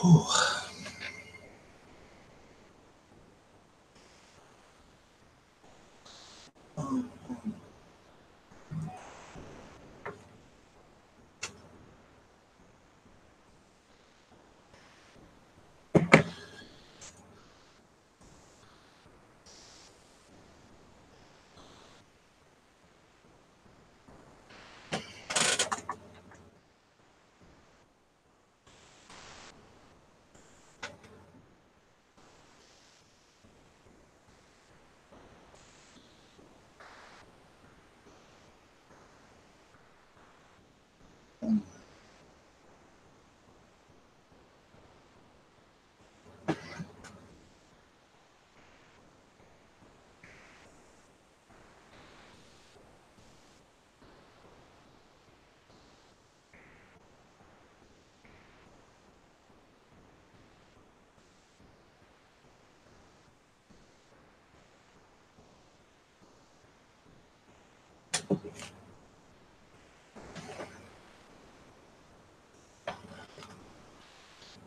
Whew.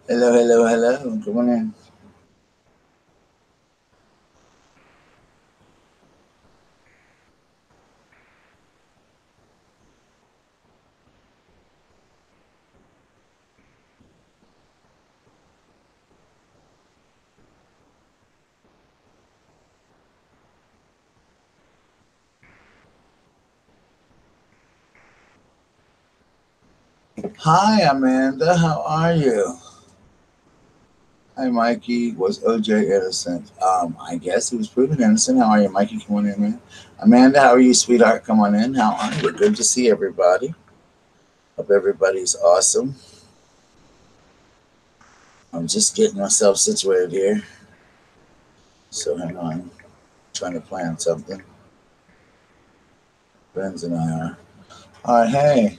Hello, hello, hello. Come on in. Hi, Amanda. How are you? Hi, Mikey. Was OJ innocent? I guess he was proven innocent. How are you, Mikey? Come on in, man. Amanda, how are you, sweetheart? Come on in. How are you? Good to see everybody. Hope everybody's awesome. I'm just getting myself situated here. So hang on. I'm trying to plan something. Friends and I are. All right, hey.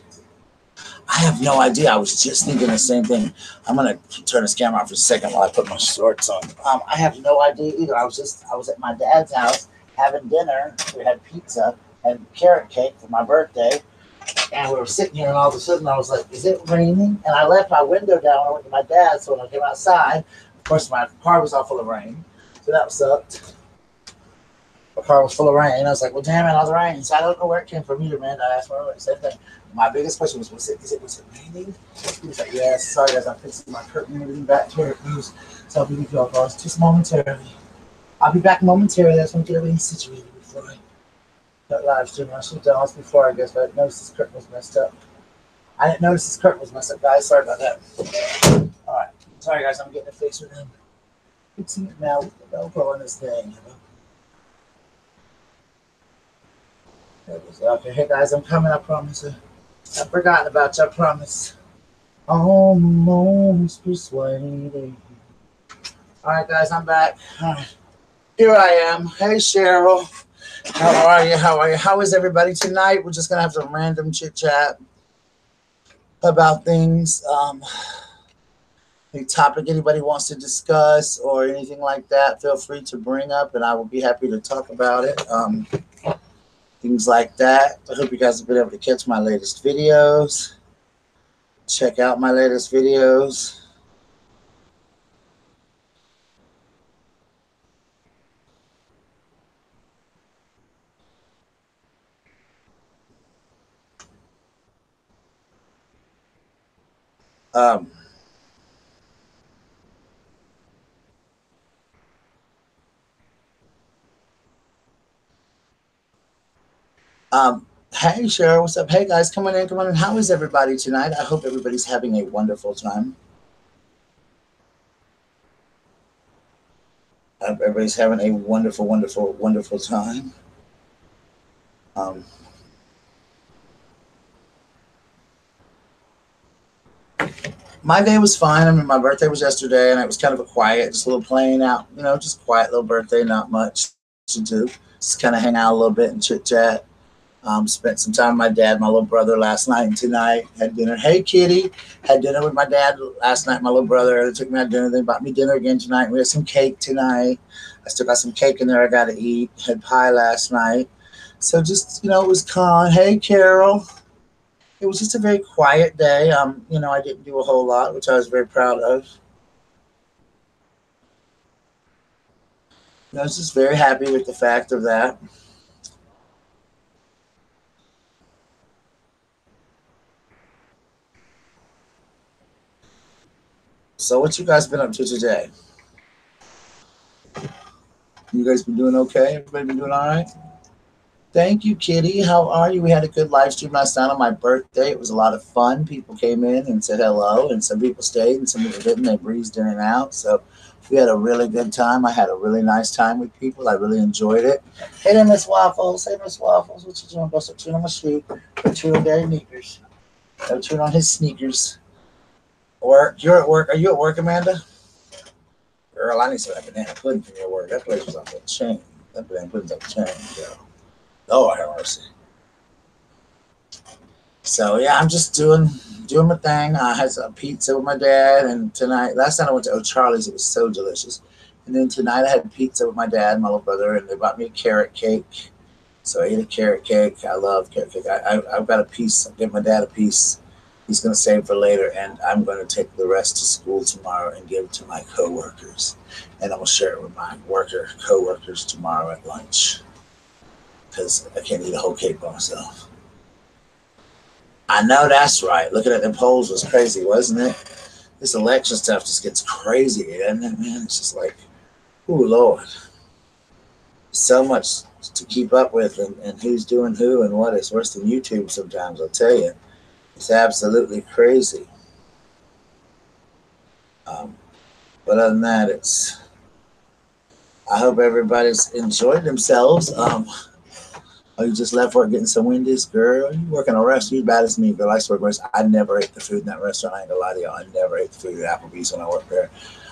I have no idea. I was just thinking the same thing. I'm gonna turn this camera off for a second while I put my shorts on. I have no idea either. I was at my dad's house having dinner. We had pizza and carrot cake for my birthday, and we were sitting here, and all of a sudden I was like, "Is it raining?" And I left my window down. I went to my dad's, so when I came outside, of course my car was all full of rain, so that sucked. My car was full of rain. I was like, well, damn it, all the rain. So I don't know where it came from either, man. I asked for the same thing. My biggest question was it raining? He was like, yes, sorry guys, I'm fixing my curtain and everything back to where it moves. So I'll be with you all guys just momentarily. I'll be back momentarily. I just want to get everything situated before I start live streaming. I should have done this before, I guess, but I didn't notice this curtain was messed up. I didn't notice this curtain was messed up, guys. Sorry about that. All right. Sorry, guys, I'm getting it fixed with him. Fixing it now with the Velcro on this thing, you know. Okay, hey guys, I'm coming. I promise. I've forgotten about you. I promise. Almost persuaded. All right, guys, I'm back. All right. Here I am. Hey, Cheryl. How are you? How are you? How is everybody tonight? We're just gonna have some random chit chat about things. Any topic anybody wants to discuss or anything like that, feel free to bring up, and I will be happy to talk about it. Things like that. I hope you guys have been able to catch my latest videos. Check out my latest videos. Um, hey, Cheryl, what's up? Hey, guys, come on in, come on in. How is everybody tonight? I hope everybody's having a wonderful time. I hope everybody's having a wonderful, wonderful, wonderful time. Um, my day was fine. I mean, my birthday was yesterday, and it was kind of a quiet, just a little playing out, you know, just quiet little birthday, not much to do. Just kind of hang out a little bit and chit chat. Spent some time with my dad, my little brother last night and tonight. Had dinner. Hey, Kitty. Had dinner with my dad last night, my little brother. They took me out to dinner. They bought me dinner again tonight. We had some cake tonight. I still got some cake in there I got to eat. Had pie last night. So just, you know, it was calm. Hey, Carol. It was just a very quiet day. You know, I didn't do a whole lot, which I was very proud of. I was just very happy with the fact of that. So what you guys been up to today? You guys been doing okay? Everybody been doing all right? Thank you, Kitty. How are you? We had a good live stream last night on my birthday. It was a lot of fun. People came in and said hello, and some people stayed and some people didn't. They breezed in and out. So we had a really good time. I had a really nice time with people. I really enjoyed it. Hey there, Miss Waffles. Hey, Miss Waffles. What you doing? Go start chewing on my shoe. Go chew on Daddy sneakers. Go chewing on his sneakers. Work. You're at work. Are you at work, Amanda? Girl, I need some of that banana pudding from your work. That place was off the chain. That banana pudding's off the chain, girl. Oh, I have mercy. So yeah, I'm just doing my thing. I had some pizza with my dad, and tonight, last night I went to O'Charlie's. It was so delicious. And then tonight I had pizza with my dad and my little brother, and they bought me a carrot cake. So I ate a carrot cake. I love carrot cake. I've got a piece. I'll give my dad a piece. He's going to save for later, and I'm going to take the rest to school tomorrow and give it to my coworkers. And I'm going to share it with my coworkers tomorrow at lunch, because I can't eat a whole cake by myself. I know that's right. Looking at the polls was crazy, wasn't it? This election stuff just gets crazy, doesn't it, man? It's just like, oh, Lord. So much to keep up with, and who's doing who and what. It's worse than YouTube sometimes, I'll tell you. It's absolutely crazy. But other than that, I hope everybody's enjoyed themselves. Oh, you just left work getting some Wendy's? Girl, you working a restaurant? You bad as me, girl. I swear, I never ate the food in that restaurant. I ain't gonna lie to y'all. I never ate the food at Applebee's when I worked there.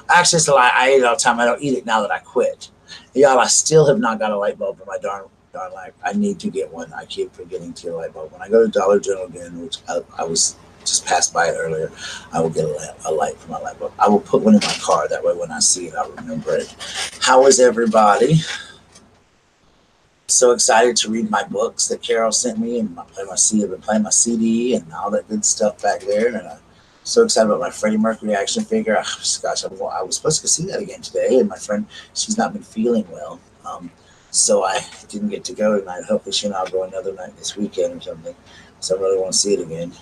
Actually, it's a lie. I ate it all the time. I don't eat it now that I quit. Y'all, I still have not got a light bulb in my darn life. I need to get one. I keep forgetting to get a light bulb. When I go to Dollar General again, which I was just passed by it earlier, I will get a light for my light bulb. I will put one in my car. That way when I see it, I'll remember it. How is everybody? So excited to read my books that Carol sent me, and I've been playing my CD and all that good stuff back there. And I'm so excited about my Freddie Mercury action figure. Gosh, I was supposed to see that again today, and my friend, she's not been feeling well. So I didn't get to go tonight. Hopefully she and I'll go another night this weekend or something. So I really want to see it again.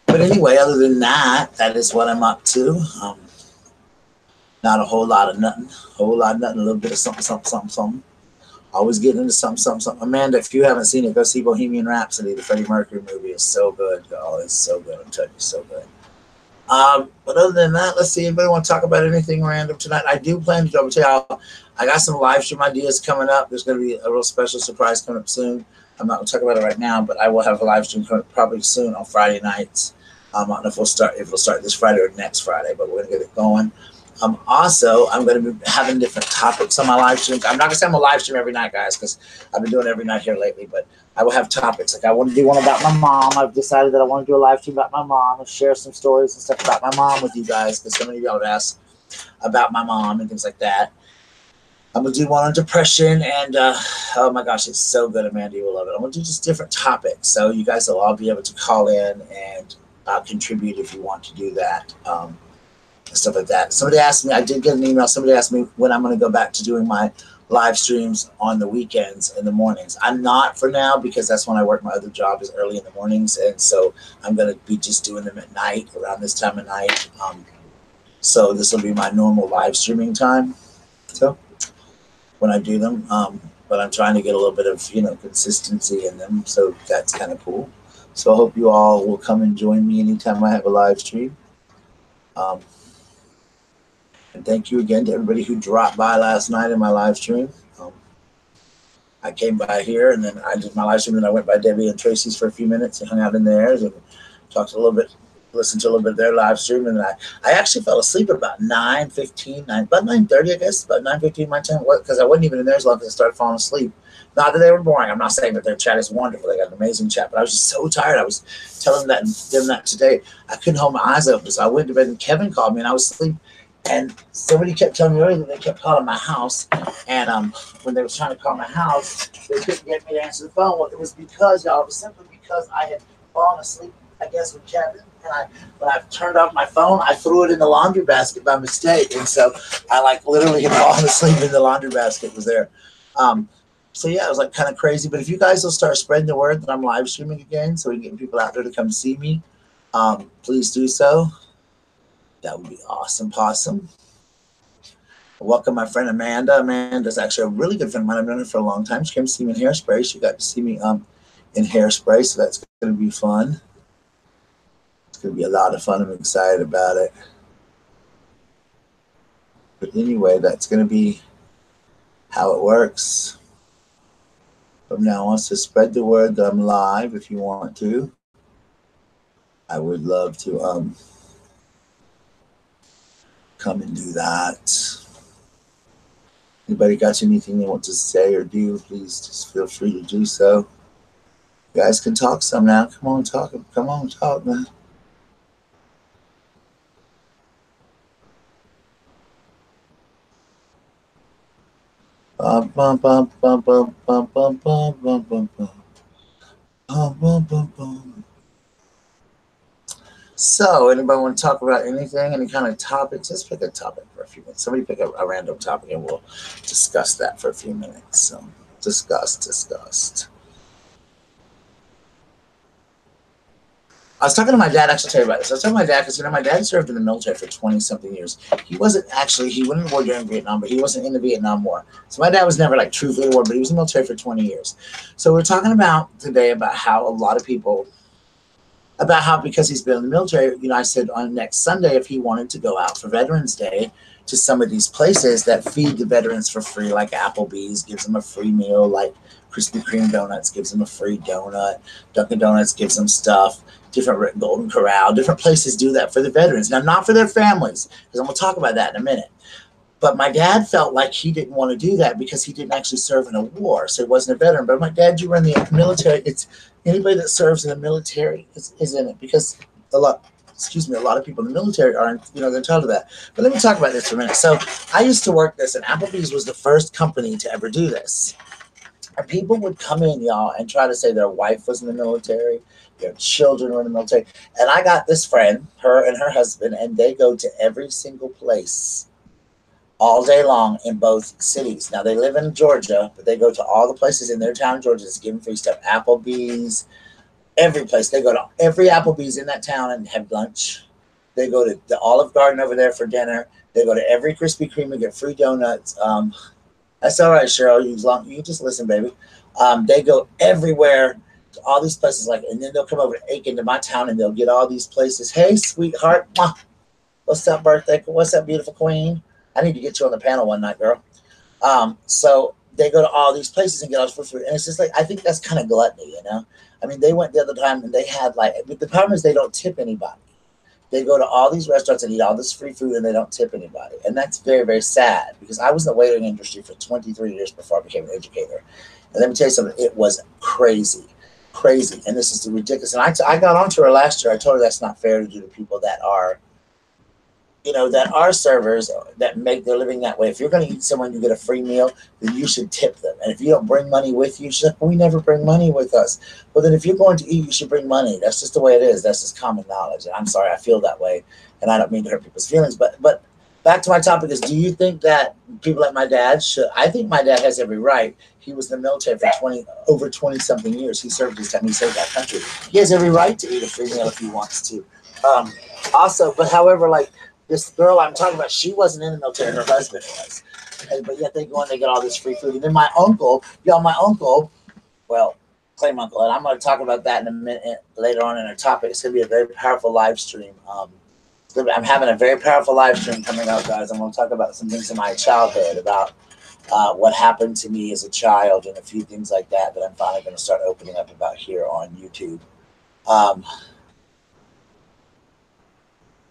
But anyway, other than that, that is what I'm up to. Not a whole lot of nothing. A little bit of something. Always getting into something. Amanda, if you haven't seen it, go see Bohemian Rhapsody. The Freddie Mercury movie is so good. Oh, it's so good. I'm telling you, so good. But other than that, let's see. Anybody want to talk about anything random tonight? I do plan to double check. I got some live stream ideas coming up. There's going to be a real special surprise coming up soon. I'm not going to talk about it right now, but I will have a live stream coming up probably soon on Friday nights. I don't know if we'll start this Friday or next Friday, but we're going to get it going. Also, I'm going to be having different topics on my live streams. I'm not going to say I'm a live stream every night, guys, because I've been doing it every night here lately, but I will have topics. Like I want to do one about my mom. I've decided that I want to do a live stream about my mom and share some stories and stuff about my mom with you guys, because so many of y'all have asked about my mom and things like that. I'm going to do one on depression, and oh my gosh, it's so good, Amanda. You will love it. I'm going to do just different topics, so you guys will all be able to call in and contribute if you want to do that. Stuff like that. Somebody asked me, I did get an email, somebody asked me when I'm going to go back to doing my live streams on the weekends in the mornings. I'm not for now, because that's when I work. My other job is early in the mornings, and so I'm going to be just doing them at night, around this time of night. So this will be my normal live streaming time, so when I do them, but I'm trying to get a little bit of consistency in them, so that's kind of cool. So I hope you all will come and join me anytime I have a live stream. And thank you again to everybody who dropped by last night in my live stream. I came by here, and then I did my live stream, and I went by Debbie and Tracy's for a few minutes and hung out in theirs and talked a little bit, listened to a little bit of their live stream. And I actually fell asleep about 9:30, I guess, about 9:15 my time, because I wasn't even in theirs long because I started falling asleep. Not that they were boring. I'm not saying that their chat is wonderful. They got an amazing chat, but I was just so tired. I was telling them that today. I couldn't hold my eyes open, so I went to bed, and Kevin called me, and I was asleep. And somebody kept telling me earlier that they kept calling my house. And when they were trying to call my house, they couldn't get me to answer the phone. Well, it was because, y'all, it was simply because I had fallen asleep, I guess, with Kevin. And when I turned off my phone, I threw it in the laundry basket by mistake. And so I like literally had fallen asleep in the laundry basket was there. So yeah, it was like kind of crazy. But if you guys will start spreading the word that I'm live streaming again, so we can get people out there to come see me, please do so. That would be awesome, possum. Welcome my friend Amanda. Amanda's actually a really good friend of mine. I've known her for a long time. She came to see me in Hairspray. She got to see me in Hairspray, so that's going to be fun. It's going to be a lot of fun. I'm excited about it. But anyway, that's going to be how it works. From now on, so spread the word that I'm live if you want to. I would love to come and do that. Anybody got anything they want to say or do, please just feel free to do so. You guys can talk some now. Come on, talk. Come on, talk, man. Bum bum bum bum bum bum bum bum bum bum bum bum. So, anybody want to talk about anything, any kind of topics? Let's pick a topic for a few minutes. Somebody pick a random topic and we'll discuss that for a few minutes. So, discussed. I was talking to my dad. Actually, tell you about this. I was talking to my dad because my dad served in the military for 20-something years. He went in the war during Vietnam, but he wasn't in the Vietnam War. So my dad was never like truthfully in the war, but he was in the military for 20 years. So we're talking about today about how a lot of people, because he's been in the military, I said on next Sunday if he wanted to go out for Veterans Day to some of these places that feed the veterans for free, like Applebee's gives them a free meal, like Krispy Kreme Donuts gives them a free donut, Dunkin' Donuts gives them stuff, different Golden Corral, different places do that for the veterans. Now, not for their families, because I'm going to talk about that in a minute. But my dad felt like he didn't want to do that because he didn't actually serve in a war, so he wasn't a veteran. But my dad, you were in the military. It's anybody that serves in the military is in it, because a lot of people in the military aren't, they're entitled to that. But let me talk about this for a minute. So I used to work this, and Applebee's was the first company to ever do this. And people would come in, y'all, and try to say their wife was in the military, their children were in the military. And I got this friend, her and her husband, and they go to every single place all day long in both cities. Now, they live in Georgia, but they go to all the places in their town, Georgia, to give them free stuff. Applebee's, every place. They go to every Applebee's in that town and have lunch. They go to the Olive Garden over there for dinner. They go to every Krispy Kreme and get free donuts. That's all right, Cheryl. You just listen, baby. They go everywhere to all these places, and then they'll come over to Aiken to my town and they'll get all these places. Hey, sweetheart. What's up, birthday? What's up, beautiful queen? I need to get you on the panel one night, girl. So they go to all these places and get all this food. And it's just I think that's kind of gluttony, I mean, they went the other time and they had but the problem is they don't tip anybody. They go to all these restaurants and eat all this free food and they don't tip anybody. And that's very, very sad, because I was in the waiting industry for 23 years before I became an educator. And let me tell you something, it was crazy. And this is ridiculous. And I got onto her last year. I told her that's not fair to do to people that are, that are servers that make their living that way. If you're going to eat someone, you get a free meal, then you should tip them. And if you don't bring money with you, she's like, we never bring money with us. Well, then if you're going to eat, you should bring money. That's just the way it is. That's just common knowledge. And I'm sorry, I feel that way. And I don't mean to hurt people's feelings. But back to my topic is, do you think that people like my dad should? I think my dad has every right. He was in the military for over 20-something years. He served his time. He served that country. He has every right to eat a free meal if he wants to. However, this girl I'm talking about, she wasn't in the military. Her husband was. But yet they go and they get all this free food. And then my uncle, claim uncle, and I'm going to talk about that in a minute later on in our topic. It's going to be a very powerful live stream. I'm having a very powerful live stream coming up, guys. I'm going to talk about some things in my childhood, about what happened to me as a child, and a few things like that I'm finally going to start opening up about here on YouTube.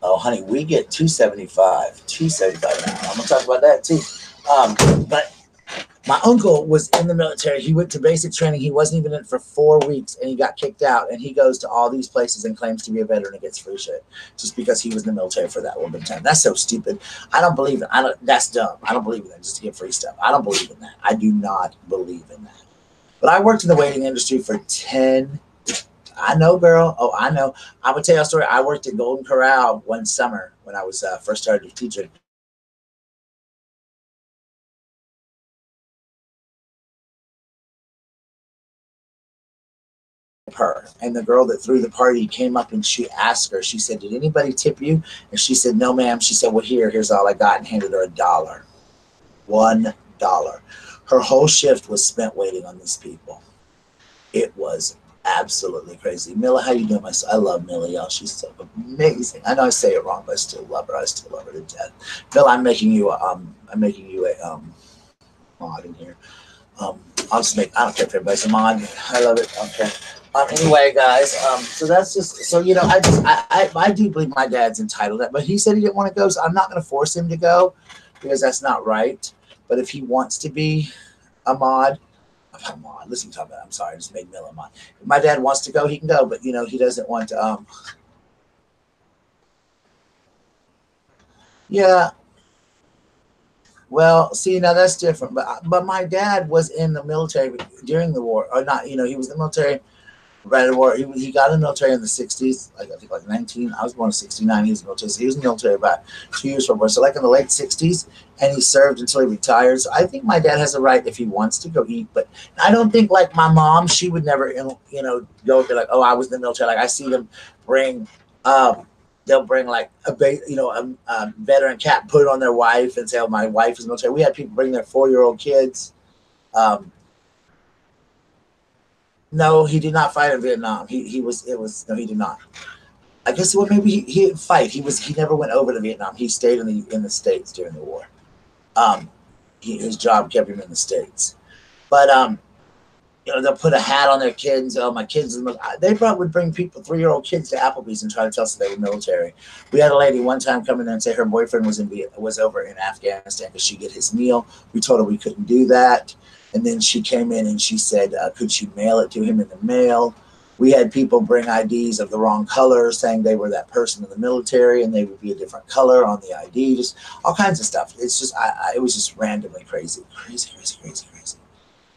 Oh, honey, we get 275 now. I'm going to talk about that too. But my uncle was in the military. He went to basic training. He wasn't even in it for 4 weeks, and he got kicked out. And he goes to all these places and claims to be a veteran and gets free shit just because he was in the military for that one big time. That's so stupid. I don't believe it. That's dumb. I don't believe in that just to get free stuff. I don't believe in that. I do not believe in that. But I worked in the waiting industry for I know, girl. Oh, I know. I'm gonna tell you a story. I worked at Golden Corral one summer when I was first started teaching. Her and the girl that threw the party came up and she asked her. She said, "Did anybody tip you?" And she said, "No, ma'am." She said, "Well, here's all I got," and handed her $1. $1. Her whole shift was spent waiting on these people. It was absolutely crazy. Mila, how you doing? I love Mila, y'all. She's so amazing. I know I say it wrong, but I still love her. I still love her to death. Mila, I'm making you a mod in here. I'll just make. I don't care if everybody's a mod. I love it. Okay. Anyway, guys. So that's just so you know. I do believe my dad's entitled to that, but he said he didn't want to go, so I'm not going to force him to go because that's not right. But if he wants to be a mod, come on, listen to me. I'm sorry, I just made Miller mod. If my dad wants to go, he can go, but you know, he doesn't want to. Yeah. Well, see, now that's different. But my dad was in the military during the war, or not? You know, he was in the military right at the war. He got in the military in the '60s, like I think like 19. I was born in '69. He was in the military. So he was in the military about 2 years before. So like in the late '60s, and he served until he retired. So I think my dad has a right if he wants to go eat. But I don't think like my mom, she would never, you know, go to like, oh, I was in the military. Like I see them bring. They'll bring like a veteran cat, put it on their wife, and say, "Oh, my wife is military." We had people bring their 4-year-old kids. Um, no, he did not fight in Vietnam. He was it was no, he did not. I guess well maybe he didn't fight. He never went over to Vietnam. He stayed in the states during the war. Um, his job kept him in the states. But you know, they'll put a hat on their kids. Oh, my kids. They probably would bring people, 3-year-old kids, to Applebee's and try to tell us they were military. We had a lady one time come in there and say her boyfriend was over in Afghanistan because she get his meal. We told her we couldn't do that, and then she came in and she said, could she mail it to him in the mail? We had people bring IDs of the wrong color, saying they were that person in the military, and they would be a different color on the ID. Just all kinds of stuff. It's just, it was just randomly crazy, crazy, crazy, crazy, crazy.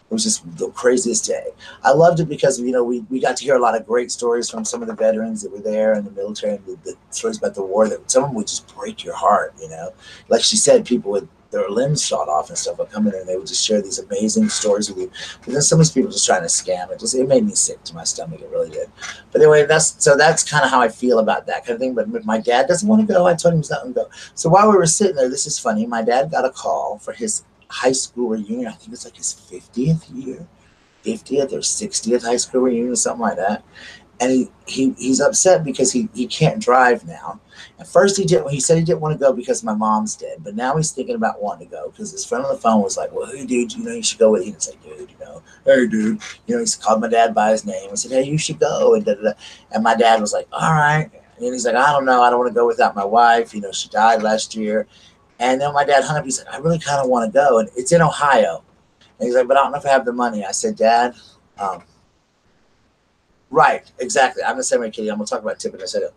It was just the craziest day. I loved it because, you know, we got to hear a lot of great stories from some of the veterans that were there in the military, and the stories about the war that some of them would just break your heart, you know. Like she said, people with their limbs shot off and stuff would come in and they would just share these amazing stories with you. But then some of these people just trying to scam. It made me sick to my stomach. It really did. But anyway, that's kind of how I feel about that kind of thing. But my dad doesn't want to go. I told him he's not going to go. So while we were sitting there, this is funny. My dad got a call for his high school reunion. I think it's like his 50th year, 50th or 60th high school reunion, something like that. And he's upset because he can't drive now. At first he said he didn't want to go because my mom's dead, but now he's thinking about wanting to go because his friend on the phone was like, "Well, hey dude, you know you should go with." He didn't say dude, you know, "Hey dude," you know, he's called my dad by his name and said, "Hey, you should go," and da, da, da. And my dad was like, "All right," and he's like, "I don't know, I don't want to go without my wife. You know, she died last year." And then my dad hung up. He's like, "I really kind of want to go," and it's in Ohio. And he's like, "But I don't know if I have the money." I said, "Dad." um, Right, exactly. I'm the same way, Kitty. I'm gonna talk about tipping. I said,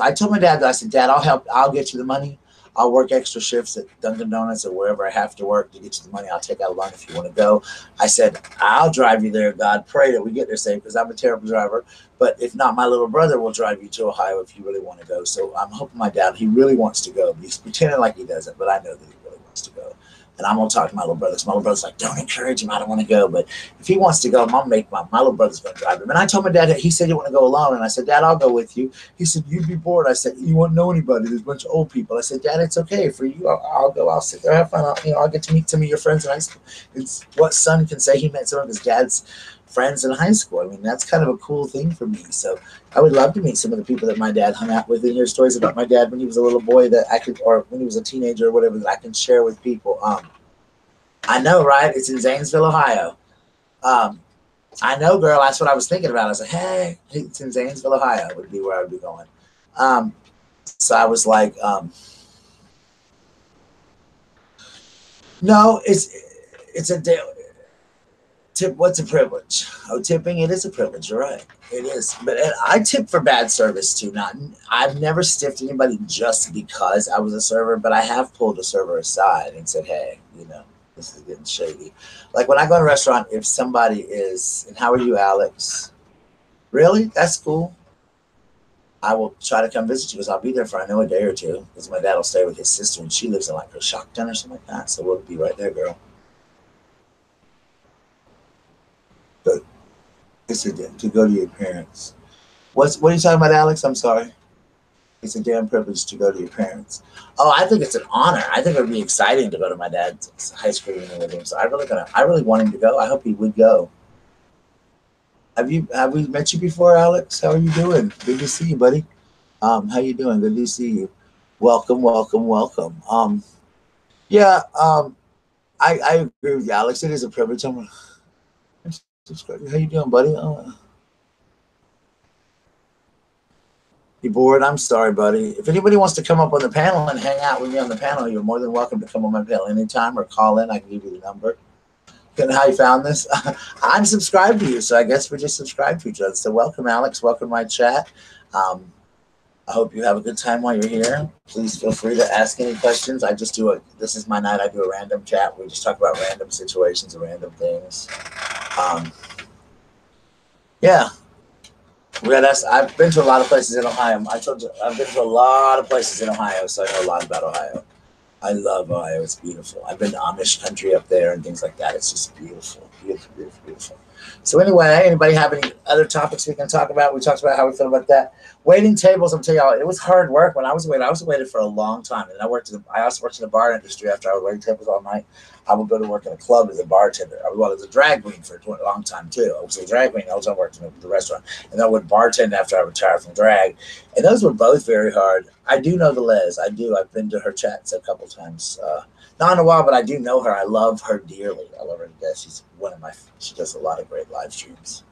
I told my dad that I said, "Dad, I'll help. I'll get you the money. I'll work extra shifts at Dunkin' Donuts or wherever I have to work to get you the money. I'll take out a loan if you want to go." I said, "I'll drive you there. God, pray that we get there safe because I'm a terrible driver. But if not, my little brother will drive you to Ohio if you really want to go." So I'm hoping my dad, he really wants to go. He's pretending like he doesn't, but I know that he really wants to go. And I'm gonna talk to my little brother. So my little brother's like, "Don't encourage him. I don't want to go." But if he wants to go, I'm gonna make my little brother's gonna drive him. And I told my dad, he said he want to go alone. And I said, "Dad, I'll go with you." He said, "You'd be bored." I said, "You won't know anybody. There's a bunch of old people." I said, "Dad, it's okay for you. I'll go. I'll sit there, have fun. I'll get to meet some of your friends in high school." It's what son can say he met some of his dad's friends in high school. I mean, that's kind of a cool thing for me. So I would love to meet some of the people that my dad hung out with and hear stories about my dad when he was a little boy that I could, or when he was a teenager or whatever, that I can share with people. I know, right? It's in Zanesville, Ohio. Um, I know, girl. That's what I was thinking about. I was like, "Hey, it's in Zanesville, Ohio. Would be where I would be going." Um, so I was like, "No, it's a tip. What's a privilege? Oh, tipping. It is a privilege. You're right. It is. But I tip for bad service too. Not. I've never stiffed anybody just because I was a server, but I have pulled a server aside and said, "Hey, you know, this is getting shady." Like when I go to a restaurant, if somebody is, and how are you, Alex? Really? That's cool. I will try to come visit you because I'll be there for I know a day or two because my dad will stay with his sister and she lives in like Coshocton or something like that. So we'll be right there, girl. But it's a to go to your parents. What are you talking about, Alex? I'm sorry. It's a damn privilege to go to your parents. Oh, I think it's an honor. I think it would be exciting to go to my dad's high school reunion with him. So I really want him to go. I hope he would go. Have we met you before, Alex? How are you doing? Good to see you, buddy. How you doing? Good to see you. Welcome, welcome, welcome. Yeah, I agree with you, Alex. It is a privilege. How you doing, buddy? You bored? I'm sorry, buddy. If anybody wants to come up on the panel and hang out with me on the panel, you're more than welcome to come on my panel anytime or call in. I can give you the number. And how you found this? I'm subscribed to you, so I guess we're just subscribed to each other. So welcome, Alex. Welcome to my chat. I hope you have a good time while you're here. Please feel free to ask any questions. This is my night. I do a random chat. We just talk about random situations and random things. Yeah. I've been to a lot of places in Ohio. I told you, I've been to a lot of places in Ohio, so I know a lot about Ohio. I love Ohio. It's beautiful. I've been to Amish country up there and things like that. It's just beautiful, beautiful, beautiful, beautiful. So anyway, anybody have any other topics we can talk about? We talked about how we feel about that. Waiting tables, I'm telling y'all, it was hard work when I was waiting. I was waiting for a long time. And I also worked in the bar industry after I was waiting tables all night. I would go to work in a club as a bartender. I was a drag queen for a long time too. I was a drag queen. I was working at the restaurant. And I would bartend after I retired from drag. And those were both very hard. I do know the Les. I do. I've been to her chats a couple times. Not in a while, but I do know her. I love her dearly. I love her to death. She does a lot of great live streams.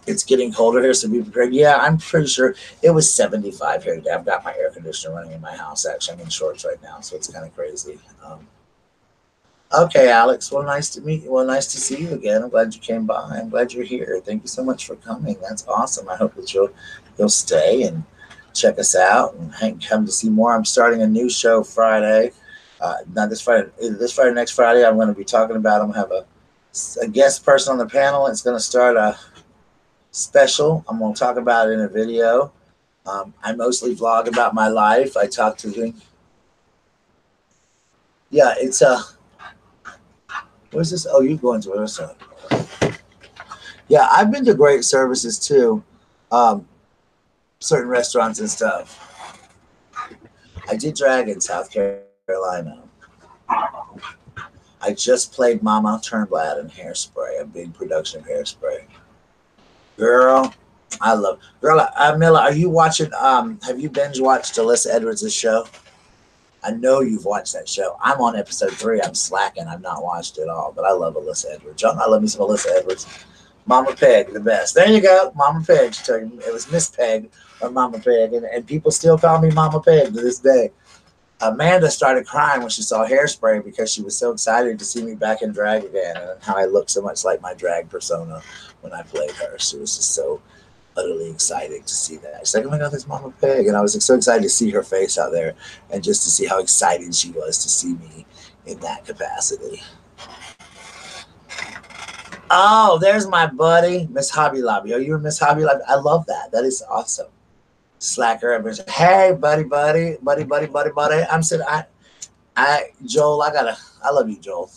It's getting colder here, so be prepared. Yeah, I'm pretty sure it was 75 here today. I've got my air conditioner running in my house. Actually, I'm in shorts right now, so it's kind of crazy. Okay, Alex. Well, nice to meet you. Well, nice to see you again. I'm glad you came by. I'm glad you're here. Thank you so much for coming. That's awesome. I hope that you'll stay and check us out and come to see more. I'm starting a new show Friday. Not this Friday. This Friday, next Friday. I'm going to be talking about. I'm going to have a guest person on the panel. It's going to start a special. I'm going to talk about it in a video. I mostly vlog about my life. I talk to him. Yeah, it's a. Where's this? Oh, you're going to a restaurant. Yeah, I've been to great services too. Certain restaurants and stuff. I did drag in South Carolina. I just played Mama Turnblad in Hairspray, a big production of Hairspray. Girl, I love. Girl, Mila, are you watching? Have you binge watched Alyssa Edwards' show? I know you've watched that show. I'm on episode 3. I'm slacking. I've not watched it all, but I love Alyssa Edwards. Y'all, I love me some Alyssa Edwards. Mama Peg, the best. There you go. Mama Peg. It was Miss Peg or Mama Peg, and people still call me Mama Peg to this day. Amanda started crying when she saw Hairspray because she was so excited to see me back in drag again and how I looked so much like my drag persona when I played her. She was just so utterly excited to see that. She's like, oh my God, there's Mama Peg. And I was so excited to see her face out there and just to see how excited she was to see me in that capacity. Oh, there's my buddy, Miss Hobby Lobby. Are you a Miss Hobby Lobby? I love that. That is awesome. Slacker. Hey, buddy. I'm sitting. Joel. I love you, Joel.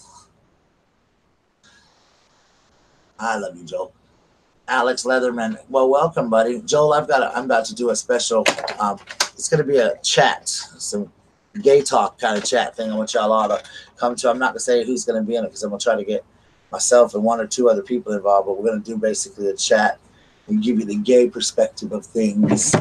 I love you, Joel. Alex Leatherman. Well, welcome, buddy. Joel, I'm about to do a special. It's going to be a chat, some gay talk kind of chat thing. I want y'all all to come to. I'm not going to say who's going to be in it because I'm going to try to get myself and 1 or 2 other people involved. But we're going to do basically a chat and give you the gay perspective of things.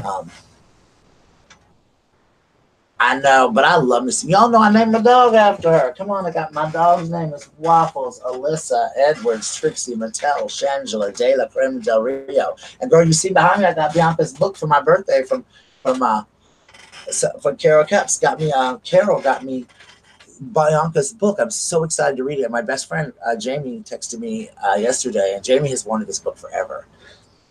I know, but I love Miss. Y'all know I named my dog after her. Come on, I got my dog's name is Waffles, Alyssa, Edwards, Trixie, Mattel, Shangela, De La Creme Del Rio. And girl, you see behind me, I got Bianca's book for my birthday from Carol Caps. Carol got me Bianca's book. I'm so excited to read it. My best friend Jamie texted me yesterday, and Jamie has wanted this book forever.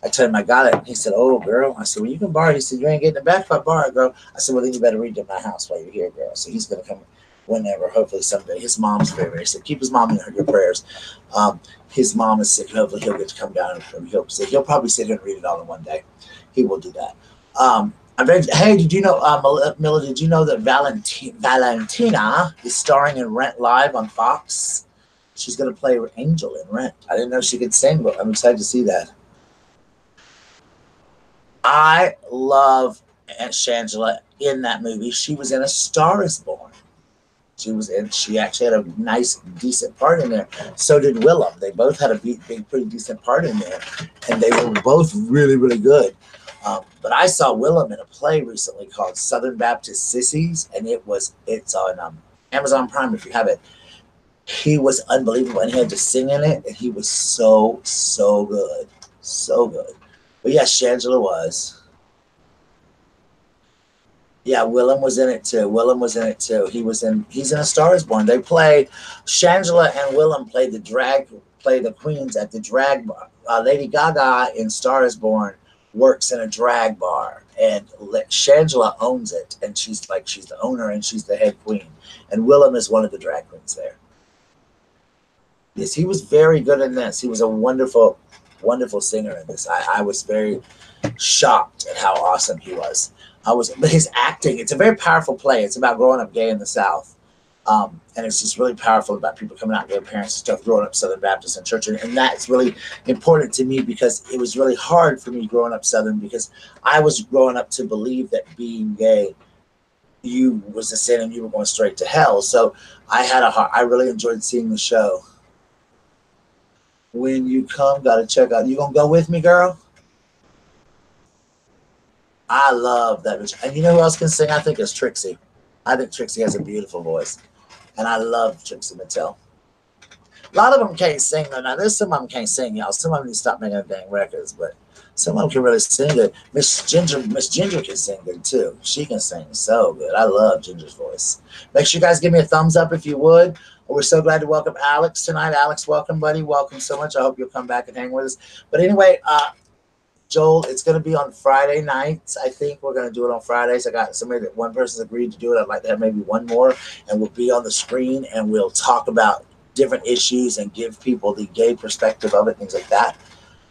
I told him I got it. He said, oh, girl. I said, well, you can borrow it. He said, you ain't getting it back if I borrow it, girl. I said, well, then you better read it in my house while you're here, girl. So he's going to come. whenever. Hopefully someday. His mom's very, very sick. Keep his mom in your prayers. His mom is sick. Hopefully he'll get to come down and he'll probably sit here and read it all in one day. He will do that. Hey, did you know, Miller? Did you know that Valentina is starring in Rent Live on Fox? She's going to play Angel in Rent. I didn't know she could sing, but I'm excited to see that. I love Aunt Shangela in that movie. She was in A Star Is Born. She actually had a nice, decent part in there. So did Willem. They both had a big, pretty decent part in there, and they were both really, really good. But I saw Willem in a play recently called Southern Baptist Sissies, and it's on Amazon Prime if you have it. He was unbelievable, and he had to sing in it, and he was so good, so good. But yeah, Shangela was. Yeah, Willem was in it too. He's in A Star Is Born. They play Shangela and Willem play the queens at the drag bar. Lady Gaga in Star Is Born works in a drag bar, and Shangela owns it, and she's the owner and she's the head queen. And Willem is one of the drag queens there. Yes, he was very good in this. He was a wonderful, wonderful singer in this. I was very shocked at how awesome he was. But his acting, it's a very powerful play. It's about growing up gay in the South. And it's just really powerful about people coming out, their parents and stuff, growing up Southern Baptist and church. And that's really important to me because it was really hard for me growing up Southern because I was growing up to believe that being gay, you was a sin and you were going straight to hell. So I really enjoyed seeing the show. When you come, got to check out. You going to go with me, girl? I love that bitch. And you know who else can sing? I think it's Trixie. I think Trixie has a beautiful voice. And I love Trixie Mattel. A lot of them can't sing though. Now there's some of them can't sing, y'all. Some of them need to stop making dang records, but some of them can really sing good. Miss Ginger can sing good too. She can sing so good. I love Ginger's voice. Make sure you guys give me a thumbs up if you would. We're so glad to welcome Alex tonight. Alex, welcome, buddy. Welcome so much. I hope you'll come back and hang with us. But anyway, Joel, it's going to be on Friday nights. I think we're going to do it on Fridays. I got one person's agreed to do it. I'd like to have maybe one more, and we'll be on the screen and we'll talk about different issues and give people the gay perspective of it, things like that.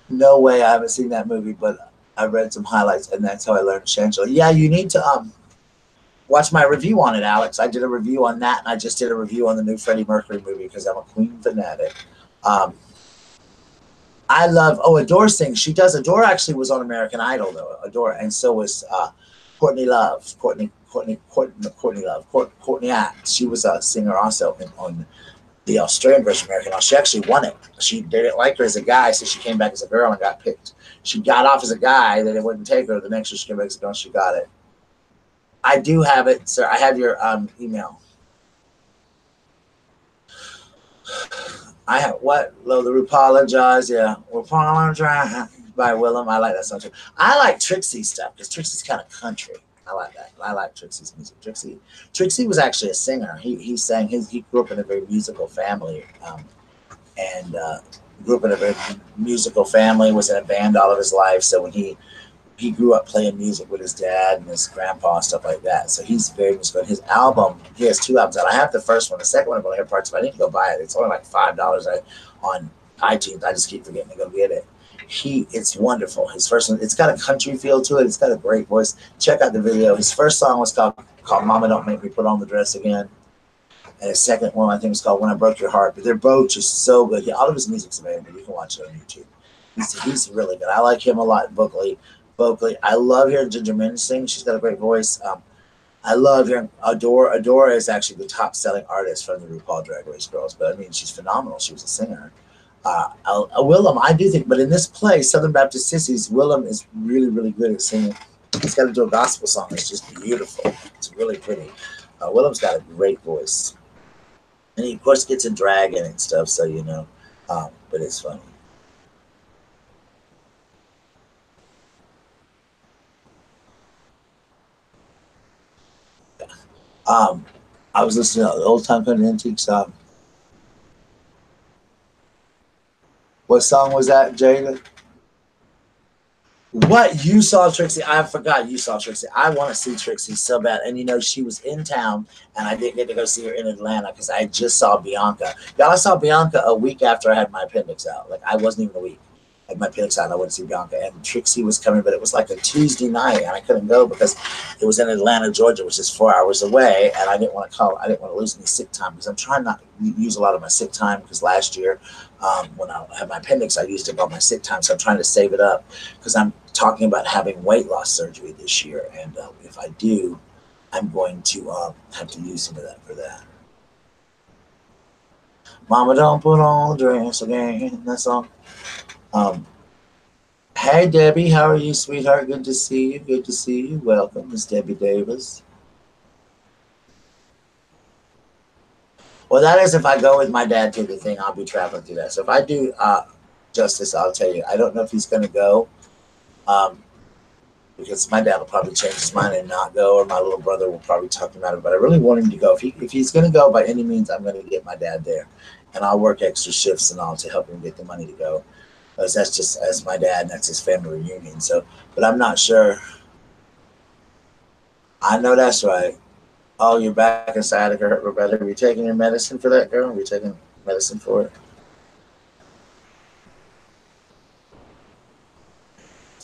No way, I haven't seen that movie, but I read some highlights, and that's how I learned Shangela. Yeah, you need to watch my review on it, Alex. I did a review on that, and I just did a review on the new Freddie Mercury movie because I'm a Queen fanatic. I love, Adore sings. She does. Adore actually was on American Idol, though. Adore, and so was Courtney Love. Courtney Act. She was a singer also on the Australian version of American Idol. She actually won it. They didn't like her as a guy, so she came back as a girl and got picked. She got off as a guy, then it wouldn't take her. The next year she came back as a girl and she got it. I do have it, sir. I have your email. I have what? Lo, the Apologize. Yeah. Apologize by Willem. I like that song too. I like Trixie's stuff because Trixie's kind of country. I like that. I like Trixie's music. Trixie was actually a singer. He sang. He grew up in a very musical family, and grew up in a very musical family. Was in a band all of his life. So when he grew up playing music with his dad and his grandpa and stuff like that. So he's very musical. His album, he has 2 albums out. I have the first one. The second one I'm going to hear parts of. I need to go buy it. It's only like $5 on iTunes. I just keep forgetting to go get it. It's wonderful. His first one, it's got a country feel to it. It's got a great voice. Check out the video. His first song was called Mama Don't Make Me Put On the Dress Again. And his second one, I think, was called When I Broke Your Heart. But they're both just so good. Yeah, all of his music's available. You can watch it on YouTube. He's really good. I like him a lot vocally. I love hearing Ginger Minj sing. She's got a great voice. I love hearing Adore. Adore is actually the top-selling artist from the RuPaul Drag Race Girls, but I mean, she's phenomenal. She was a singer. Willem, I do think, but in this play, Southern Baptist Sissies, Willem is really, really good at singing. He's got to do a gospel song. It's just beautiful. It's really pretty. Willem's got a great voice, and he of course gets in drag and stuff, so you know. But it's funny. I was listening to the Old Time Country Antique song. What song was that, Jada? What you saw Trixie? I forgot you saw Trixie. I want to see Trixie so bad, and you know she was in town, and I didn't get to go see her in Atlanta because I just saw Bianca. Y'all, I saw Bianca a week after I had my appendix out. Like I wasn't even a week. I had my appendix out, and I went to see Bianca, and Trixie was coming, but it was like a Tuesday night, and I couldn't go because it was in Atlanta, Georgia, which is 4 hours away, and I didn't want to call. I didn't want to lose any sick time because I'm trying not to use a lot of my sick time because last year, when I had my appendix, I used up all my sick time, so I'm trying to save it up because I'm talking about having weight loss surgery this year, and if I do, I'm going to have to use some of that for that. Mama, don't put on the dress again. That song. Um, hey, Debbie, how are you, sweetheart? Good to see you. Good to see you. Welcome, Miss Debbie Davis. Well, that is if I go with my dad to the thing, I'll be traveling through that. So if I do justice, I'll tell you. I don't know if he's going to go. Um, because my dad will probably change his mind and not go, or my little brother will probably talk him out of it. But I really want him to go. If he's going to go by any means, I'm going to get my dad there, and I'll work extra shifts and all to help him get the money to go. Because that's my dad, and that's his family reunion. So, but I'm not sure. I know that's right. Oh, you're back inside of her, Roberta. Are you taking your medicine for that, girl? Are you taking medicine for it?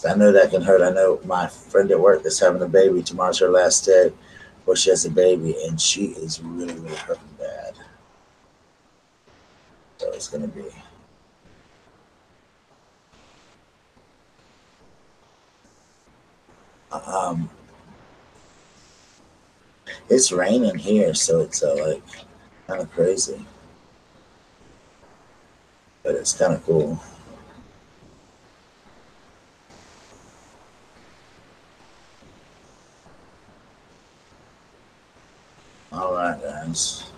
I know that can hurt. I know my friend at work is having a baby. Tomorrow's her last day where she has a baby, and she is really, really hurting bad. So it's going to be. Um, it's raining here, so it's like kind of crazy, but it's kind of cool. All right, guys.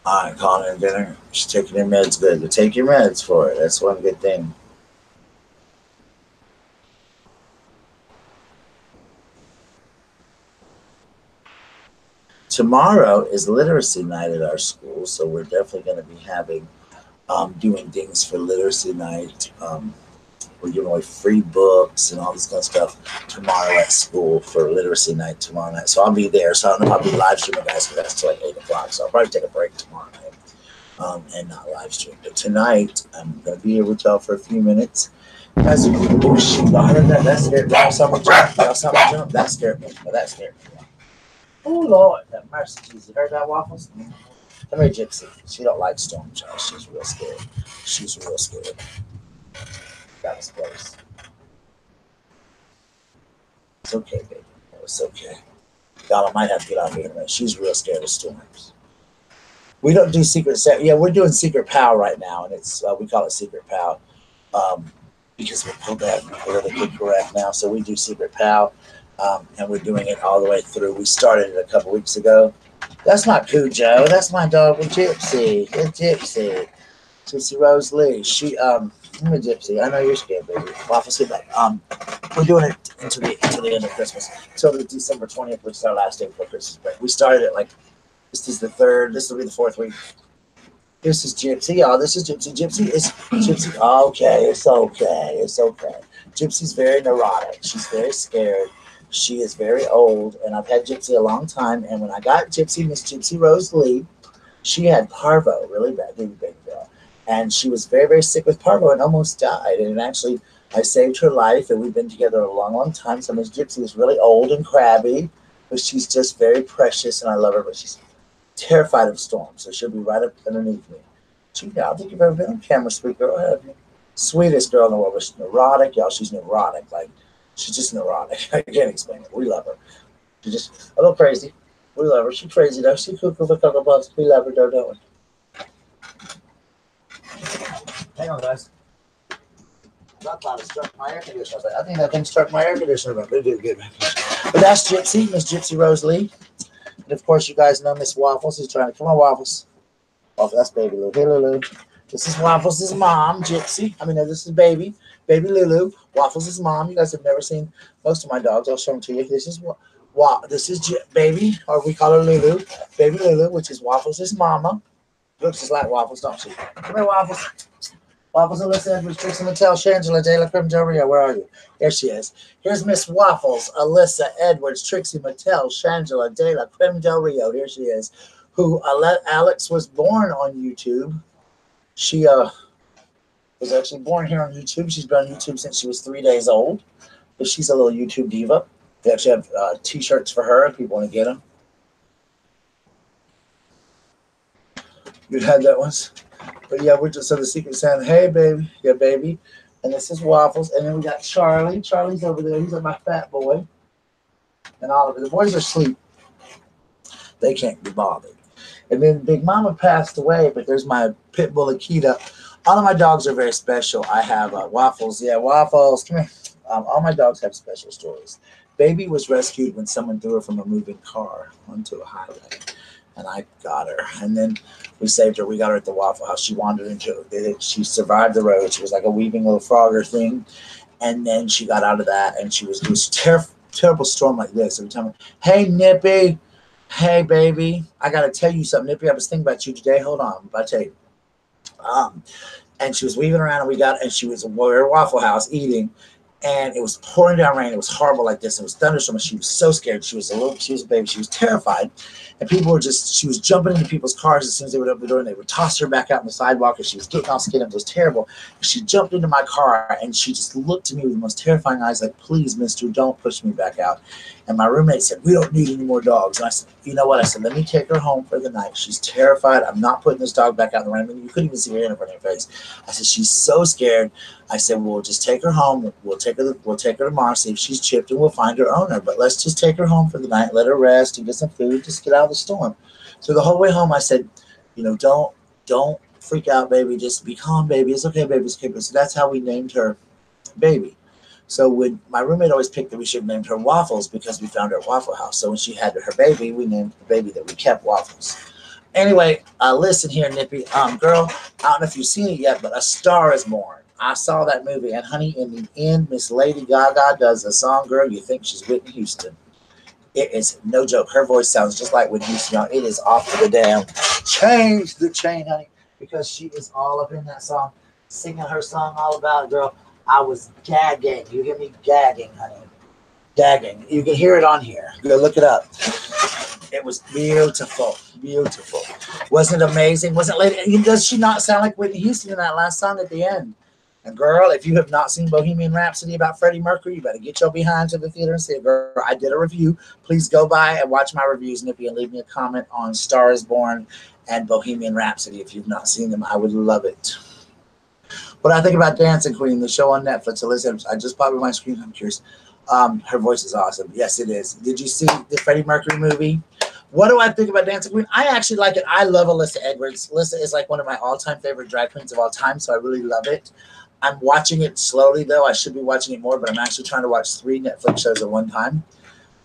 All right, calling in dinner. She's taking her meds good. But take your meds for it. That's one good thing. Tomorrow is literacy night at our school, so we're definitely going to be having doing things for literacy night. We're giving away free books and all this kind of stuff tomorrow at school for literacy night tomorrow night. So I'll be there. So I don't know if I'll be live streaming, guys, because that's till like 8 o'clock. So I'll probably take a break tomorrow night and not live stream. But tonight I'm going to be here with y'all for a few minutes. Guys, oh shit, y'all heard that? That scared me. Y'all saw me jump. Y'all saw me jump. That scared me. Oh, that scared me. Oh Lord, that mercy, Jesus. You heard that, Waffles? Come here, Gypsy. She don't like storm child. She's real scared. She's real scared. Got us close. It's okay, baby. It's okay. God, I might have to get out here in a minute. She's real scared of storms. We don't do secret set. Yeah, we're doing secret POW right now, and it's we call it secret POW um, because we're politically correct now. So we do secret POW, and we're doing it all the way through. We started it a couple weeks ago. That's not Cujo. That's my dog, Gypsy. It's Gypsy. Gypsy Rose Lee. I'm a Gypsy. I know you're scared, baby. Waffle, sit back. We're doing it until the end of Christmas, until the December 20th, which is our last day before Christmas break. We started it like this is the third. This will be the fourth week. This is Gypsy. Oh, this is Gypsy. Gypsy is Gypsy. Okay, it's okay. It's okay. Gypsy's very neurotic. She's very scared. She is very old, and I've had Gypsy a long time. And when I got Gypsy, Miss Gypsy Rose Lee, she had parvo, really bad, baby girl, and she was very, very sick with parvo and almost died. And actually, I saved her life, and we've been together a long, long time. So Miss Gypsy is really old and crabby, but she's just very precious, and I love her. But she's terrified of storms, so she'll be right up underneath me. I don't think you've ever been on camera, sweet girl, have you? Sweetest girl in the world, but she's neurotic, y'all. She's neurotic, like she's just neurotic. I can't explain it. We love her. She's just a little crazy. We love her. She's crazy though. She's cuckoo for cocoa puffs. We love her though, don't we? Hang on, guys. I thought it struck my air conditioner. I think that thing struck my air conditioner, but it did good. But that's Gypsy, Miss Gypsy Rose Lee. And of course, you guys know Miss Waffles is trying to come on, Waffles. Waffles, that's baby Lulu. Hey, Lulu. This is Waffles' mom, Gypsy. This is baby Lulu. Waffles' mom. You guys have never seen most of my dogs. I'll show them to you. This is baby, or we call her Lulu, baby Lulu, which is Waffles' mama. Looks just like Waffles, don't she? Come here, Waffles. Waffles, Alyssa Edwards, Trixie Mattel, Shangela, De La Creme Del Rio. Where are you? There she is. Here's Miss Waffles, Alyssa Edwards, Trixie Mattel, Shangela, De La Creme Del Rio. Here she is. Who Alex was born on YouTube. She was actually born here on YouTube. She's been on YouTube since she was 3 days old. But she's a little YouTube diva. They actually have t-shirts for her if people want to get them. You'd had that once. But yeah, we're just so the Secret Santa. Hey, baby. Yeah, baby. And this is Waffles. And then we got Charlie. Charlie's over there. He's my fat boy. And Oliver. The boys are asleep. They can't be bothered. And then Big Mama passed away, but there's my pit bull Akita. All of my dogs are very special. I have Waffles. Yeah, Waffles. Come here. All my dogs have special stories. Baby was rescued when someone threw her from a moving car onto a highway. And I got her. And then we saved her. We got her at the Waffle House. She wandered into it. She survived the road. She was like a weeping little frogger thing. And then she got out of that, and it was terrible storm like this. Every time, hey, Nippy. Hey, baby. I got to tell you something. Nippy, I was thinking about you today. Hold on. I'll tell you. And she was weaving around, and she was at a Waffle House eating. And it was pouring down rain. It was horrible like this. It was thunderstorm. She was so scared. She was a baby. She was terrified. And she was jumping into people's cars as soon as they would open the door, and they would toss her back out on the sidewalk, and she was getting all skin up. It was terrible. She jumped into my car, and she just looked at me with the most terrifying eyes, like, please, mister, don't push me back out. And my roommate said, we don't need any more dogs. And I said, you know what? I said, let me take her home for the night. She's terrified. I'm not putting this dog back out in the rain. I mean, you couldn't even see her in front of her face. I said, she's so scared. I said, we'll just take her home. We'll take her tomorrow, see if she's chipped, and we'll find her owner. But let's just take her home for the night, let her rest and get some food, just get out of the storm. So the whole way home, I said, don't freak out, baby. Just be calm, baby. It's okay, baby. It's okay. So that's how we named her Baby. So when my roommate always picked that we should have named her Waffles because we found her at Waffle House. So when she had her baby, we named the baby that we kept Waffles. Anyway, listen here, Nippy. Girl, I don't know if you've seen it yet, but A Star is Born. I saw that movie, and honey, in the end, Miss Lady Gaga does a song, girl, you think she's Whitney Houston. It is no joke. Her voice sounds just like Whitney Houston. It is off to the damn change the chain, honey, because she is all up in that song, singing her song all about it, girl. I was gagging. You hear me gagging, honey. Gagging. You can hear it on here. Go look it up. It was beautiful. Beautiful. Wasn't it amazing? Wasn't Lady? Does she not sound like Whitney Houston in that last song at the end? And girl, if you have not seen Bohemian Rhapsody about Freddie Mercury, you better get your behind to the theater and see it. Girl, I did a review. Please go by and watch my reviews, Nippy, and leave me a comment on Star is Born and Bohemian Rhapsody. If you've not seen them, I would love it. What I think about Dancing Queen, the show on Netflix. So listen, I just popped on my screen. I'm curious. Her voice is awesome. Yes, it is. Did you see the Freddie Mercury movie? What do I think about Dancing Queen? I actually like it. I love Alyssa Edwards. Alyssa is like one of my all-time favorite drag queens of all time, so I really love it. I'm watching it slowly, though. I should be watching it more, but I'm actually trying to watch 3 Netflix shows at one time.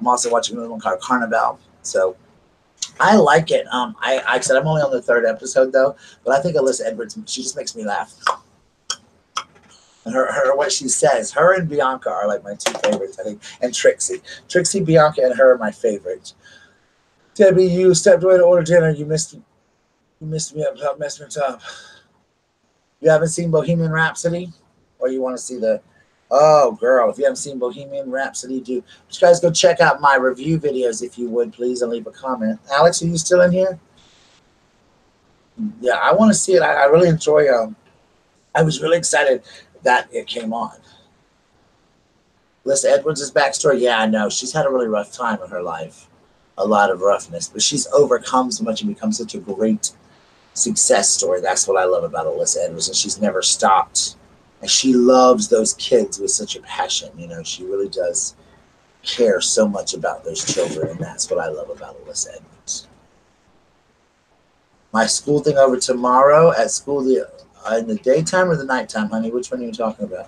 I'm also watching another one called Carnival. So I like it. I said I'm only on the 3rd episode, though, but I think Alyssa Edwards, she just makes me laugh. And her what she says, her and Bianca are like my 2 favorites, I think, and Trixie. Trixie, Bianca, and her are my favorites. Debbie, you stepped away to order dinner. You missed me up, messed me up. You haven't seen Bohemian Rhapsody? Or you want to see the... Oh, girl, if you haven't seen Bohemian Rhapsody, you guys go check out my review videos, if you would, please, and leave a comment. Alex, are you still in here? Yeah, I want to see it. I really enjoy... I was really excited that it came on. Alyssa Edwards' backstory, yeah, I know. She's had a really rough time in her life. A lot of roughness, but she's overcome so much and become such a great success story. That's what I love about Alyssa Edwards, and she's never stopped. And she loves those kids with such a passion. You know, she really does care so much about those children, and that's what I love about Alyssa Edwards. My school thing over tomorrow at school, in the daytime or the nighttime, honey? Which one are you talking about?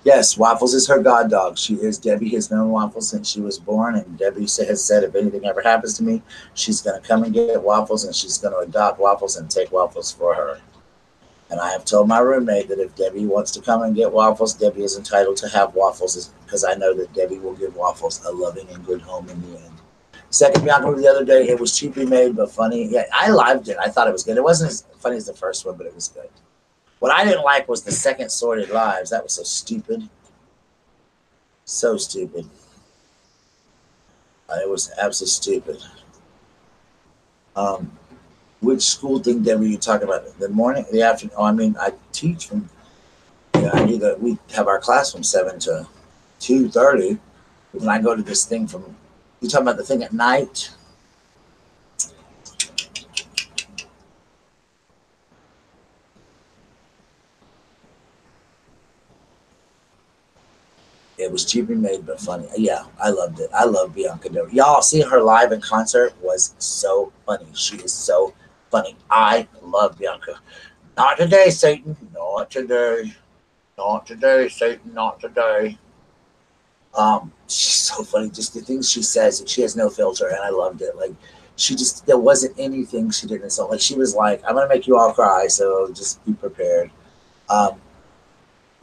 Yes, Waffles is her god dog. She is Debbie has known Waffles since she was born, and Debbie has said if anything ever happens to me, she's going to come and get Waffles, and she's going to adopt Waffles and take Waffles for her. And I have told my roommate that if Debbie wants to come and get waffles, Debbie is entitled to have waffles because I know that Debbie will give waffles a loving and good home in the end. Second Bianca movie the other day, it was cheaply made but funny. Yeah, I liked it. I thought it was good. It wasn't as funny as the first one, but it was good. What I didn't like was the second Sordid Lives. That was so stupid. So stupid. It was absolutely stupid. Um, which school thing, Debbie, you talking about? The morning, the afternoon? Oh, I mean, I teach from. Yeah, I do that. We have our class from 7 to 2:30. When I go to this thing from, you talking about the thing at night? It was cheaply made but funny. Yeah, I loved it. I love Bianca Del. Y'all seeing her live in concert was so funny. She is so funny. I love Bianca. Not today, Satan. Not today. Not today, Satan. Not today. She's so funny. Just the things she says, she has no filter, and I loved it. Like, she just there wasn't anything she didn't say. Like, she was like, "I'm gonna make you all cry, so just be prepared." Um,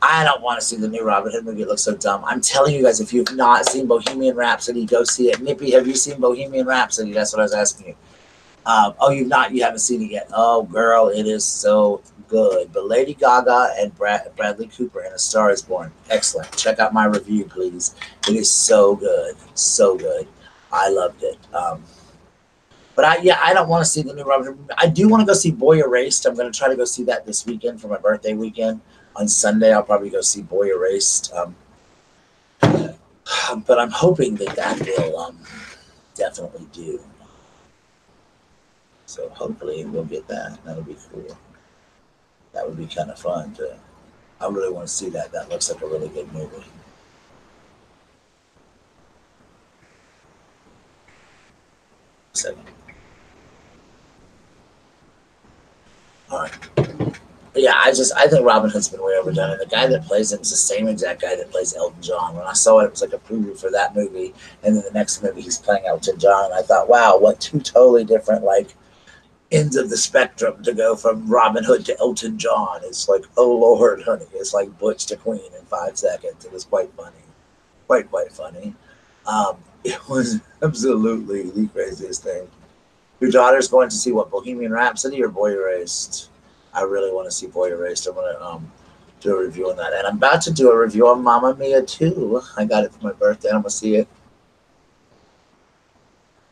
I don't want to see the new Robin Hood movie. It looks so dumb. I'm telling you guys, if you've not seen Bohemian Rhapsody, go see it. Nippy, have you seen Bohemian Rhapsody? That's what I was asking you. Oh, you haven't seen it yet. Oh, girl, it is so good. But Lady Gaga and Bradley Cooper in A Star Is Born, excellent. Check out my review, please. It is so good, so good. I loved it. But I don't want to see the new Robin Hood movie. I do want to go see Boy Erased. I'm going to try to go see that this weekend for my birthday weekend. On Sunday, I'll probably go see Boy Erased. But I'm hoping that will definitely do. So hopefully we'll get that. That'll be cool. That would be kind of fun to. I really want to see that. That looks like a really good movie. Second. All right. Yeah, I think Robin Hood's been way overdone, and the guy that plays him is the same exact guy that plays Elton John. When I saw it, it was like a preview for that movie, and then the next movie he's playing Elton John, and I thought, wow, what two totally different like ends of the spectrum to go from Robin Hood to Elton John. It's like, oh Lord, honey, it's like Butch to Queen in 5 seconds. It was quite funny, quite funny. It was absolutely the craziest thing. Your daughter's going to see what, Bohemian Rhapsody or Boy Erased? I really want to see Boy Erased. I'm gonna do a review on that, and I'm about to do a review on Mamma Mia too. I got it for my birthday. I'm gonna see it.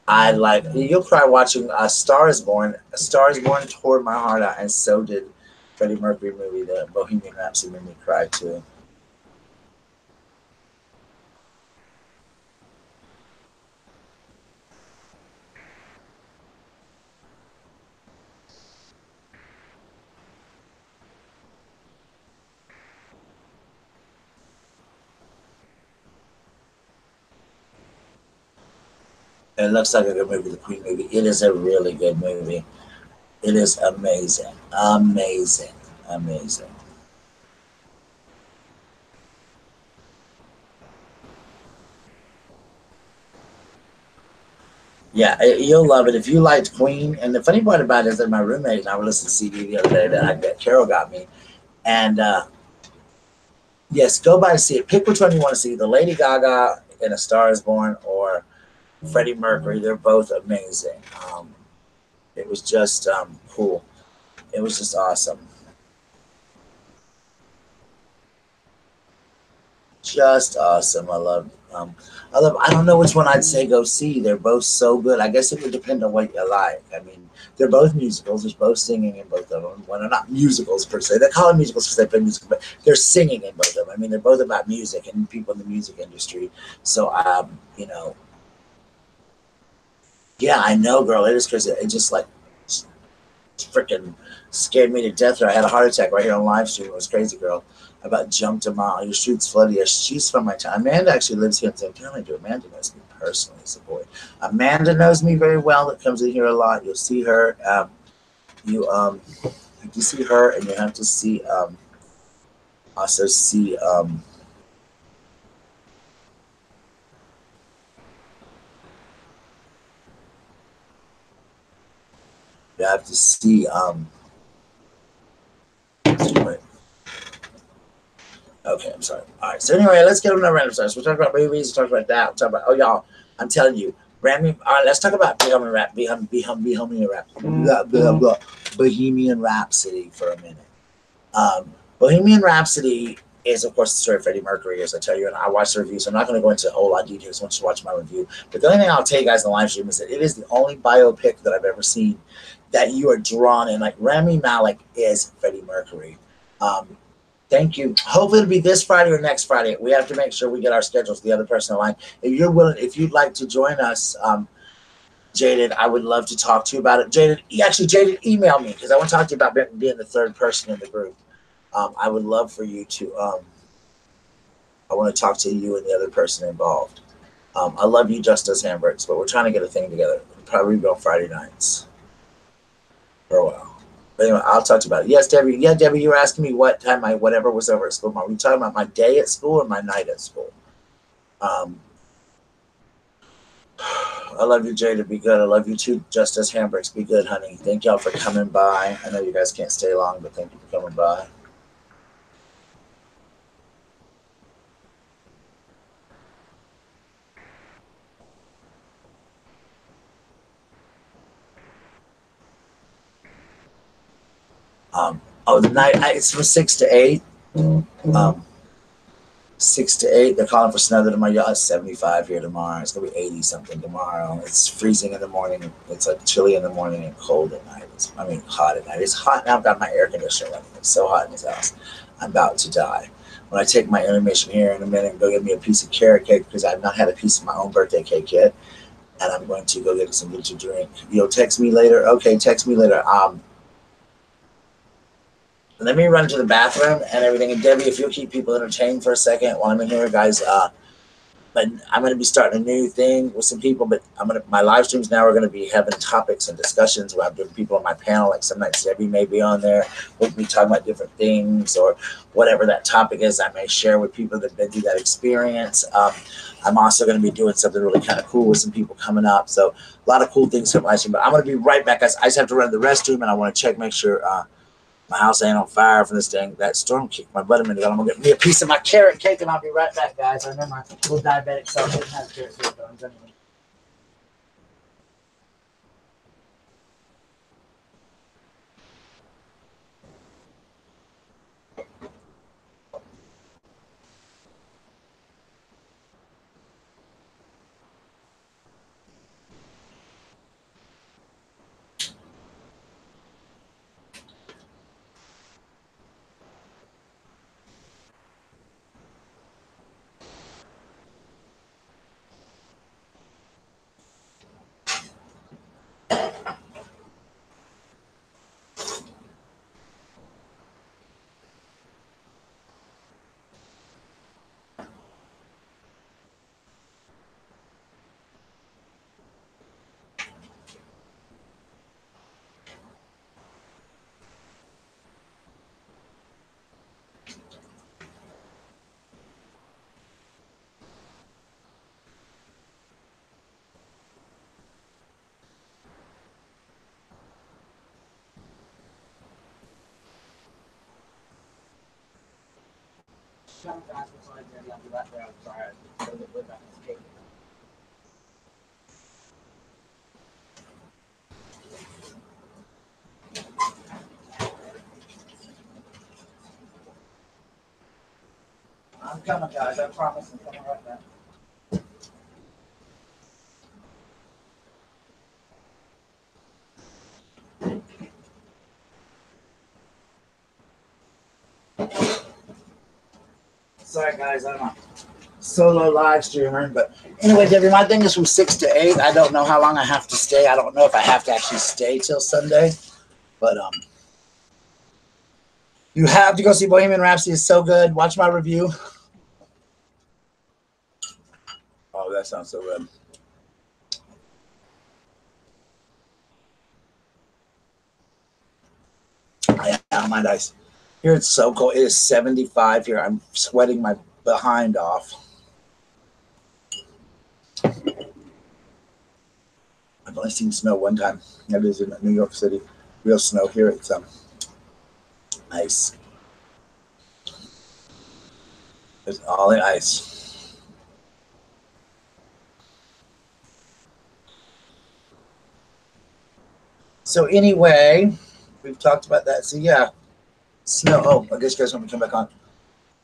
I like you'll cry watching A Star Is Born. A Star Is Born tore my heart out, and so did Freddie Mercury movie. The Bohemian Rhapsody made me cry too. It looks like a good movie, the Queen movie. It is a really good movie. It is amazing, amazing, amazing. Yeah, you'll love it if you liked Queen. And the funny part about it is that my roommate and I were listening to CD the other day that Carol got me, and yes, go by and see it. Pick which one you want to see: the Lady Gaga in A Star Is Born or Freddie Mercury. They're both amazing. It was just cool. It was just awesome. Just awesome. I love. I don't know which one I'd say go see. They're both so good. I guess it would depend on what you like. I mean, they're both musicals. There's both singing in both of them. Well, they're not musicals per se. They call them musicals because they play music, but they're singing in both of them. I mean, they're both about music and people in the music industry. So, yeah, I know, girl. It is crazy. It just like freaking scared me to death. I had a heart attack right here on live stream. It was crazy, girl. I about jumped a mile. Your street's flooded. Yeah, she's from my town. Amanda actually lives here in San Antonio. Do Amanda knows me personally as a boy. Amanda knows me very well. That comes in here a lot. You'll see her. You have to see her, and you have to see also see you have to see Okay, I'm sorry. All right. So anyway, let's get on the random stars. We'll talk about movies. We'll talk about that. We'll talk about, oh, y'all, I'm telling you, random. All right, let's talk about Bohemian Rhapsody for a minute. Bohemian Rhapsody is, of course, the story of Freddie Mercury, as I tell you, and I watched the review, so I'm not going to go into a whole lot of details once you watch my review. But the only thing I'll tell you guys in the live stream is that it is the only biopic that I've ever seen that you are drawn in. Like Rami Malek is Freddie Mercury. Thank you. Hopefully it'll be this Friday or next Friday. We have to make sure we get our schedules. The other person in line. If you're willing, if you'd like to join us, Jaded, I would love to talk to you about it. Jaded, email me because I want to talk to you about being the third person in the group. I would love for you to. I want to talk to you and the other person involved. I love you, Just Does Hamburgers, but we're trying to get a thing together. We'll probably be on Friday nights for a while. But anyway, I'll talk to you about it. Yes, Debbie. Yeah, Debbie, you were asking me what time my whatever was over at school. Were you talking about my day at school or my night at school? I love you, Jada. Be good. I love you too, Just As Hamburgers. Be good, honey. Thank y'all for coming by. I know you guys can't stay long, but thank you for coming by. The night it's from 6 to 8. 6 to 8. They're calling for snow tomorrow. Y'all, it's 75 here tomorrow. It's gonna be 80 something tomorrow. It's freezing in the morning. It's like chilly in the morning and cold at night. Hot at night. It's hot now. I've got my air conditioner running. It's so hot in this house. I'm about to die. When I take my intermission here in a minute and go get me a piece of carrot cake because I've not had a piece of my own birthday cake yet, and I'm going to go get something to drink. You'll text me later. Okay, text me later. Let me run to the bathroom and everything. And Debbie, if you'll keep people entertained for a second while I'm in here, guys. But I'm going to be starting a new thing with some people. But my live streams now are going to be having topics and discussions where I'm doing people on my panel. Like some nights Debbie may be on there. We'll be talking about different things or whatever that topic is. I may share with people that've been through that experience. I'm also going to be doing something really kind of cool with some people coming up. So a lot of cool things coming live stream. But I'm going to be right back, guys. I just have to run to the restroom and I want to make sure. My house ain't on fire from this thing. That storm kicked my butt a minute ago. I'm going to get me a piece of my carrot cake, and I'll be right back, guys. I know my little diabetic self didn't have carrot cake, though. I'm telling you. I'll be right there. I'm sorry. I'm going to get back to the cake. I'm coming, guys. I promise I'm coming right back. Sorry, guys. I'm a solo live streamer. But anyway, Debbie, my thing is from 6 to 8. I don't know how long I have to stay. I don't know if I have to actually stay till Sunday. But you have to go see Bohemian Rhapsody. It's so good. Watch my review. Oh, that sounds so good. I am my dice. Here it's so cold. It is 75 here. I'm sweating my behind off. I've only seen snow one time. That is in New York City. Real snow here. It's nice. It's all the ice. So anyway, we've talked about that. So yeah, snow. Oh, I guess you guys want me to come back on.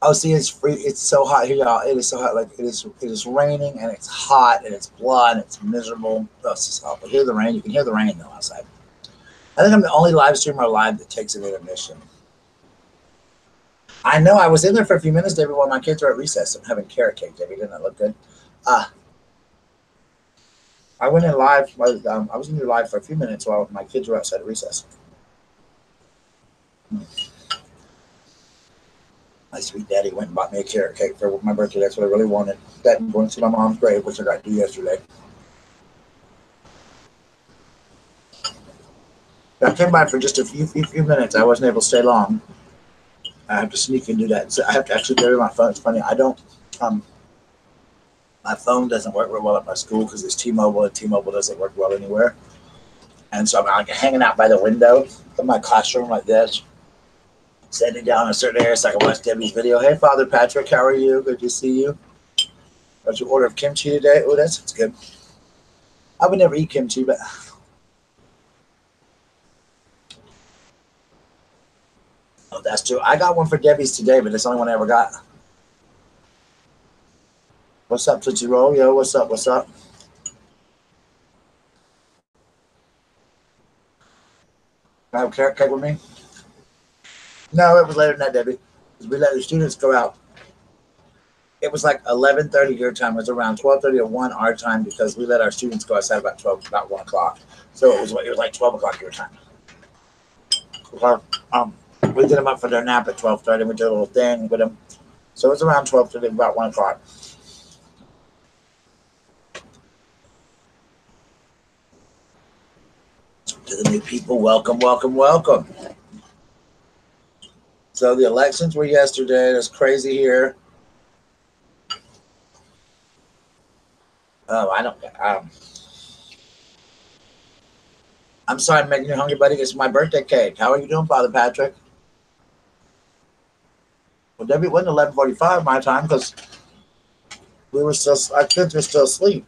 Oh, see, it's free. It's so hot here, y'all. It is so hot. Like it is. It is raining and it's hot and it's blood and it's miserable. Oh, it's just awful. Hear the rain. You can hear the rain though outside. I think I'm the only live streamer alive that takes an intermission. I know. I was in there for a few minutes, David, while my kids were at recess. I'm having carrot cake, David. Didn't that look good? I went in live. I was in there live for a few minutes while my kids were outside at recess. My sweet daddy went and bought me a carrot cake for my birthday. That's what I really wanted. That and going to see my mom's grave, which I got to do yesterday. I came by for just a few minutes. I wasn't able to stay long. I have to sneak and do that. So I have to actually carry my phone. It's funny. I don't. My phone doesn't work real well at my school because it's T-Mobile, and T-Mobile doesn't work well anywhere. And so I'm like hanging out by the window of my classroom like this, sitting down in a certain area so I can watch Debbie's video. Hey, Father Patrick, how are you? Good to see you. Got your order of kimchi today. Oh, that sounds good. I would never eat kimchi, but oh, that's true. I got one for Debbie's today, but it's the only one I ever got. What's up, Tootsie Roll? Yo, what's up? What's up? Can I have a carrot cake with me? No, it was later than that, Debbie. Because we let the students go out. It was like 11:30 your time. It was around 12:30 or 1 our time because we let our students go outside about 1 o'clock. So it was like 12 o'clock your time. We did them up for their nap at 12:30. We did a little thing with them. So it was around 12:30, about 1 o'clock. To the new people, welcome, welcome, welcome. So the elections were yesterday. It's crazy here. Oh, I don't. I'm sorry, I'm making you hungry, buddy. It's my birthday cake. How are you doing, Father Patrick? Well, Debbie, it wasn't 11:45 my time because our kids were still asleep.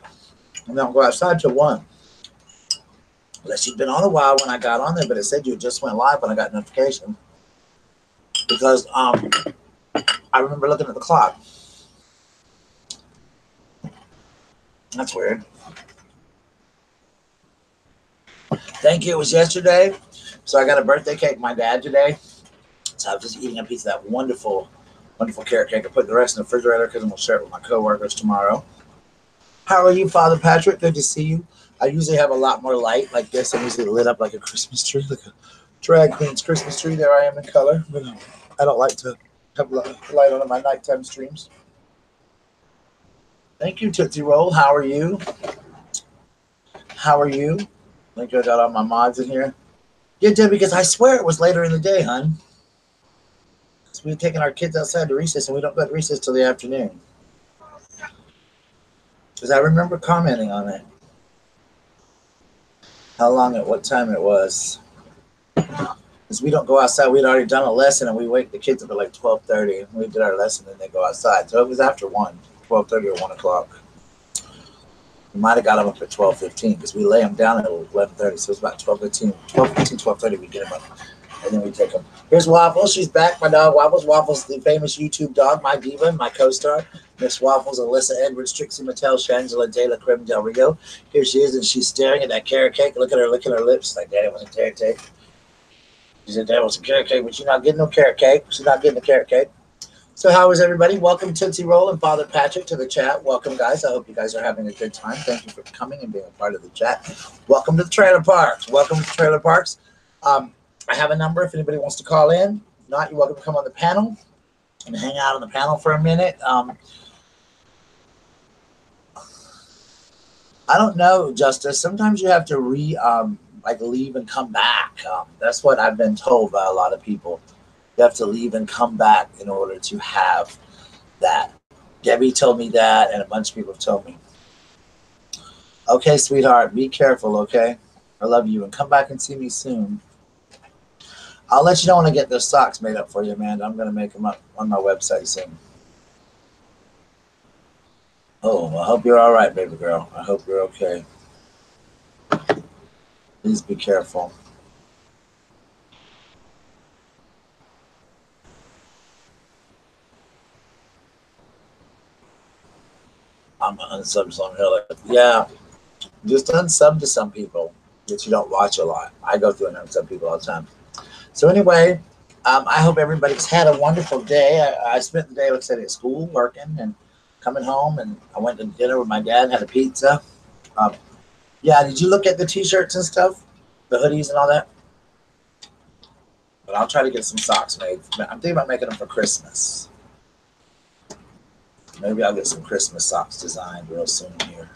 And they don't go outside till 1. Unless you'd been on a while when I got on there, but it said you just went live when I got notification. Because I remember looking at the clock. That's weird. Thank you. It was yesterday. So I got a birthday cake from my dad today. So I was just eating a piece of that wonderful, wonderful carrot cake. I put the rest in the refrigerator because I'm going to share it with my coworkers tomorrow. How are you, Father Patrick? Good to see you. I usually have a lot more light like this. I'm usually lit up like a Christmas tree, like a drag queen's Christmas tree. There I am in color. But I don't like to have light on my nighttime streams. Thank you, Tootsie Roll. How are you? How are you? I think I got all my mods in here. Yeah, Debbie, because I swear it was later in the day, hon. So we were taking our kids outside to recess, and we don't go to recess till the afternoon. Because I remember commenting on it. How long at what time it was. Because we don't go outside. We'd already done a lesson, and we wake the kids up at like 12:30. We did our lesson, and they go outside. So it was after 12:30 or 1 o'clock. We might have got them up at 12:15 because we lay them down at 11:30. So it was about 12:15, 12:30 we get them up. And then we take them. Here's Waffles. She's back. My dog, Waffles. Waffles, the famous YouTube dog, my diva, my co-star. Miss Waffles, Alyssa Edwards, Trixie Mattel, Shangela De La Creme Del Rio. Here she is, and she's staring at that carrot cake. Look at her licking her lips like, Daddy wants a carrot cake. She said, Daddy wants a carrot cake, but she's not getting no carrot cake. She's not getting the carrot cake. So how is everybody? Welcome, Tootsie Roll and Father Patrick, to the chat. Welcome, guys. I hope you guys are having a good time. Thank you for coming and being a part of the chat. Welcome to the Trailer Parks. Welcome to the Trailer Parks. I have a number if anybody wants to call in. If not, you're welcome to come on the panel and hang out on the panel for a minute. I don't know, Justice. Sometimes you have to leave and come back. That's what I've been told by a lot of people. You have to leave and come back in order to have that. Debbie told me that, and a bunch of people have told me. Okay, sweetheart, be careful, okay? I love you, and come back and see me soon. I'll let you know when I get those socks made up for you, Amanda. I'm going to make them up on my website soon. Oh, I hope you're all right, baby girl. I hope you're okay. Please be careful. I'm unsub some hill. Yeah, just unsub to some people that you don't watch a lot. I go through and unsub people all the time. So anyway, I hope everybody's had a wonderful day. I spent the day, like I said, at school working and coming home, and I went to dinner with my dad, had a pizza. Um, yeah, did you look at the t-shirts and stuff, the hoodies and all that? But I'll try to get some socks made. I'm thinking about making them for Christmas. Maybe I'll get some Christmas socks designed real soon here.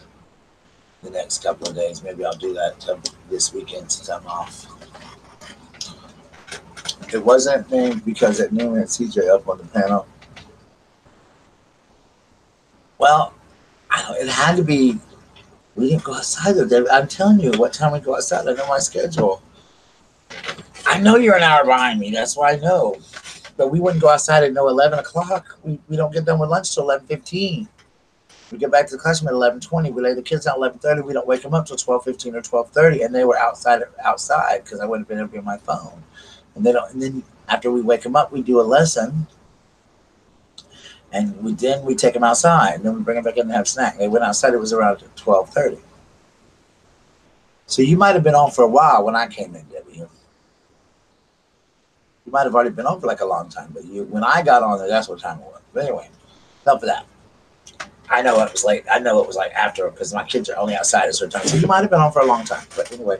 The next couple of days. Maybe I'll do that this weekend since I'm off. It wasn't named because it knew me and CJ up on the panel. Well, it had to be. We didn't go outside though. I'm telling you what time we go outside. I know my schedule. I know you're an hour behind me. That's why I know. But we wouldn't go outside at 11 o'clock. We don't get done with lunch till 11:15. We get back to the classroom at 11:20. We lay the kids out 11:30. We don't wake them up till 12:15 or 12:30, and they were outside because I wouldn't have been able to be on my phone. And they don't. And then after we wake them up, we do a lesson, and we take them outside. And then we bring them back in and have a snack. They went outside. It was around 12:30. So you might have been on for a while when I came in, Debbie. You might have already been on for like a long time, but when I got on there, that's what time it was. But anyway, enough of that. I know it was late. I know it was like after because my kids are only outside at a certain time. So you might have been on for a long time. But anyway,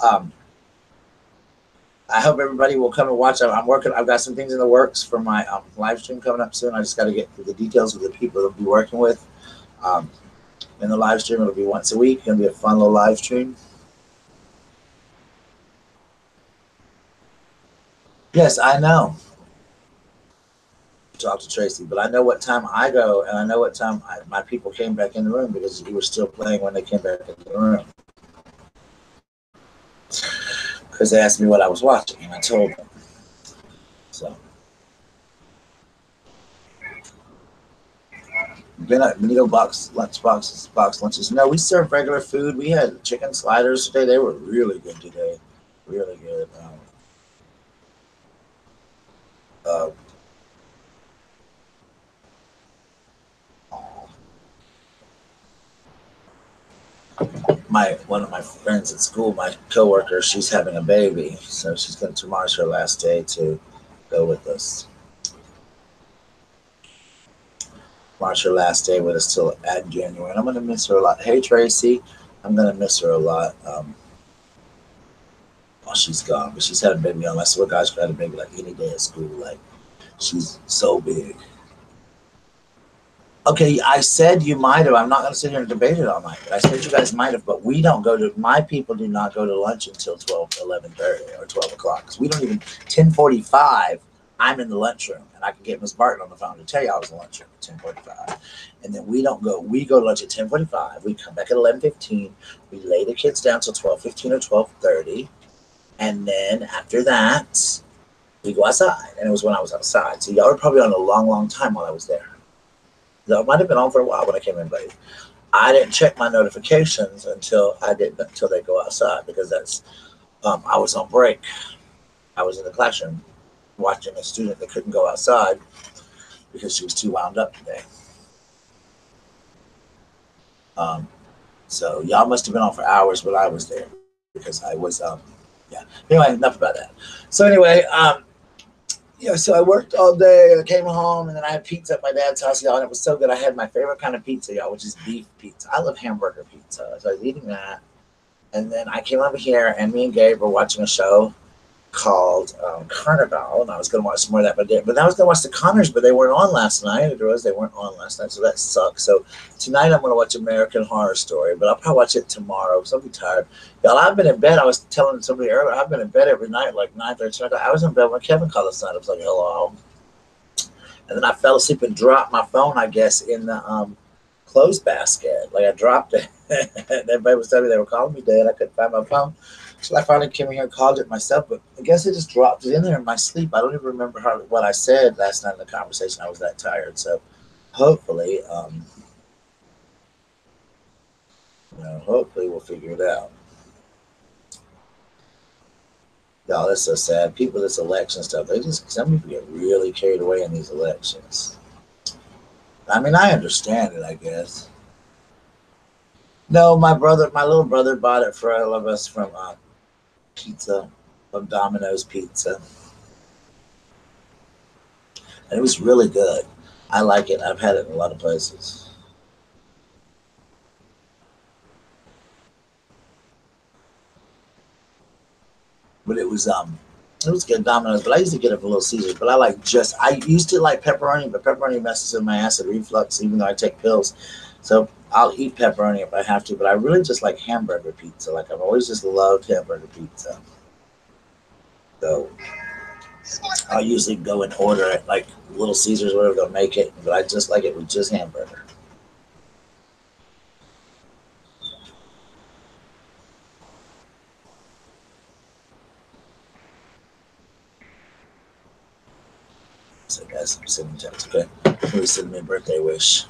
I hope everybody will come and watch. I'm working. I've got some things in the works for my live stream coming up soon. I just got to get through the details of the people that I'll be working with. In the live stream, it'll be once a week. It's going to be a fun little live stream. Yes, I know. Talk to Tracy, but I know what time I go, and I know what time my people came back in the room because we were still playing when they came back in the room. Because they asked me what I was watching, and I told them. So, Benito box lunches. No, we served regular food. We had chicken sliders today. They were really good today, really good. Uh, one of my friends at school, my coworker, she's having a baby, so tomorrow's her last day to go with us. Tomorrow's her last day with us till at January, and I'm gonna miss her a lot. Hey Tracy, I'm gonna miss her a lot. While she's gone, but she's had a baby on. I swear, God, she had a baby like any day at school. Like she's so big. Okay, I said you might have. I'm not going to sit here and debate it all night. But I said you guys might have, but we don't go to. My people do not go to lunch until 11:30 or 12 o'clock. Because we don't even 10:45. I'm in the lunchroom, and I can get Miss Barton on the phone to tell you I was in the lunchroom at 10:45. And then we don't go. We go to lunch at 10:45. We come back at 11:15. We lay the kids down till 12:15 or 12:30, and then after that, we go outside. And it was when I was outside. So y'all were probably on a long, long time while I was there. I might have been on for a while when I came in late. I didn't check my notifications until they go outside because I was on break. I was in the classroom watching a student that couldn't go outside because she was too wound up today. So y'all must have been on for hours when I was there because I was yeah. Anyway, enough about that. So anyway, so I worked all day and I came home and then I had pizza at my dad's house, y'all, and it was so good. I had my favorite kind of pizza, y'all, which is beef pizza. I love hamburger pizza. So I was eating that. And then I came over here and me and Gabe were watching a show called Carnival, and I was going to watch some more of that, but I was going to watch the Connors, but they weren't on last night. They weren't on last night, so that sucks. So tonight I'm going to watch American Horror Story, but I'll probably watch it tomorrow because I'll be tired. Y'all, I've been in bed. I was telling somebody earlier, I've been in bed every night, like 9:30. I was in bed when Kevin called us tonight. I was like, hello. And then I fell asleep and dropped my phone, I guess, in the clothes basket. Like I dropped it. And everybody was telling me they were calling me dead. I couldn't find my phone. So I finally came in here and called it myself, but I guess I just dropped it in there in my sleep. I don't even remember what I said last night in the conversation. I was that tired. So hopefully You know, hopefully we'll figure it out. Y'all, that's so sad. People, this election stuff, some people get really carried away in these elections. I mean, I understand it, I guess. No, my little brother bought it for all of us from pizza, from Domino's Pizza. And it was really good. I like it. I've had it in a lot of places. But it was good Domino's, but I used to get it for Little Caesars. But I used to like pepperoni, but pepperoni messes with my acid reflux, even though I take pills. So I'll eat pepperoni if I have to, but I really just like hamburger pizza. Like I've always just loved hamburger pizza. So I'll usually go and order it, like Little Caesars, whatever they'll make it. But I just like it with just hamburger. So guys, I'm sending text, okay? Please send me a birthday wish.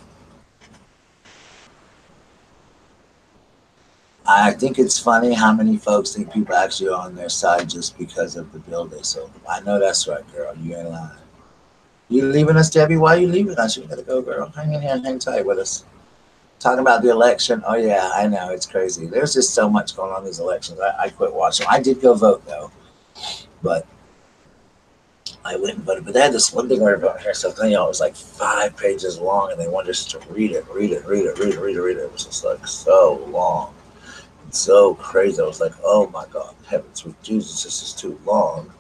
I think it's funny how many folks think people actually are on their side just because of the bill they sold. I know that's right, girl. You ain't lying. You leaving us, Debbie? Why are you leaving us? You gotta go, girl. Hang in here, hang tight with us. Talking about the election. Oh yeah, I know it's crazy. There's just so much going on in these elections. I quit watching. I did go vote though, but I went and voted. But they had this one thing where about here, so you know, it was like 5 pages long, and they wanted us to read it, read it, read it, read it, read it, read it. It was just like so long, and so crazy. I was like, oh my God, heavens, with Jesus, this is too long.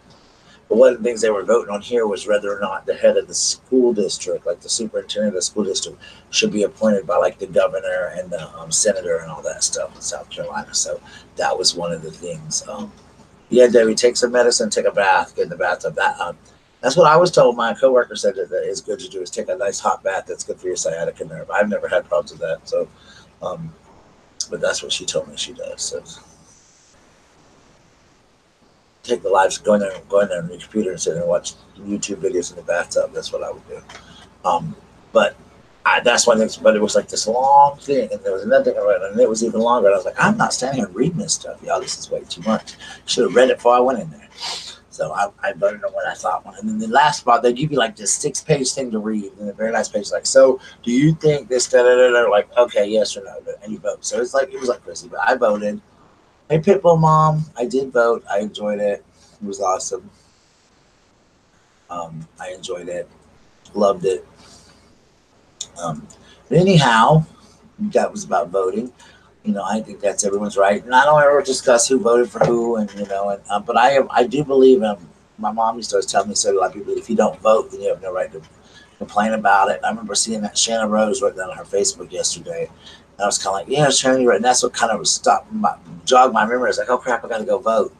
But one of the things they were voting on here was whether or not the head of the school district, like the superintendent of the school district, should be appointed by like the governor and the senator and all that stuff in South Carolina. So that was one of the things. Yeah, Debbie, take some medicine, take a bath, get in the bathtub. That's what I was told. My coworker said that it's good to do is take a nice hot bath. That's good for your sciatica nerve. I've never had problems with that. So, um, but that's what she told me she does. So take the lives, go in there on your computer and sit there and watch YouTube videos in the bathtub. That's what I would do. But that's why. But it was like this long thing, and there was another thing I read, and it was even longer. And I was like, I'm not standing here reading this stuff, y'all. This is way too much. Should have read it before I went in there. So I voted on what I thought one. And then the last part, they give you like this 6 page thing to read. And the very last page is like, so do you think this, da da da da? Like, okay, yes or no. And you vote. So it was like crazy. But I voted. Hey, Pitbull Mom, I did vote. I enjoyed it. It was awesome. I enjoyed it. Loved it. But anyhow, that was about voting. You know, I think that's everyone's right, and I don't ever discuss who voted for who, and you know, and but I do believe my mom used to always tell me, so a lot of people, if you don't vote, then you have no right to complain about it. And I remember seeing that Shannon Rose wrote that on her Facebook yesterday, and I was kind of like, yeah, Shannon, you're right. And that's what kind of jogged my memory. I was like, oh crap, I got to go vote.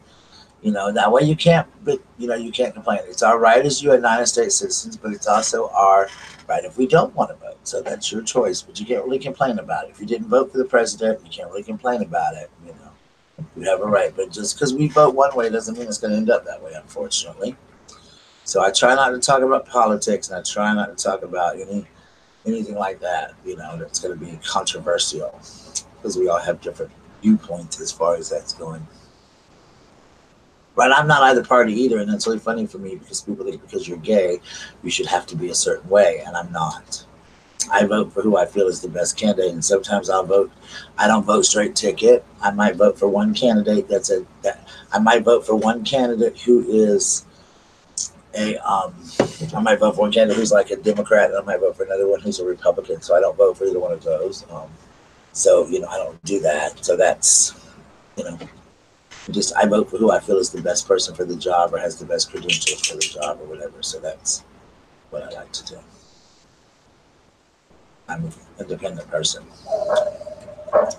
You know, that way you can't, but you know, you can't complain. It's our right as United States citizens, but it's also our right if we don't want to vote. So that's your choice, but you can't really complain about it. If you didn't vote for the president, you can't really complain about it. You know, you have a right, but just because we vote one way doesn't mean it's going to end up that way, unfortunately. So I try not to talk about politics, and I try not to talk about anything like that. You know, that's going to be controversial because we all have different viewpoints as far as that's going. Right, I'm not either party either, and that's really funny for me because people think because you're gay, you should have to be a certain way, and I'm not. I vote for who I feel is the best candidate, and sometimes I'll vote. I don't vote straight ticket. I might vote for one candidate I might vote for one candidate who is a I might vote for one candidate who's like a Democrat, and I might vote for another one who's a Republican. So I don't vote for either one of those. So you know, I don't do that. So that's you know. Just I vote for who I feel is the best person for the job or has the best credentials for the job or whatever. So that's what I like to do. I'm an independent person.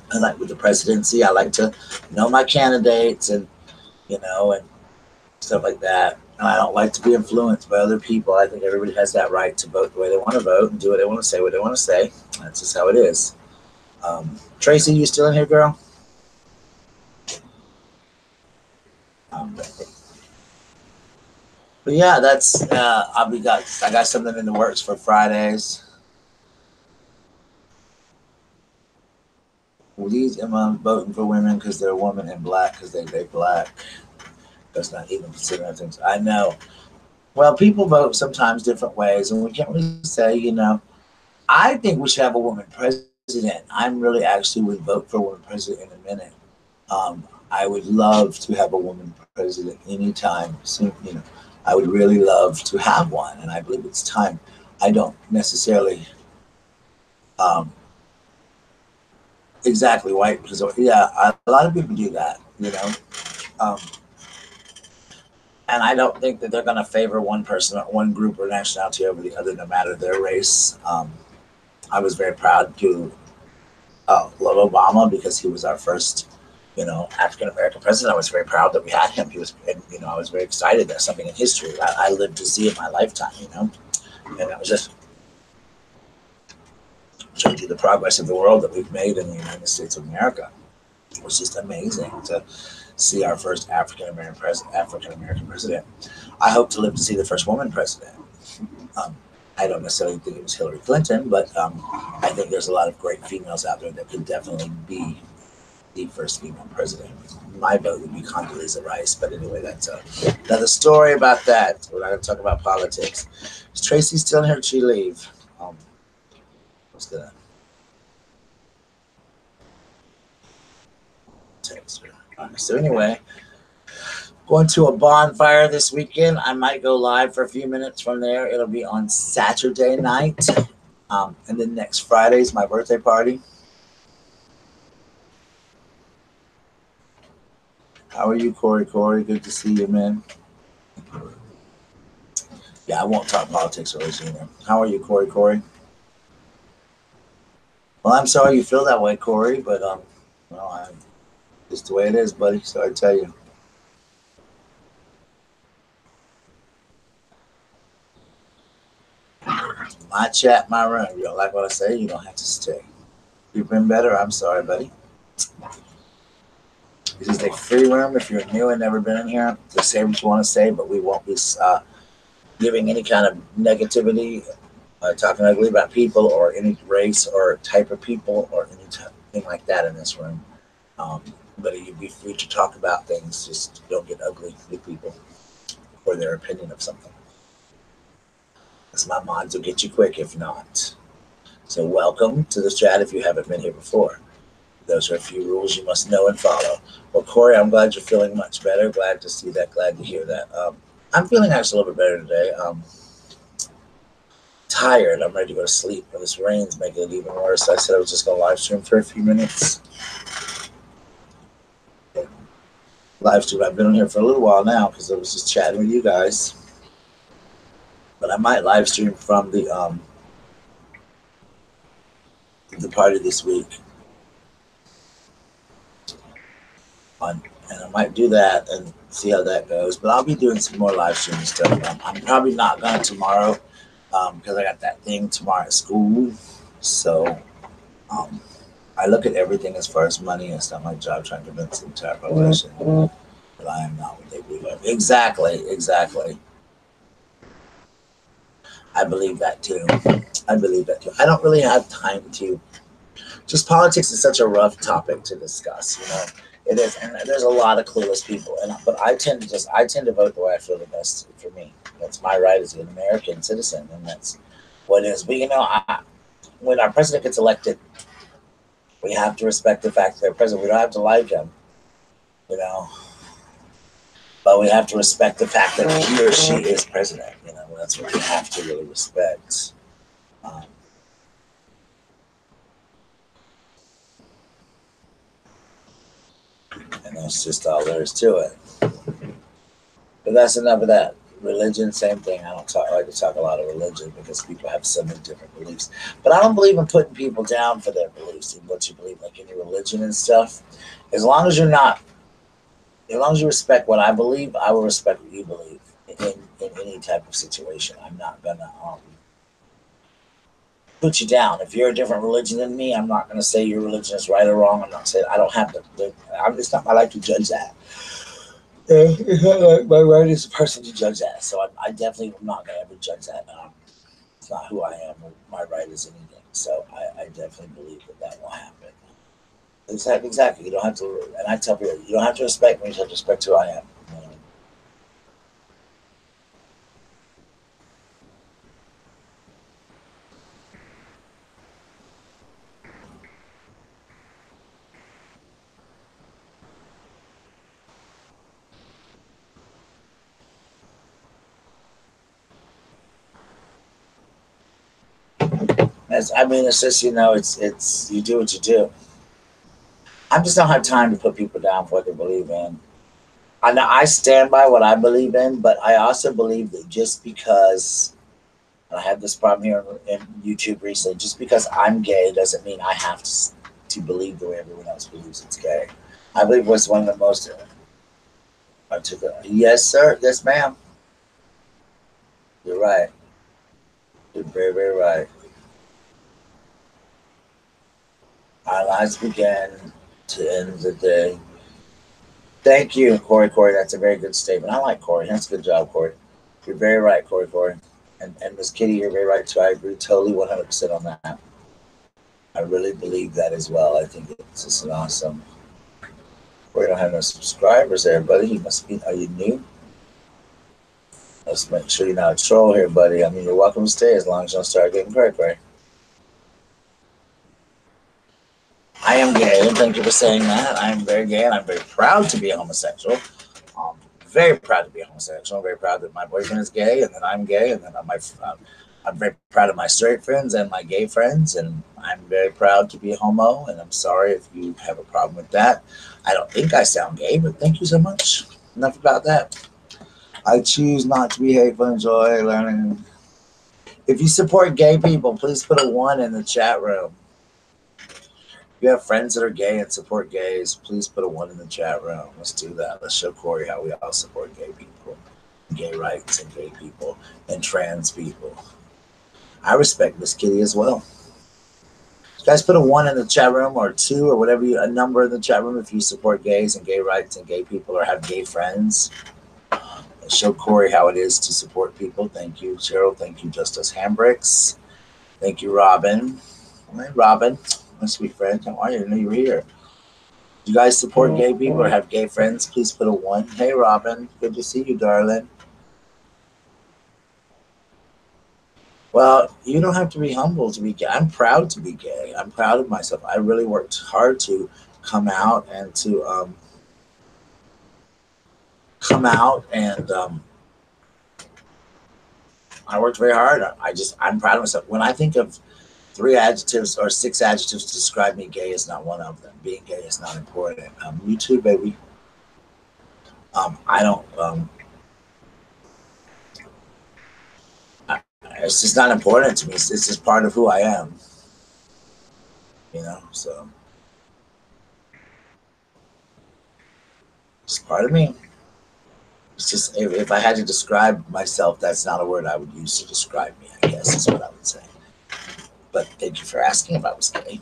And like with the presidency, I like to know my candidates and you know and stuff like that. And I don't like to be influenced by other people. I think everybody has that right to vote the way they want to vote and do what they want to say, what they want to say. That's just how it is. Tracy, you still in here, girl? But yeah, that's I got something in the works for Fridays. These I'm voting for women because they're women and black because they black. That's not even considering things. I know. Well, people vote sometimes different ways, and we can't really say, I think we should have a woman president. I'm really actually would vote for a woman president in a minute. I would love to have a woman president anytime soon. I would really love to have one, and I believe it's time. I don't necessarily um, exactly white because yeah, a lot of people do that, um, and I don't think that they're going to favor one person, one group, or nationality over the other, no matter their race. I was very proud to love Obama because he was our first, African American president. I was very proud that we had him. He was, and, I was very excited. That's something in history I lived to see in my lifetime. And I was just showed you the progress of the world that we've made in the United States of America. It was just amazing to see our first African American president. I hope to live to see the first woman president. Um, I don't necessarily think it was Hillary Clinton, but I think there's a lot of great females out there that could definitely be the first female president. My vote would be Condoleezza Rice, but anyway, that's another story about that. We're not going to talk about politics. Is Tracy still here? Did she leave? I was gonna text her. So anyway, going to a bonfire this weekend. I might go live for a few minutes from there. It'll be on Saturday night. And then next Friday is my birthday party. How are you, Corey? Corey, good to see you, man. Yeah, I won't talk politics or religion either. How are you, Corey? Corey? Well, I'm sorry you feel that way, Corey, but just the way it is, buddy. So I tell you. My chat, my room. You don't like what I say, you don't have to stay. You've been better. I'm sorry, buddy. This is a free room. If you're new and never been in here, just say what you want to say, but we won't be giving any kind of negativity, talking ugly about people or any race or type of people or anything like that in this room. But you'd be free to talk about things. Just don't get ugly with people or their opinion of something. Because my mods will get you quick if not. So welcome to this chat if you haven't been here before. Those are a few rules you must know and follow. Well, Corey, I'm glad you're feeling much better. Glad to see that. Glad to hear that. I'm feeling actually a little bit better today. Tired. I'm ready to go to sleep. And this rain's making it even worse. I said I was just going to live stream for a few minutes. Live stream. I've been on here for a little while now because I was just chatting with you guys. But I might live stream from the party this week. And I might do that and see how that goes. But I'll be doing some more live streaming stuff. I'm probably not going to tomorrow because I got that thing tomorrow at school. So I look at everything as far as money and stuff. My job trying to convince the entire population that I am not what they believe. Exactly. I believe that too. I don't really have time to. Just politics is such a rough topic to discuss. It is, and there's a lot of clueless people. But I tend to vote the way I feel the best for me. That's my right as an American citizen, and that's what it is. But when our president gets elected, we have to respect the fact that they're president. We don't have to like him, but we have to respect the fact that he or she is president. That's what we have to really respect. And that's just all there is to it. But that's enough of that. Religion, same thing. I like to talk a lot of religion because people have so many different beliefs. But I don't believe in putting people down for their beliefs and what you believe, like any religion and stuff. As long as you respect what I believe, I will respect what you believe in any type of situation. I'm not gonna put you down. If you're a different religion than me, I'm not gonna say your religion is right or wrong. I'm not saying I don't have to. It's not my life to judge that. It's not like my right as a person to judge that. So I definitely am not gonna ever judge that. It's not who I am. My right is anything. So I definitely believe that will happen. Exactly. You don't have to, and I tell people, you don't have to respect me. You have to respect who I am. You know? I mean, it's just it's you do what you do. I just don't have time to put people down for what they believe in. I know I stand by what I believe in, but I also believe that just because and I had this problem here in YouTube recently, just because I'm gay doesn't mean I have to believe the way everyone else believes it's gay. I believe was one of the most articulate. Yes, sir. Yes, ma'am. You're right. You're very, very right. Our lives begin to end the day. Thank you, Corey. Corey, that's a very good statement. I like Corey. That's a good job, Corey. You're very right, Corey. Corey, and Miss Kitty, you're very right too. I agree totally, 100% on that. I really believe that as well. I think it's just an awesome. We don't have no subscribers there, buddy. You must be. Are you new? Let's make sure you're not a troll here, buddy. I mean, you're welcome to stay as long as you don't start getting cray cray. I am gay, and thank you for saying that. I am very gay, and I'm very proud to be a homosexual. Um, very proud to be a homosexual. I'm very proud that my boyfriend is gay, and that I'm gay, and that I'm very proud of my straight friends and my gay friends, and I'm very proud to be a homo. And I'm sorry if you have a problem with that. I don't think I sound gay, but thank you so much. Enough about that. I choose not to be hateful. Enjoy learning. If you support gay people, please put a one in the chat room. If you have friends that are gay and support gays, please put a one in the chat room. Let's do that. Let's show Corey how we all support gay people, gay rights, and gay people, and trans people. I respect Miss Kitty as well. You guys put a one in the chat room or two or whatever a number in the chat room if you support gays and gay rights and gay people or have gay friends. Show Corey how it is to support people. Thank you, Cheryl. Thank you, Justice Hambricks. Thank you, Robin. Hey, Robin, my sweet friend. How are you? I didn't know you were here. Do you guys support gay people or have gay friends? Please put a one. Hey, Robin. Good to see you, darling. Well, you don't have to be humble to be gay. I'm proud to be gay. I'm proud of myself. I really worked hard to come out and to come out and I worked very hard. I'm proud of myself. When I think of three adjectives or six adjectives to describe me, gay is not one of them. Being gay is not important. You too, baby. I don't. It's just not important to me. It's just part of who I am. You know, so it's part of me. It's just if I had to describe myself, that's not a word I would use to describe me. I guess is what I would say. But thank you for asking if I was gay.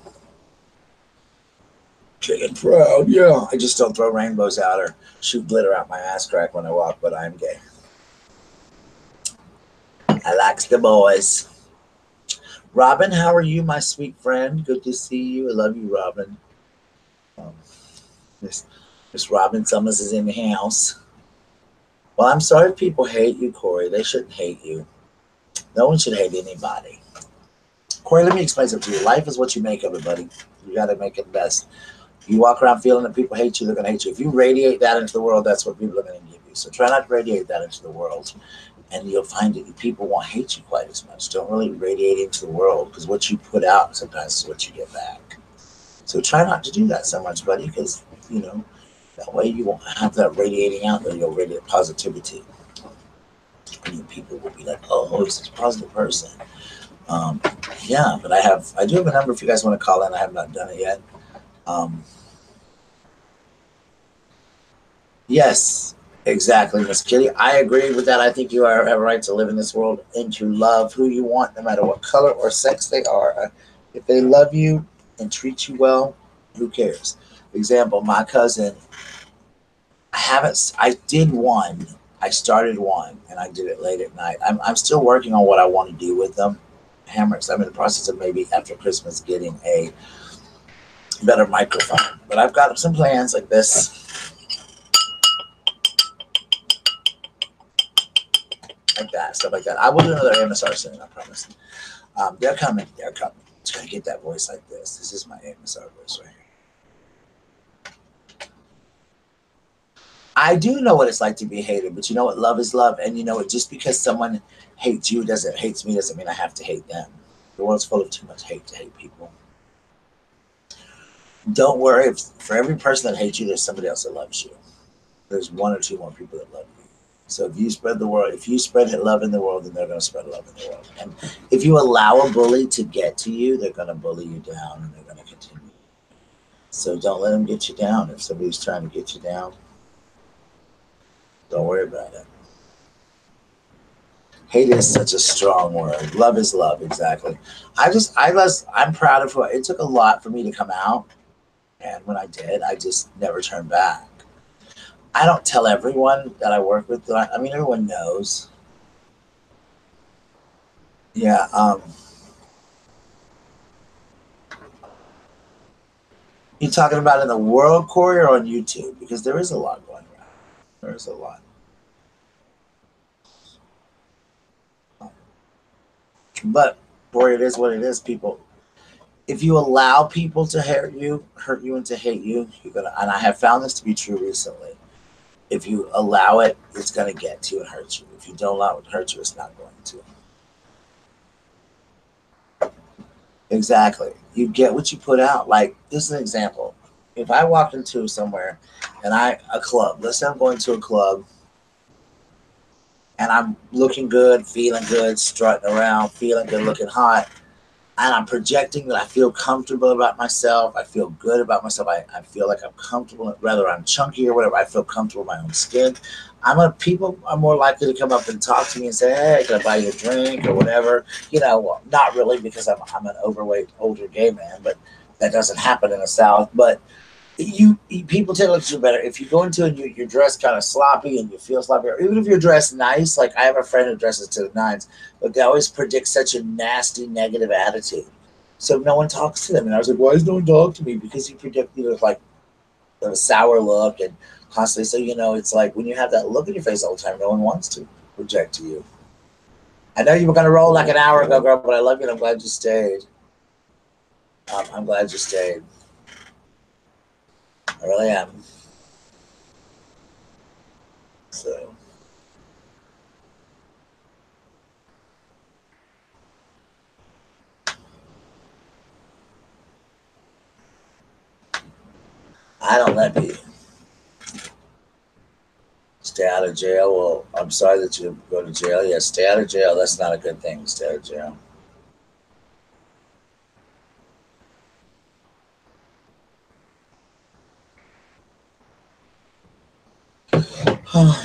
Gay and proud, yeah. I just don't throw rainbows out or shoot glitter out my ass crack when I walk, but I'm gay. I likes the boys. Robin, how are you, my sweet friend? Good to see you. I love you, Robin. Um, Miss Robin Summers is in the house. Well, I'm sorry if people hate you, Corey. They shouldn't hate you. No one should hate anybody. Corey, let me explain something to you. Life is what you make of it, buddy. You got to make it best. You walk around feeling that people hate you, they're going to hate you. If you radiate that into the world, that's what people are going to give you. So try not to radiate that into the world. And you'll find that people won't hate you quite as much. Don't really radiate into the world because what you put out sometimes is what you get back. So try not to do that so much, buddy, because, that way you won't have that radiating out there. You'll radiate positivity. And people will be like, oh, he's such a positive person. Yeah, but I do have a number if you guys want to call in. I have not done it yet. Yes, exactly, Miss Kitty. I agree with that. I think you have a right to live in this world and to love who you want, no matter what color or sex they are. If they love you and treat you well, who cares? For example, my cousin, I did one. I started one and I did it late at night. I'm still working on what I want to do with them. Hammers. I'm in the process of maybe after Christmas getting a better microphone. But I've got some plans like this. Like that, stuff like that. I will do another MSR soon, I promise. They're coming. They're coming. Just gotta get that voice like this. This is my MSR voice right here. I do know what it's like to be hated, but you know what? Love is love, and you know what? Just because someone hates you hates me doesn't mean I have to hate them. The world's full of too much hate to hate people. Don't worry. If for every person that hates you, there's somebody else that loves you. There's one or two more people that love you. So if you spread love in the world, then they're going to spread love in the world. And if you allow a bully to get to you, they're going to bully you down, and they're going to continue. So don't let them get you down. If somebody's trying to get you down, don't worry about it. Hate is such a strong word. Love is love, exactly. I'm proud of who it took a lot for me to come out. And when I did, I just never turned back. I don't tell everyone that I work with. I mean, everyone knows. Yeah. You talking about in the world, Corey, or on YouTube? Because there is a lot going around. There is a lot. But, Corey, it is what it is, people. If you allow people to hurt you and to hate you, you're gonna. And I have found this to be true recently. If you allow it, it's going to get to you and hurt you. If you don't allow it to hurt you, it's not going to. Exactly. You get what you put out. Like, this is an example. If I walked into somewhere and a club, let's say I'm going to a club and I'm looking good, feeling good, strutting around, feeling good, looking hot, and I'm projecting that I feel comfortable about myself. I feel good about myself. I feel like I'm comfortable, whether I'm chunky or whatever. I feel comfortable in my own skin. People are more likely to come up and talk to me and say, "Hey, can I buy you a drink or whatever?" You know, well, not really because I'm an overweight older gay man, but that doesn't happen in the South. But people tend to look at you better if you go into and you're dressed kind of sloppy and you feel sloppy, or even if you're dressed nice. Like, I have a friend who dresses to the nines, but they always predict such a nasty negative attitude, so no one talks to them. And I was like, why is no one talking to me? Because you predict, like a sour look and constantly. So it's like when you have that look in your face all the time, no one wants to project to you. I know you were going to roll like an hour ago, girl, but I love you and I'm glad you stayed. I'm glad you stayed. I really am. So. I don't let people stay out of jail. Well, I'm sorry that you go to jail. Yeah, stay out of jail. That's not a good thing. Stay out of jail.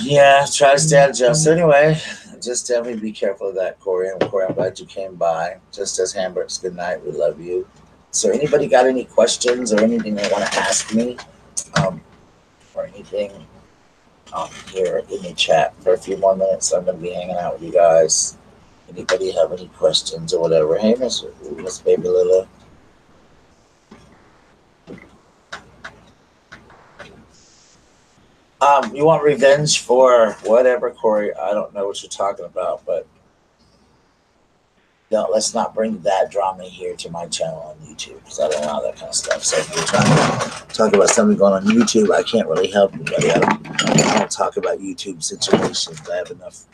Yeah, try to stay out of jail. So anyway, just definitely be careful of that, Corey. And Corey, I'm glad you came by. Just as Hamburg's, good night. We love you. So anybody got any questions or anything they want to ask me, or anything, here in the chat for a few more minutes? I'm going to be hanging out with you guys. Anybody have any questions or whatever? Hey, Miss Baby Lila. You want revenge for whatever, Corey? I don't know what you're talking about, but no, let's not bring that drama here to my channel on YouTube, because I don't allow that kind of stuff. So if you're trying to talk about something going on YouTube, I can't really help anybody. I don't talk about YouTube situations. I have enough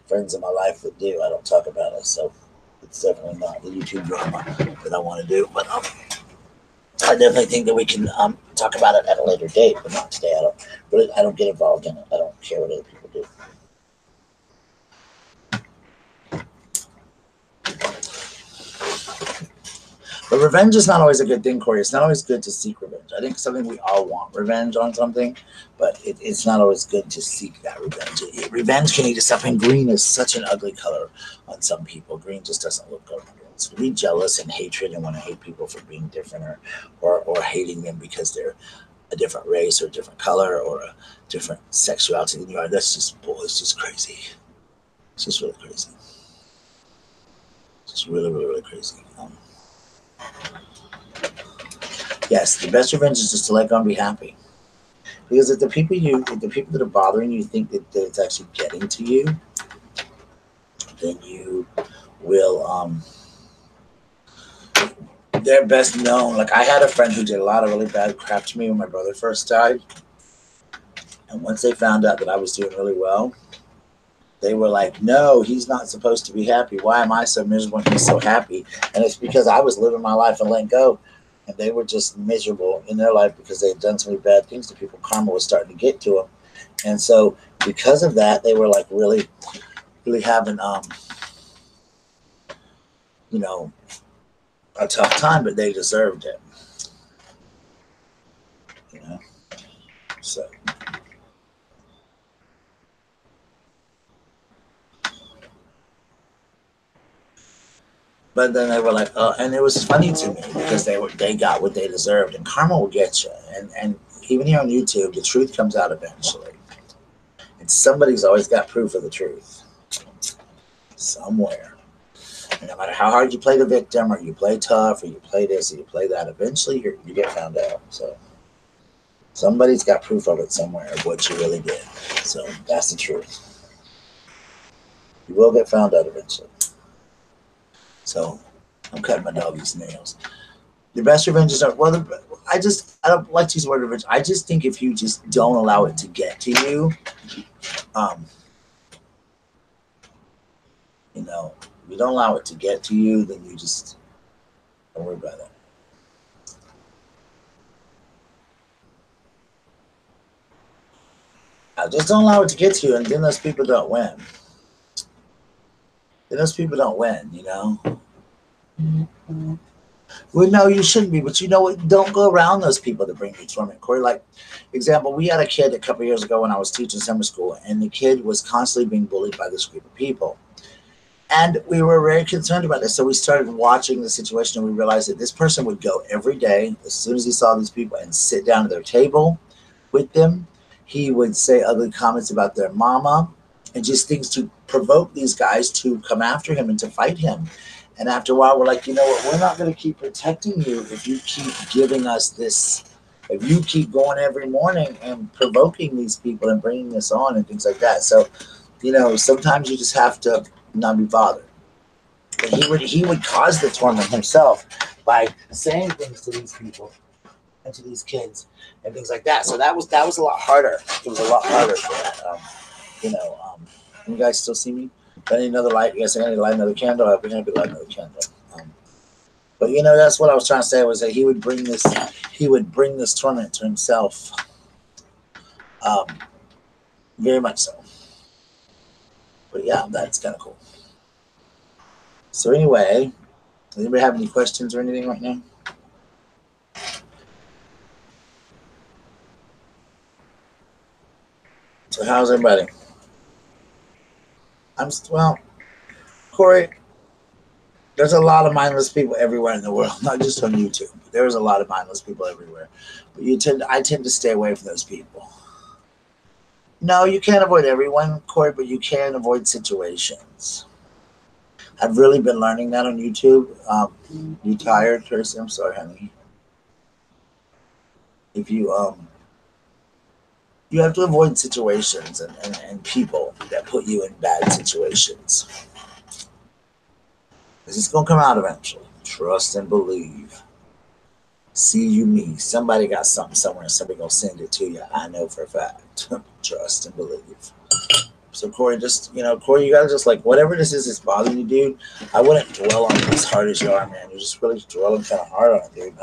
friends in my life that do. I don't talk about it, so it's definitely not the YouTube drama that I want to do. But I definitely think that we can talk about it at a later date, but not today. I don't get involved in it. I don't care what other people do. But revenge is not always a good thing, Corey. It's not always good to seek revenge. I think something we all want revenge on something, but it's not always good to seek that revenge. Revenge can eat us up, and green is such an ugly color on some people. Green just doesn't look good. So be jealous and hatred and want to hate people for being different, or hating them because they're a different race or a different color or a different sexuality than you are. That's just it's just crazy. It's just really crazy. It's just really, really, really crazy. Yes, the best revenge is just to let go and be happy. Because if the people that are bothering you think that it's actually getting to you, then you will they're best known. Like I had a friend who did a lot of really bad crap to me when my brother first died. And once they found out that I was doing really well, they were like, no, he's not supposed to be happy. Why am I so miserable and he's so happy? And it's because I was living my life and letting go. And they were just miserable in their life because they had done so many bad things to people. Karma was starting to get to them. And so because of that, they were like really, really having, you know, a tough time, but they deserved it. You know? So. But then they were like, oh, and it was funny to me because they got what they deserved, and karma will get you. And even here on YouTube, the truth comes out eventually, and somebody's always got proof of the truth somewhere. And no matter how hard you play the victim, or you play tough, or you play this, or you play that, eventually you get found out. So somebody's got proof of it somewhere of what you really did. So that's the truth. You will get found out eventually. So I'm cutting my doggy's nails. The best revenges are I don't like to use the word revenge. I just think if you just don't allow it to get to you, you know, if you don't allow it to get to you, then you just don't worry about it. Just don't allow it to get to you, and then those people don't win. Then those people don't win, you know. Mm-hmm. Well, no, you shouldn't be, but you know what? Don't go around those people that bring you torment, Corey. Like, example, we had a kid a couple years ago when I was teaching summer school, and the kid was constantly being bullied by this group of people. And we were very concerned about this. So we started watching the situation, and we realized that this person would go every day as soon as he saw these people and sit down at their table with them. He would say ugly comments about their mama and just things to provoke these guys to come after him and to fight him. And after a while, we're like, you know what? We're not going to keep protecting you if you keep giving us this. If you keep going every morning and provoking these people and bringing this on and things like that. So, you know, sometimes you just have to not be bothered. But he would cause the torment himself by saying things to these people and to these kids and things like that. So that was a lot harder. It was a lot harder for that. You guys still see me? I need another light. Yes, I need to light another candle. I'll be happy to light another candle. But you know, that's what I was trying to say was that he would bring this torment to himself. Very much so. But yeah, that's kind of cool. So anyway, does anybody have any questions or anything right now? So how's everybody? Well, Corey, there's a lot of mindless people everywhere in the world, not just on YouTube. There's a lot of mindless people everywhere. But I tend to stay away from those people. No, you can't avoid everyone, Corey, but you can avoid situations. I've really been learning that on YouTube. You tired, Tracy? I'm sorry, honey. If you have to avoid situations and people that put you in bad situations. It's going to come out eventually. Trust and believe. See you, me. Somebody got something somewhere and somebody going to send it to you. I know for a fact. Trust and believe. So Corey, Corey, you got to just like, whatever this is that's bothering you, dude, I wouldn't dwell on it as hard as you are, man. You're just really dwelling kind of hard on it, dude.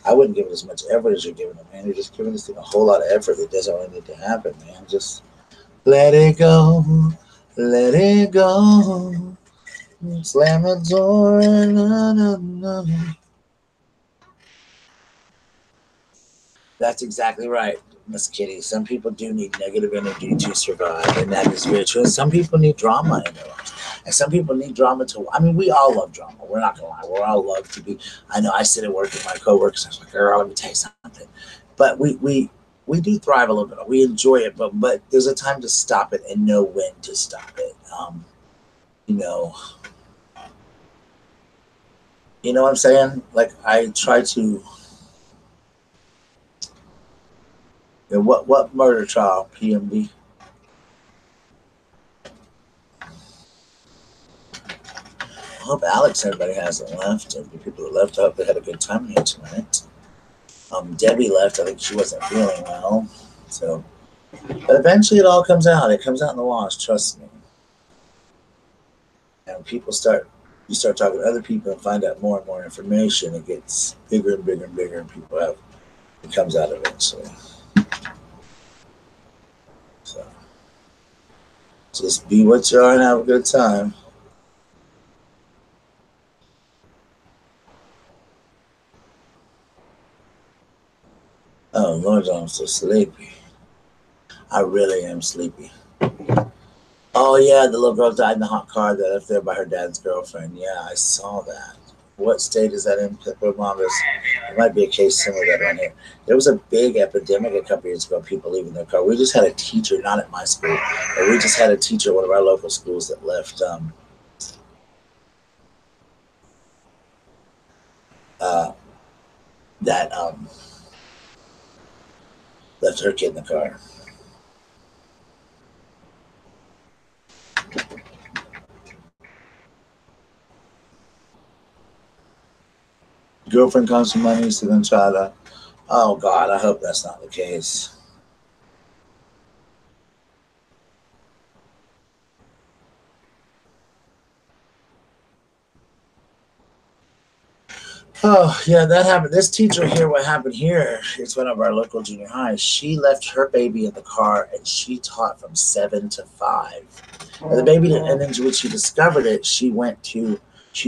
I wouldn't give it as much effort as you're giving it, man. You're just giving this thing a whole lot of effort that doesn't really need to happen, man. Just let it go. Let it go. Slam the door. That's exactly right, Miss Kitty. Some people do need negative energy to survive, and that is very true. Some people need drama in their lives, and some people need drama to. I mean, we all love drama. We're not gonna lie. We all love to be. I know. I sit at work with my coworkers. I was like, "Girl, let me tell you something." But we do thrive a little bit. We enjoy it, but there's a time to stop it and know when to stop it. You know what I'm saying? Like I try to Yeah, what murder trial? PMB. I hope Alex, everybody hasn't left. And the people that left, I hope they had a good time here tonight. Debbie left. I think she wasn't feeling well. So, but eventually it all comes out. It comes out in the wash. Trust me. And you start talking to other people and find out more and more information. It gets bigger and bigger and bigger, and it comes out eventually. So, just be what you are and have a good time. Oh Lord, I'm so sleepy. I really am sleepy. Oh yeah, the little girl died in the hot car that left there by her dad's girlfriend. Yeah, I saw that. What state is that in? Mom, it might be a case similar to that one here. There was a big epidemic a couple years ago. People leaving their car. We just had a teacher, not at my school, but we just had a teacher at one of our local schools that left. Uh, that left her kid in the car. Girlfriend comes from money, so then try to. Oh God, I hope that's not the case. Oh yeah, that happened. This teacher here, what happened here? It's one of our local junior highs. She left her baby in the car, and she taught from 7 to 5. And the baby, and then when she discovered it, she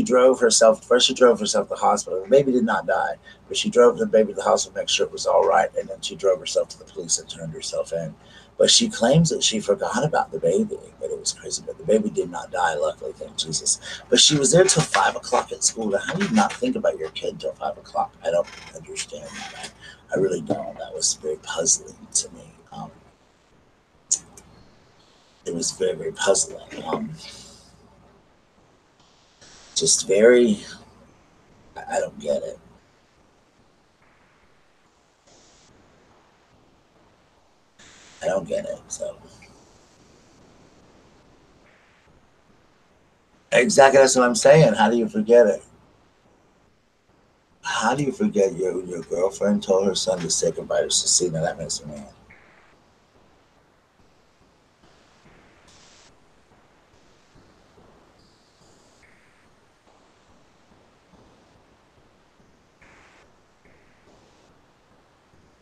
drove herself. First, she drove herself to the hospital. The baby did not die, but she drove the baby to the hospital to make sure it was all right, and then she drove herself to the police and turned herself in. But she claims that she forgot about the baby, but it was crazy. But the baby did not die, luckily, thank Jesus. But she was there till 5 o'clock at school. How do you not think about your kid till 5 o'clock? I don't understand that. I really don't. That was very puzzling to me. It was very, very puzzling. Just very, I don't get it. I don't get it. So exactly, that's what I'm saying. How do you forget it? How do you forget your girlfriend told her son to say goodbye to Cecina? That makes me mad.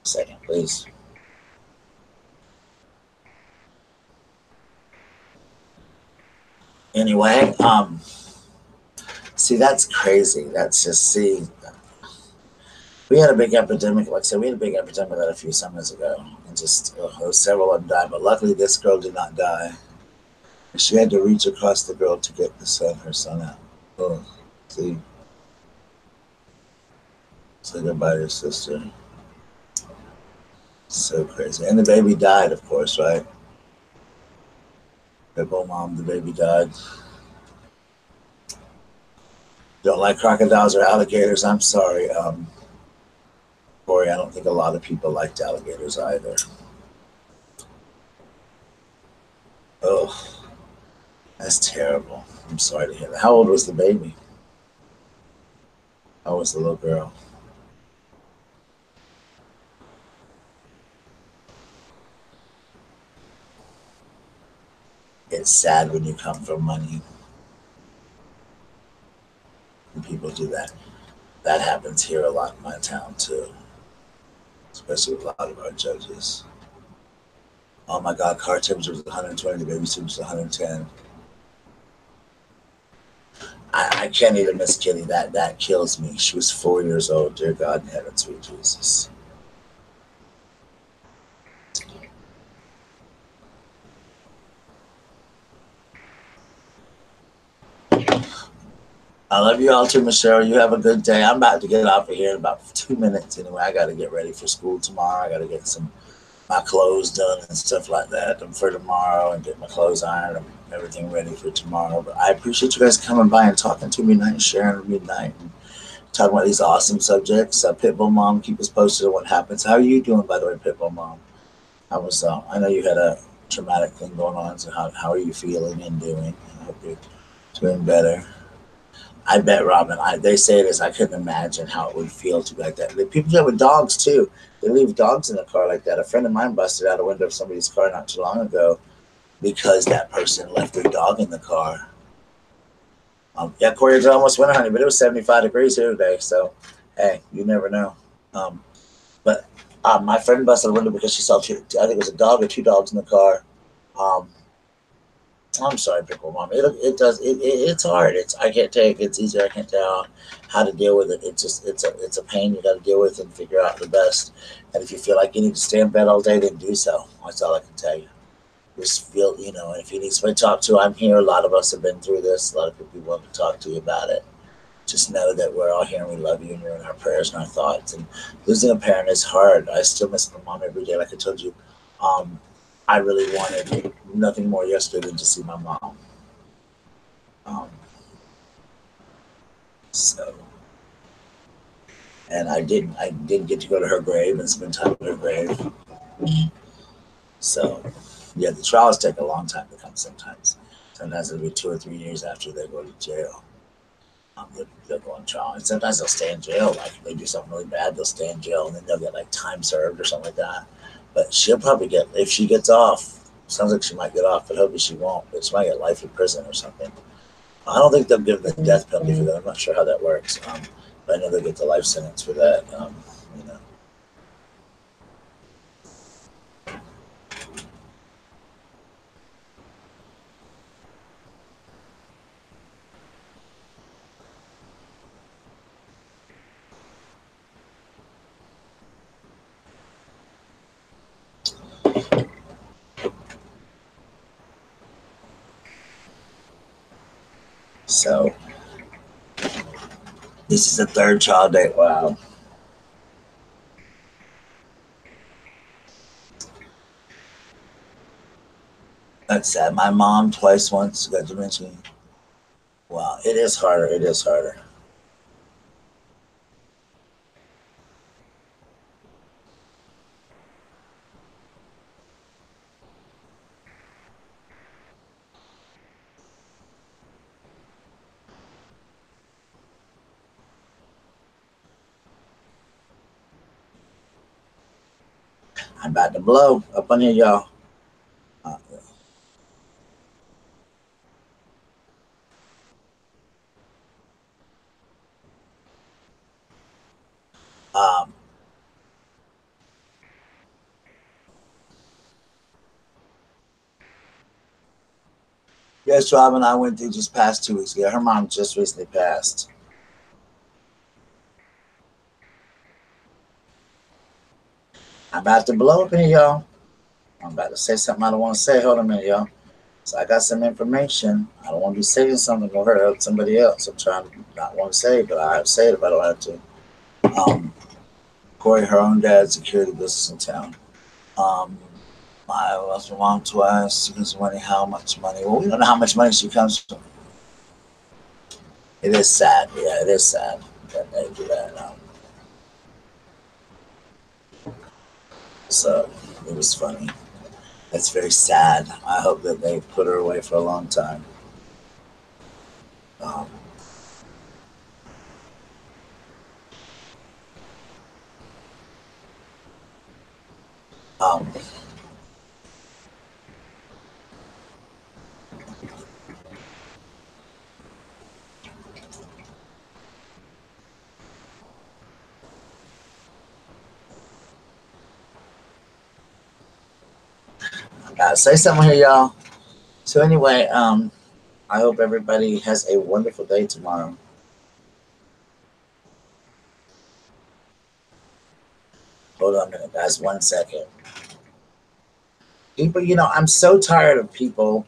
Second, please. Anyway, see, that's crazy. That's just see. We had a big epidemic. Like I said, we had a big epidemic of that a few summers ago, and just several of them died. But luckily, this girl did not die. She had to reach across the girl to get her son out. Oh, see, say goodbye to your sister. So crazy. And the baby died, of course, right? Pitbull mom, the baby died. Don't like crocodiles or alligators. I'm sorry, Corey. I don't think a lot of people liked alligators either. Oh, that's terrible. I'm sorry to hear that. How old was the baby? How old was the little girl? It's sad when you come from money and people do that. That happens here a lot in my town too, especially with a lot of our judges. Oh my God, car temperature was 120, the baby temperature was 110. I can't even miss Kitty. That kills me. She was 4 years old. Dear God in heaven, sweet Jesus. I love you all too, Michelle. You have a good day. I'm about to get off of here in about 2 minutes anyway. I got to get ready for school tomorrow. I got to get my clothes done and stuff like that for tomorrow and get my clothes ironed and everything ready for tomorrow. But I appreciate you guys coming by and talking to me tonight and sharing with me tonight and talking about these awesome subjects. Pitbull Mom, keep us posted on what happens. How are you doing, by the way, Pitbull Mom? I know you had a traumatic thing going on. So how are you feeling and doing? I hope you're doing better. I bet, Robin. They say this. I couldn't imagine how it would feel to be like that. The people do that with dogs too. They leave dogs in the car like that. A friend of mine busted out a window of somebody's car not too long ago because that person left their dog in the car. Yeah, Corey, it's almost winter, honey, but it was 75 degrees here today. So, hey, you never know. Um, but my friend busted a window because she saw I think it was a dog or two dogs in the car. Um, I'm sorry, pickle mom. It does it's hard. I can't take it's easier. I can't tell how to deal with it. It's a pain you got to deal with and figure out the best. And if you feel like you need to stay in bed all day, then do so. That's all I can tell you. Just feel and if you need somebody to talk to, I'm here. A lot of us have been through this. A lot of people want to talk to you about it. Just know that we're all here and we love you and you're in our prayers and our thoughts. And losing a parent is hard. I still miss my mom every day, like I told you. Um, I really wanted nothing more yesterday than to see my mom. Um, so, and I didn't get to go to her grave and spend time at her grave. So, yeah, the trials take a long time to come. Sometimes it'll be 2 or 3 years after they go to jail. They'll go on trial, and sometimes they'll stay in jail. Like if they do something really bad, they'll stay in jail, and then they'll get like time served or something like that. But she'll probably get if she gets off. Sounds like she might get off, but hopefully she won't. But she might get life in prison or something. I don't think they'll give the death penalty for that. I'm not sure how that works. But I know they'll get the life sentence for that. You know. So this is the third child date. Wow, that's sad. My mom twice once got dementia. Wow, it is harder. It is harder. I'm about to blow up on here, y'all. Uh, um, yes, Robin, I went through just past 2 weeks ago. Her mom just recently passed. I'm about to blow up in here, y'all. I'm about to say something I don't want to say. Hold on a minute, y'all. So I got some information. I don't want to be saying something going to hurt somebody else. I'm trying to not want to say it, but I have to say it if I don't have to. Corey, her own dad, secured the business in town. Um, my mom twice. She gives money. How much money? Well, we don't know how much money she comes from. It is sad. Yeah, it is sad that they do that. So it was funny. That's very sad. I hope that they put her away for a long time. Um, um, I gotta say something here, y'all. So anyway, I hope everybody has a wonderful day tomorrow. Hold on a minute, guys. 1 second. People, I'm so tired of people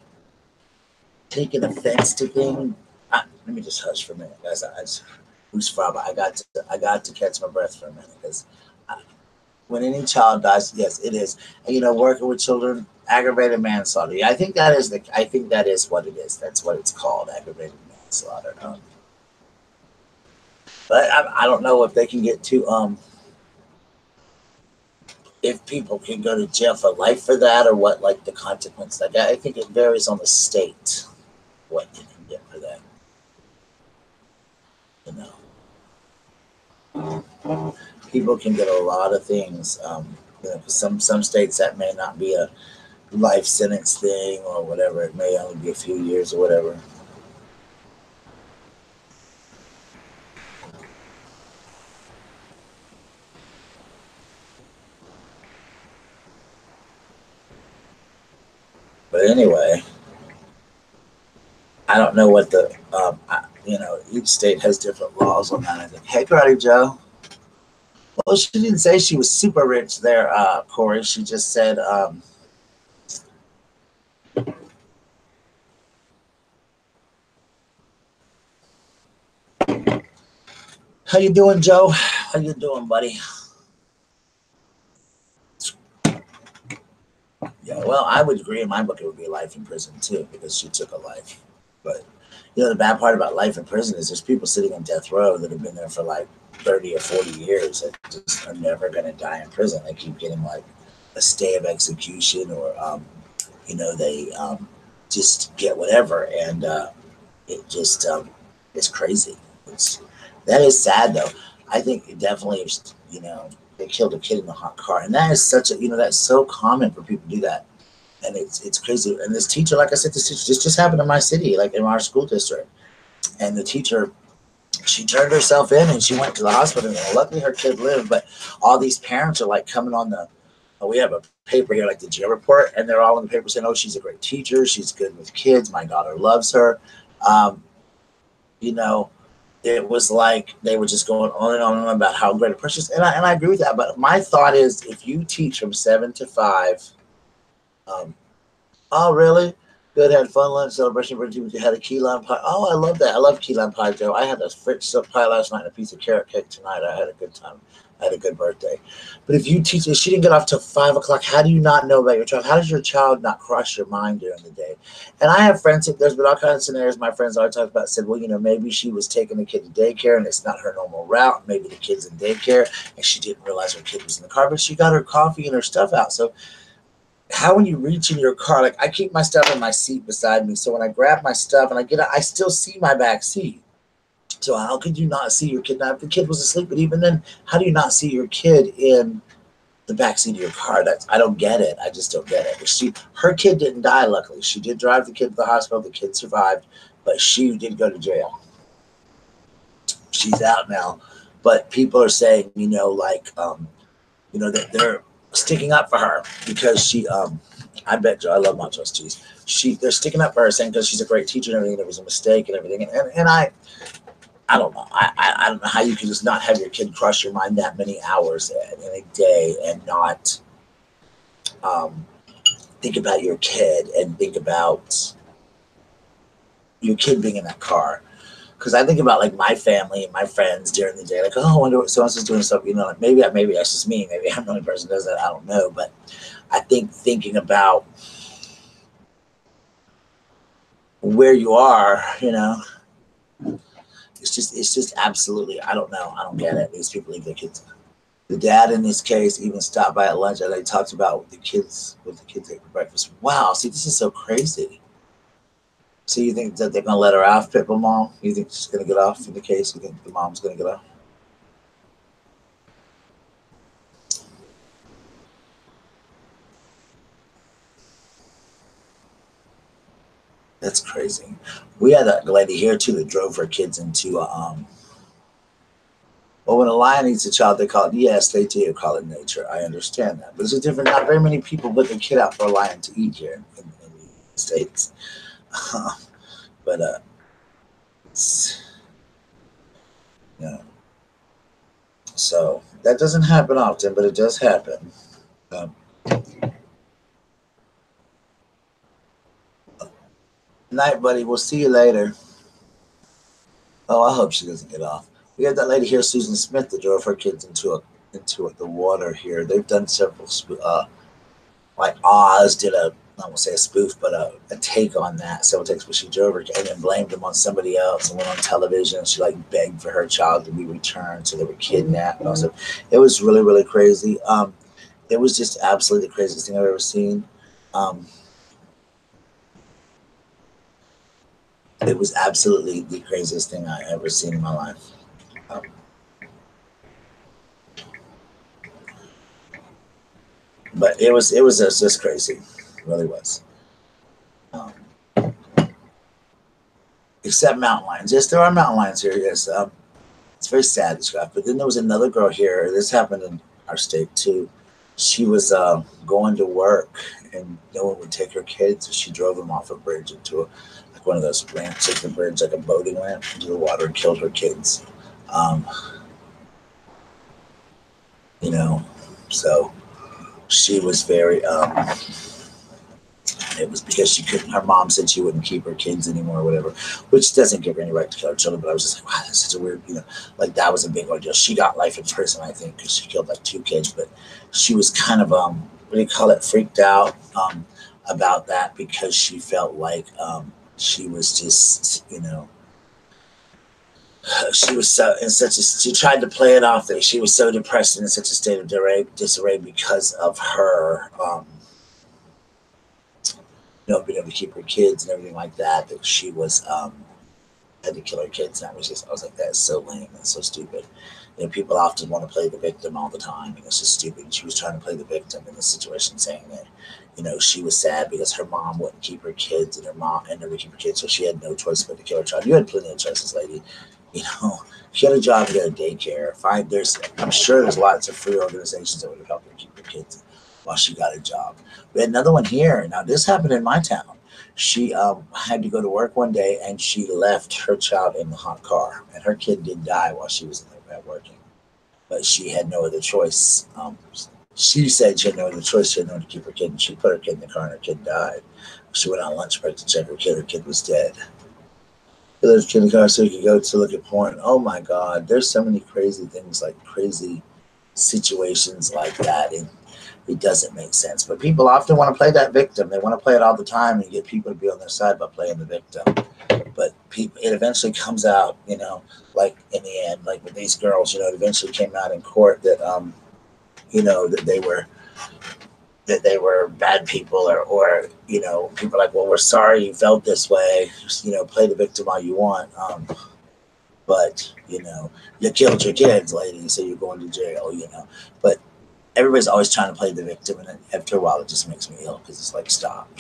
taking offense to things. Let me just hush for a minute, guys. Who's Father? I got to catch my breath for a minute because when any child dies, yes, it is. Working with children, aggravated manslaughter. Yeah, I think that is what it is. That's what it's called, aggravated manslaughter. But I don't know if they can get too if people can go to jail for life for that, or what, like the consequence. Like I think it varies on the state what you can get for that. You know, people can get a lot of things. Some states that may not be a life sentence thing or whatever. It may only be a few years or whatever. But anyway, I don't know what the each state has different laws on that. I think. Hey, Karate Joe. Well, she didn't say she was super rich there, Corey. She just said, "How you doing, Joe? How you doing, buddy?" Yeah, well, I would agree. In my book, it would be life in prison too, because she took a life. But the bad part about life in prison is there's people sitting on death row that have been there for like 30 or 40 years that just are never going to die in prison. They keep getting like a stay of execution, or they just get whatever, and it just it's crazy. It's that is sad though. I think it definitely is. They killed a kid in a hot car, and that is such a that's so common for people to do that, and it's crazy. And this teacher, like I said, this just happened in my city, like in our school district, and the teacher, she turned herself in and she went to the hospital. And luckily, her kid lived, but all these parents are like coming on the. We have a paper here, like the jail report, and they're all in the paper saying, "Oh, she's a great teacher. She's good with kids. My daughter loves her." Um, you know, it was like they were just going on and on and on about how great a person is. And I agree with that. But my thought is, if you teach from 7 to 5, um, oh, really? Good, had fun lunch celebration. You had a key lime pie. Oh, I love that. I love key lime pie, Joe. I had a French pie last night and a piece of carrot cake tonight. I had a good time. I had a good birthday. But if you teach, if she didn't get off till 5 o'clock, how do you not know about your child? How does your child not cross your mind during the day? And I have friends, there's been all kinds of scenarios my friends always talk about, said, well, maybe she was taking the kid to daycare and it's not her normal route. Maybe the kid's in daycare and she didn't realize her kid was in the car, but she got her coffee and her stuff out. So how when you reach in your car, like I keep my stuff in my seat beside me. So when I grab my stuff and I get out, I still see my back seat. So how could you not see your kid? Now, if the kid was asleep, but even then, how do you not see your kid in the backseat of your car? I don't get it. I just don't get it. Her kid didn't die. Luckily, she did drive the kid to the hospital. The kid survived, but she did go to jail. She's out now, but people are saying, that they're sticking up for her because she. I bet you, I love Montrose cheese. They're sticking up for her, saying because she's a great teacher and everything, it was a mistake and everything. And I don't know. I don't know how you can just not have your kid cross your mind that many hours in a day and not think about your kid and think about your kid being in that car. Because I think about like my family and my friends during the day, like, oh, I wonder what so and so's doing stuff. Like maybe that's just me. Maybe I'm the only person who does that. I don't know. But I think thinking about where you are, it's just absolutely, I don't know. I don't get it. These people leave their kids. The dad in this case even stopped by at lunch and they talked about what the kids ate for breakfast. Wow, see, this is so crazy. So you think that they're gonna let her off, Pitbull Mom? You think she's gonna get off in the case? You think the mom's gonna get off? That's crazy. We had a lady here too that drove her kids into well, when a lion eats a child, they call it, yes, they do call it nature. I understand that. But it's a different, not very many people put their kid out for a lion to eat here in the United States. But, it's, so that doesn't happen often, but it does happen. Um, Night, buddy. We'll see you later. Oh, I hope she doesn't get off. We had that lady here, Susan Smith, that drove her kids into the water here. They've done several like Oz did I won't say a spoof, but a take on that. Several takes where she drove her and then blamed them on somebody else and went on television. She like begged for her child to be returned, so they were kidnapped. And also, it was really really crazy. it was just absolutely the craziest thing I've ever seen. Um, it was absolutely the craziest thing I ever seen in my life. Um, but it was just crazy, it really was. Um, except mountain lions. Yes, there are mountain lions here. Yes, it's very sad this stuff. But then there was another girl here. This happened in our state too. She was going to work, and no one would take her kids, so she drove them off a bridge into like one of those ramps at the bridge, like a boating ramp, into the water, and killed her kids. Um, you know, so she was very it was because she couldn't. Her mom said she wouldn't keep her kids anymore, or whatever, which doesn't give her any right to kill her children. But I was just like, wow, that's such a weird, like that was a big ordeal. She got life in prison, I think, because she killed like two kids. But she was kind of what do you call it, freaked out about that because she felt like she was just, she was so in such a. She tried to play it off that she was so depressed and in such a state of disarray because of her. Being able to keep her kids and everything like that, that she was had to kill her kids. And I was like, that is so lame. That's so stupid. People often want to play the victim all the time, and it's just stupid. And she was trying to play the victim in this situation, saying that, she was sad because her mom wouldn't keep her kids, and her mom and never keep her kids, so she had no choice but to kill her child. You had plenty of choices, lady. She had a job at a daycare. Fine, I'm sure there's lots of free organizations that would have helped her keep her kids while she got a job. We had another one here. Now, this happened in my town. She had to go to work one day, and she left her child in the hot car, and her kid did die while she was in there working. But she had no other choice. She said she had no other choice. She had no one to keep her kid, and she put her kid in the car, and her kid died. She went on lunch break to check her kid. Her kid was dead. She left her kid in the car so he could go to look at porn. Oh my God, there's so many crazy things, like crazy situations like that, and it doesn't make sense. But people often want to play that victim. They want to play it all the time and get people to be on their side by playing the victim. But it eventually comes out, like in the end, like with these girls, it eventually came out in court that, that they were bad people, or people are like, well, we're sorry you felt this way. Just, play the victim all you want. But, you killed your kids, lady, so you're going to jail, But everybody's always trying to play the victim, and after a while, it just makes me ill because it's like, stop,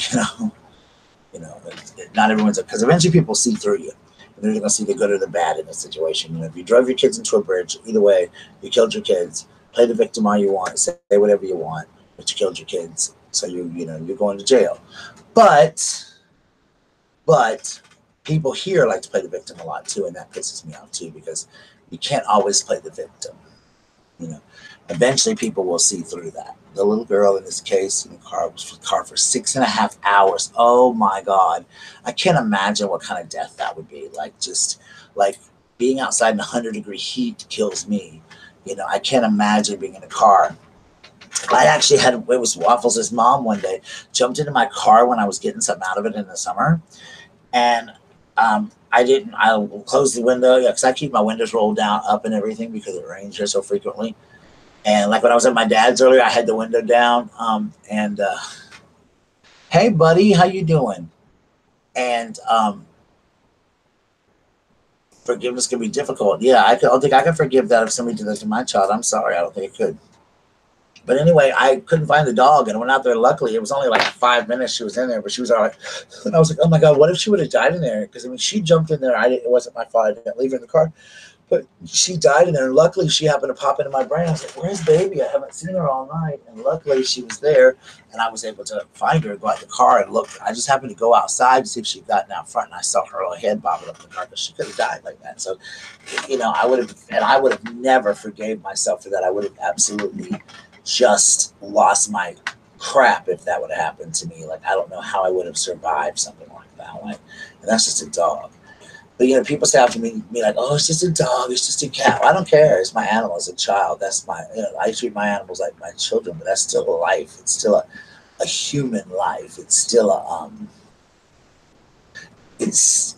not everyone's, because eventually people see through you, and they're going to see the good or the bad in a situation. If you drove your kids into a bridge, either way, you killed your kids. Play the victim all you want, say whatever you want, but you killed your kids, so you're going to jail. But people here like to play the victim a lot too, and that pisses me off too, because you can't always play the victim. Eventually people will see through that. The little girl in this case in the car was in the car for 6.5 hours. Oh my God. I can't imagine what kind of death that would be. Like, just like being outside in 100-degree heat kills me. I can't imagine being in a car. I actually it was Waffles' mom one day jumped into my car when I was getting something out of it in the summer. And I closed the window, because I keep my windows rolled down up and everything because it rains here so frequently. And like when I was at my dad's earlier, I had the window down. Hey, buddy, how you doing? And forgiveness can be difficult. Yeah, I don't think I could forgive that if somebody did that to my child. I'm sorry, I don't think I could. But anyway, I couldn't find the dog, and I went out there. Luckily, it was only like 5 minutes she was in there, but she was all right. And I was like, oh my God, what if she would have died in there? Because she jumped in there. It wasn't my fault. I didn't leave her in the car. But she died in there, and luckily she happened to pop into my brain. I was like, where's baby? I haven't seen her all night. And luckily she was there, and I was able to find her, go out the car, and look. I just happened to go outside to see if she'd gotten out front, and I saw her little head bobbing up in the car, because she could have died like that. So, I would have never forgave myself for that. I would have absolutely just lost my crap if that would have happened to me. Like, I don't know how I would have survived something like that. Like, and that's just a dog. But people say after me like, oh, it's just a dog, it's just a cat. Well, I don't care. It's my animal. It's a child. That's my. I treat my animals like my children, but that's still a life. It's still a human life. It's still it's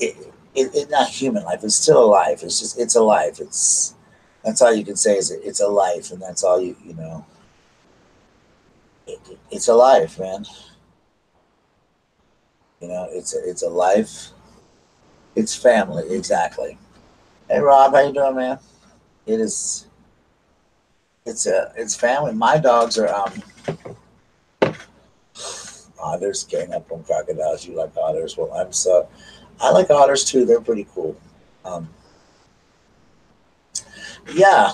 not human life. It's still a life. It's a life. That's all you can say is it's a life, and that's all you know. it's a life, man. It's a life. It's family, exactly. Hey, Rob, how you doing, man? It is. It's family. My dogs are otters, getting up on crocodiles. You like otters? Well, I like otters too. They're pretty cool. Um, yeah,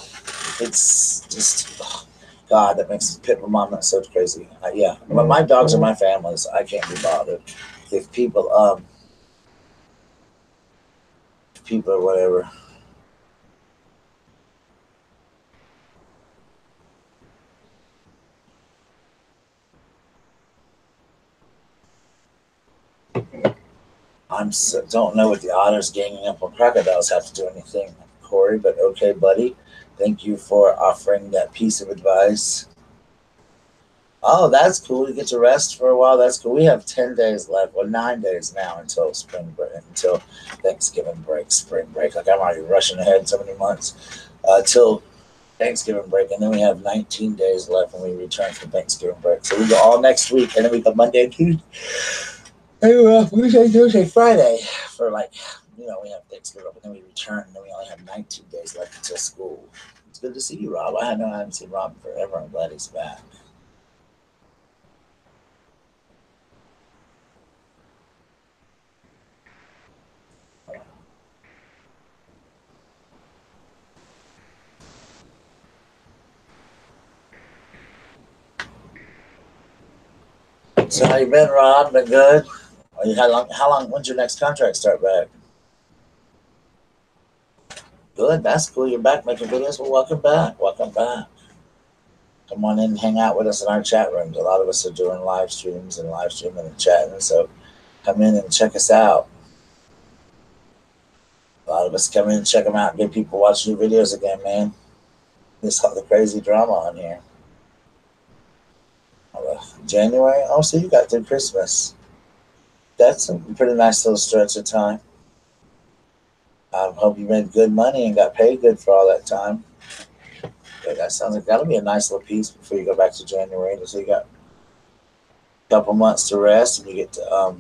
it's just God that makes pit mom not so crazy. Yeah, but my dogs are my family, so I can't be bothered. If people or whatever. Don't know what the otters ganging up on crocodiles have to do anything, Corey. But okay, buddy. Thank you for offering that piece of advice. Oh, that's cool. You get to rest for a while. That's cool. We have 10 days left. Well, 9 days now until spring break, until Thanksgiving break, spring break. Like I'm already rushing ahead so many months till Thanksgiving break, and then we have 19 days left when we return from Thanksgiving break. So we go all next week, and then we go Monday and Tuesday. Wednesday, Thursday, Friday for we have Thanksgiving, and then we return, and then we only have 19 days left until school. It's good to see you, Rob. I haven't seen Rob in forever. I'm glad he's back. So how you been, Rob? Been good? How long? When's your next contract start back? Good. That's cool. You're back making videos. Well, welcome back. Welcome back. Come on in and hang out with us in our chat rooms. A lot of us are doing live streams and live streaming and chatting. So come in and check us out. A lot of us come in and check them out and get people watch new videos again, man. This all the crazy drama on here. January. Oh, so you got through Christmas. That's a pretty nice little stretch of time. I hope you made good money and got paid good for all that time. But that sounds like that'll be a nice little piece before you go back to January. So you got a couple months to rest, and you get to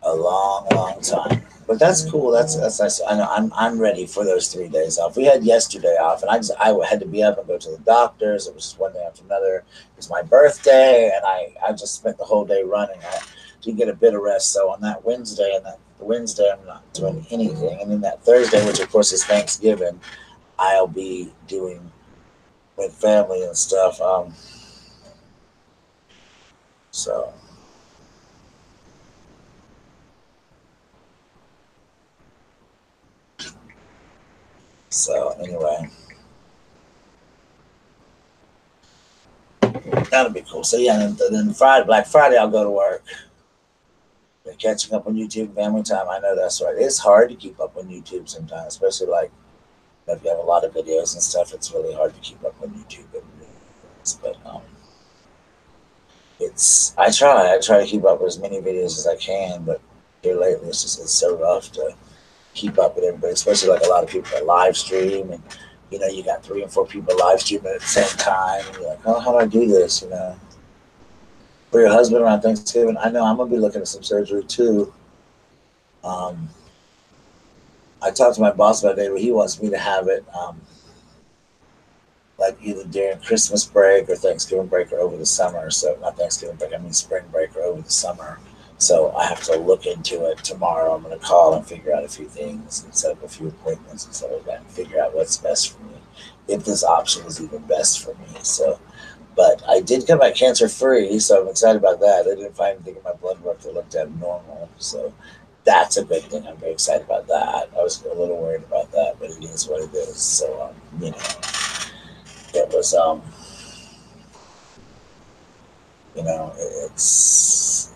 a long, long time. But that's cool. That's nice. I know I'm ready for those 3 days off. We had yesterday off, and I had to be up and go to the doctors. It was just one day after another. It was my birthday, and I just spent the whole day running. I did get a bit of rest. So on that Wednesday and that Wednesday, I'm not doing anything, and then that Thursday, which of course is Thanksgiving, I'll be doing with family and stuff. So so anyway, that'll be cool. So yeah, and then Friday, Black Friday, I'll go to work. Catching up on YouTube family time. I know that's right. It's hard to keep up on YouTube sometimes, especially like if you have a lot of videos and stuff. It's really hard to keep up on YouTube. But it's I try to keep up with as many videos as I can. But here lately, it's so rough to keep up with everybody, especially like a lot of people that live stream and you got 3 and 4 people live streaming at the same time. And you're like, oh, how do I do this? For your husband around Thanksgiving, I know I'm gonna be looking at some surgery too. Um, I talked to my boss about it, but he wants me to have it like either during Christmas break or Thanksgiving break or over the summer. So not Thanksgiving break, I mean spring break or over the summer. So I have to look into it tomorrow. I'm going to call and figure out a few things and set up a few appointments and stuff like that and figure out what's best for me, if this option is even best for me. So, but I did come back cancer free, so I'm excited about that. They didn't find anything in my blood work that looked abnormal. So that's a good thing. I'm very excited about that. I was a little worried about that, but it is what it is. So, it was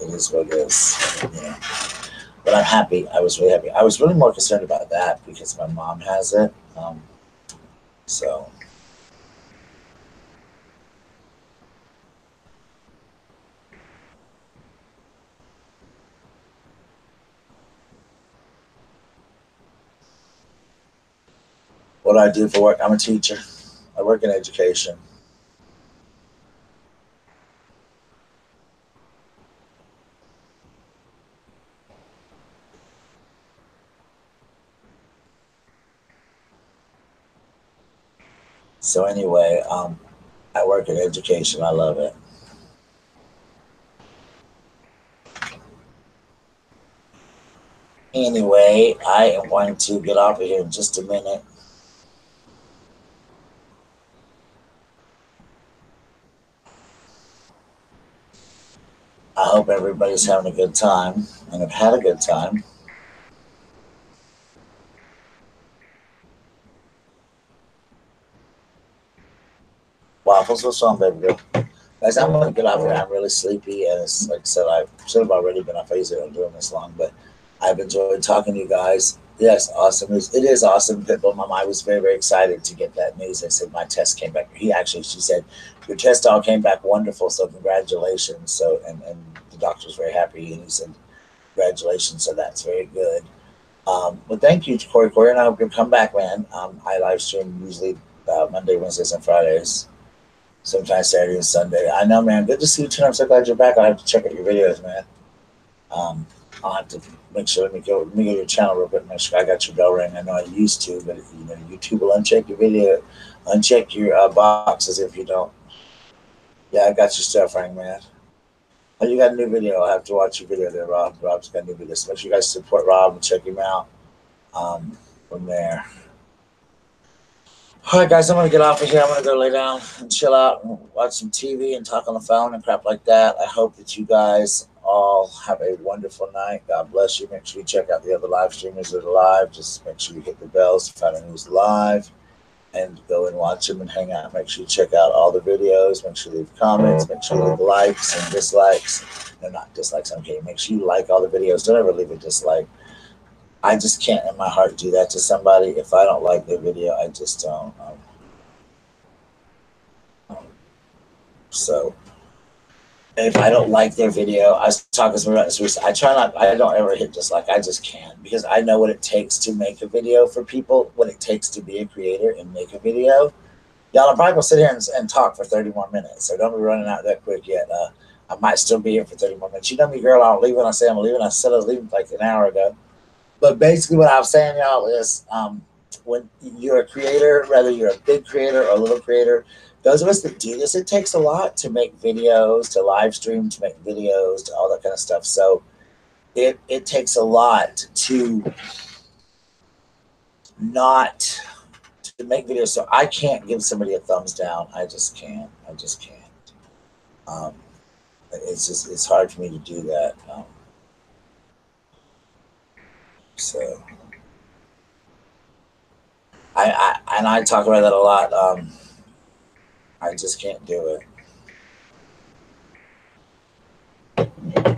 it is what it is. But I'm happy. I was really happy. I was really more concerned about that because my mom has it. So What do I do for work? I'm a teacher. I work in education. So anyway, I work in education. I love it. Anyway, I am going to get off of here in just a minute. I hope everybody's having a good time and have had a good time. Waffles, what's wrong, baby girl? Guys, I'm gonna get off here. I'm really sleepy, and it's like I said, I should have already been off. I usually don't do them this long, but I've enjoyed talking to you guys. Yes, awesome. It is awesome. Pitbull, my mom was very, very excited to get that news. I said my test came back. She said, your test all came back wonderful. So congratulations. So, and the doctor was very happy, and he said, congratulations. So that's very good. But thank you, Corey. Corey, and I hope you'll come back, man. I live stream usually Monday, Wednesdays, and Fridays. Sometimes Saturday and Sunday. I know, man. Good to see you too. I'm so glad you're back. I'll have to check out your videos, man. I'll have to make sure. Let me go to your channel real quick. Make sure I got your bell ring. I know I used to, but YouTube will uncheck your video, uncheck your boxes if you don't. Yeah, I got your stuff ring, man. Oh, you got a new video. I'll have to watch your video there, Rob. Rob's got a new video. So make sure you guys support Rob and check him out from there. All right, guys, I'm going to get off of here. I'm going to go lay down and chill out and watch some TV and talk on the phone and crap like that. I hope that you guys all have a wonderful night. God bless you. Make sure you check out the other live streamers that are live. Just make sure you hit the bells to find out who's live and go and watch them and hang out. Make sure you check out all the videos. Make sure you leave comments. Make sure you leave likes and dislikes. No, not dislikes. I'm kidding. Make sure you like all the videos. Don't ever leave a dislike. I just can't in my heart do that to somebody. If I don't like their video, I just don't. So if I don't like their video, I was talking to somebody about this recently. I don't ever hit dislike. I just can't, because I know what it takes to make a video for people, what it takes to be a creator and make a video. Y'all, I'm probably gonna sit here and talk for 30 more minutes, so don't be running out that quick yet. I might still be here for 30 more minutes. You know me, girl, I don't leave when I say I'm leaving. I said I was leaving like an hour ago. But basically what I was saying, y'all, is when you're a creator, whether you're a big creator or a little creator, those of us that do this, it takes a lot to make videos, to live stream, to make videos, to all that kind of stuff. So it takes a lot to not to make videos. So I can't give somebody a thumbs down. I just can't. It's hard for me to do that. So I talk about that a lot. I just can't do it.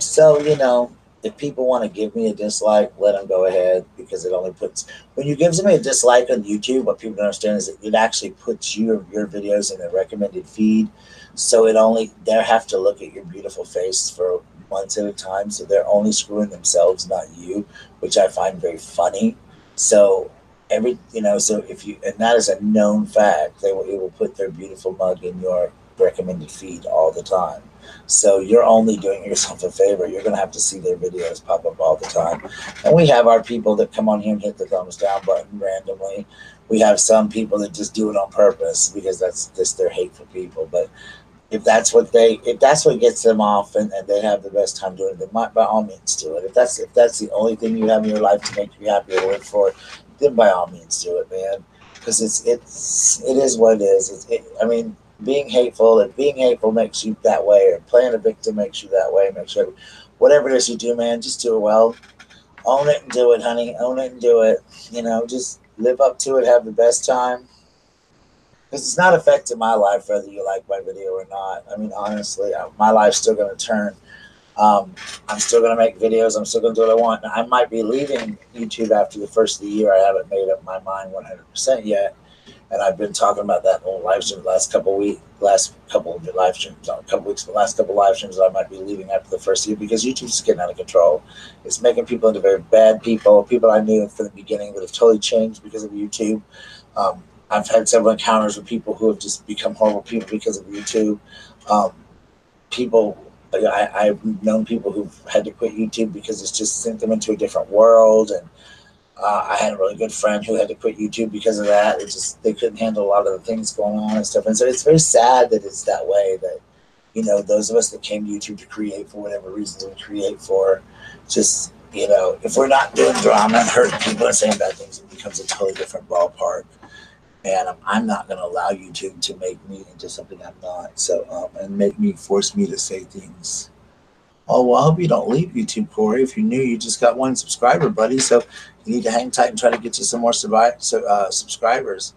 So, if people want to give me a dislike, let them go ahead, because it only puts, when you give somebody a dislike on YouTube, what people don't understand is that it actually puts your videos in the recommended feed. So they have to look at your beautiful face for months at a time. So they're only screwing themselves, not you, which I find very funny. So so and that is a known fact, it will put their beautiful mug in your recommended feed all the time. So you're only doing yourself a favor. You're going to have to see their videos pop up all the time. And we have our people that come on here and hit the thumbs down button randomly. We have some people that just do it on purpose, because that's just their hateful people. But if that's what gets them off, and they have the best time doing it, then by all means do it. If that's the only thing you have in your life to make you happy or live for, then by all means do it, man. Because it is what it is. Being hateful makes you that way, or playing a victim makes you that way. Make sure whatever it is you do, man, just do it well. Own it and do it, honey. Own it and do it. Just live up to it. Have the best time. Because it's not affecting my life whether you like my video or not. Honestly, my life's still going to turn. I'm still going to make videos. I'm still going to do what I want. I might be leaving YouTube after the first of the year. I haven't made up my mind 100% yet. And I've been talking about that whole live stream the last couple live streams that I might be leaving after the first year, because YouTube's getting out of control. It's making people into very bad people I knew from the beginning that have totally changed because of YouTube. I've had several encounters with people who have just become horrible people because of YouTube. Um, people, I've known people who've had to quit YouTube because it's just sent them into a different world. And I had a really good friend who had to quit YouTube because of that. It just they couldn't handle a lot of the things going on and stuff. And so it's very sad that it's that way. That those of us that came to YouTube to create for whatever reasons we create for, just if we're not doing drama and hurting people and saying bad things, it becomes a totally different ballpark. And I'm not going to allow YouTube to make me into something I'm not. So and force me to say things. Oh, well, I hope you don't leave YouTube, Corey. If you're new, you just got one subscriber, buddy. So you need to hang tight and try to get you some more subscribers.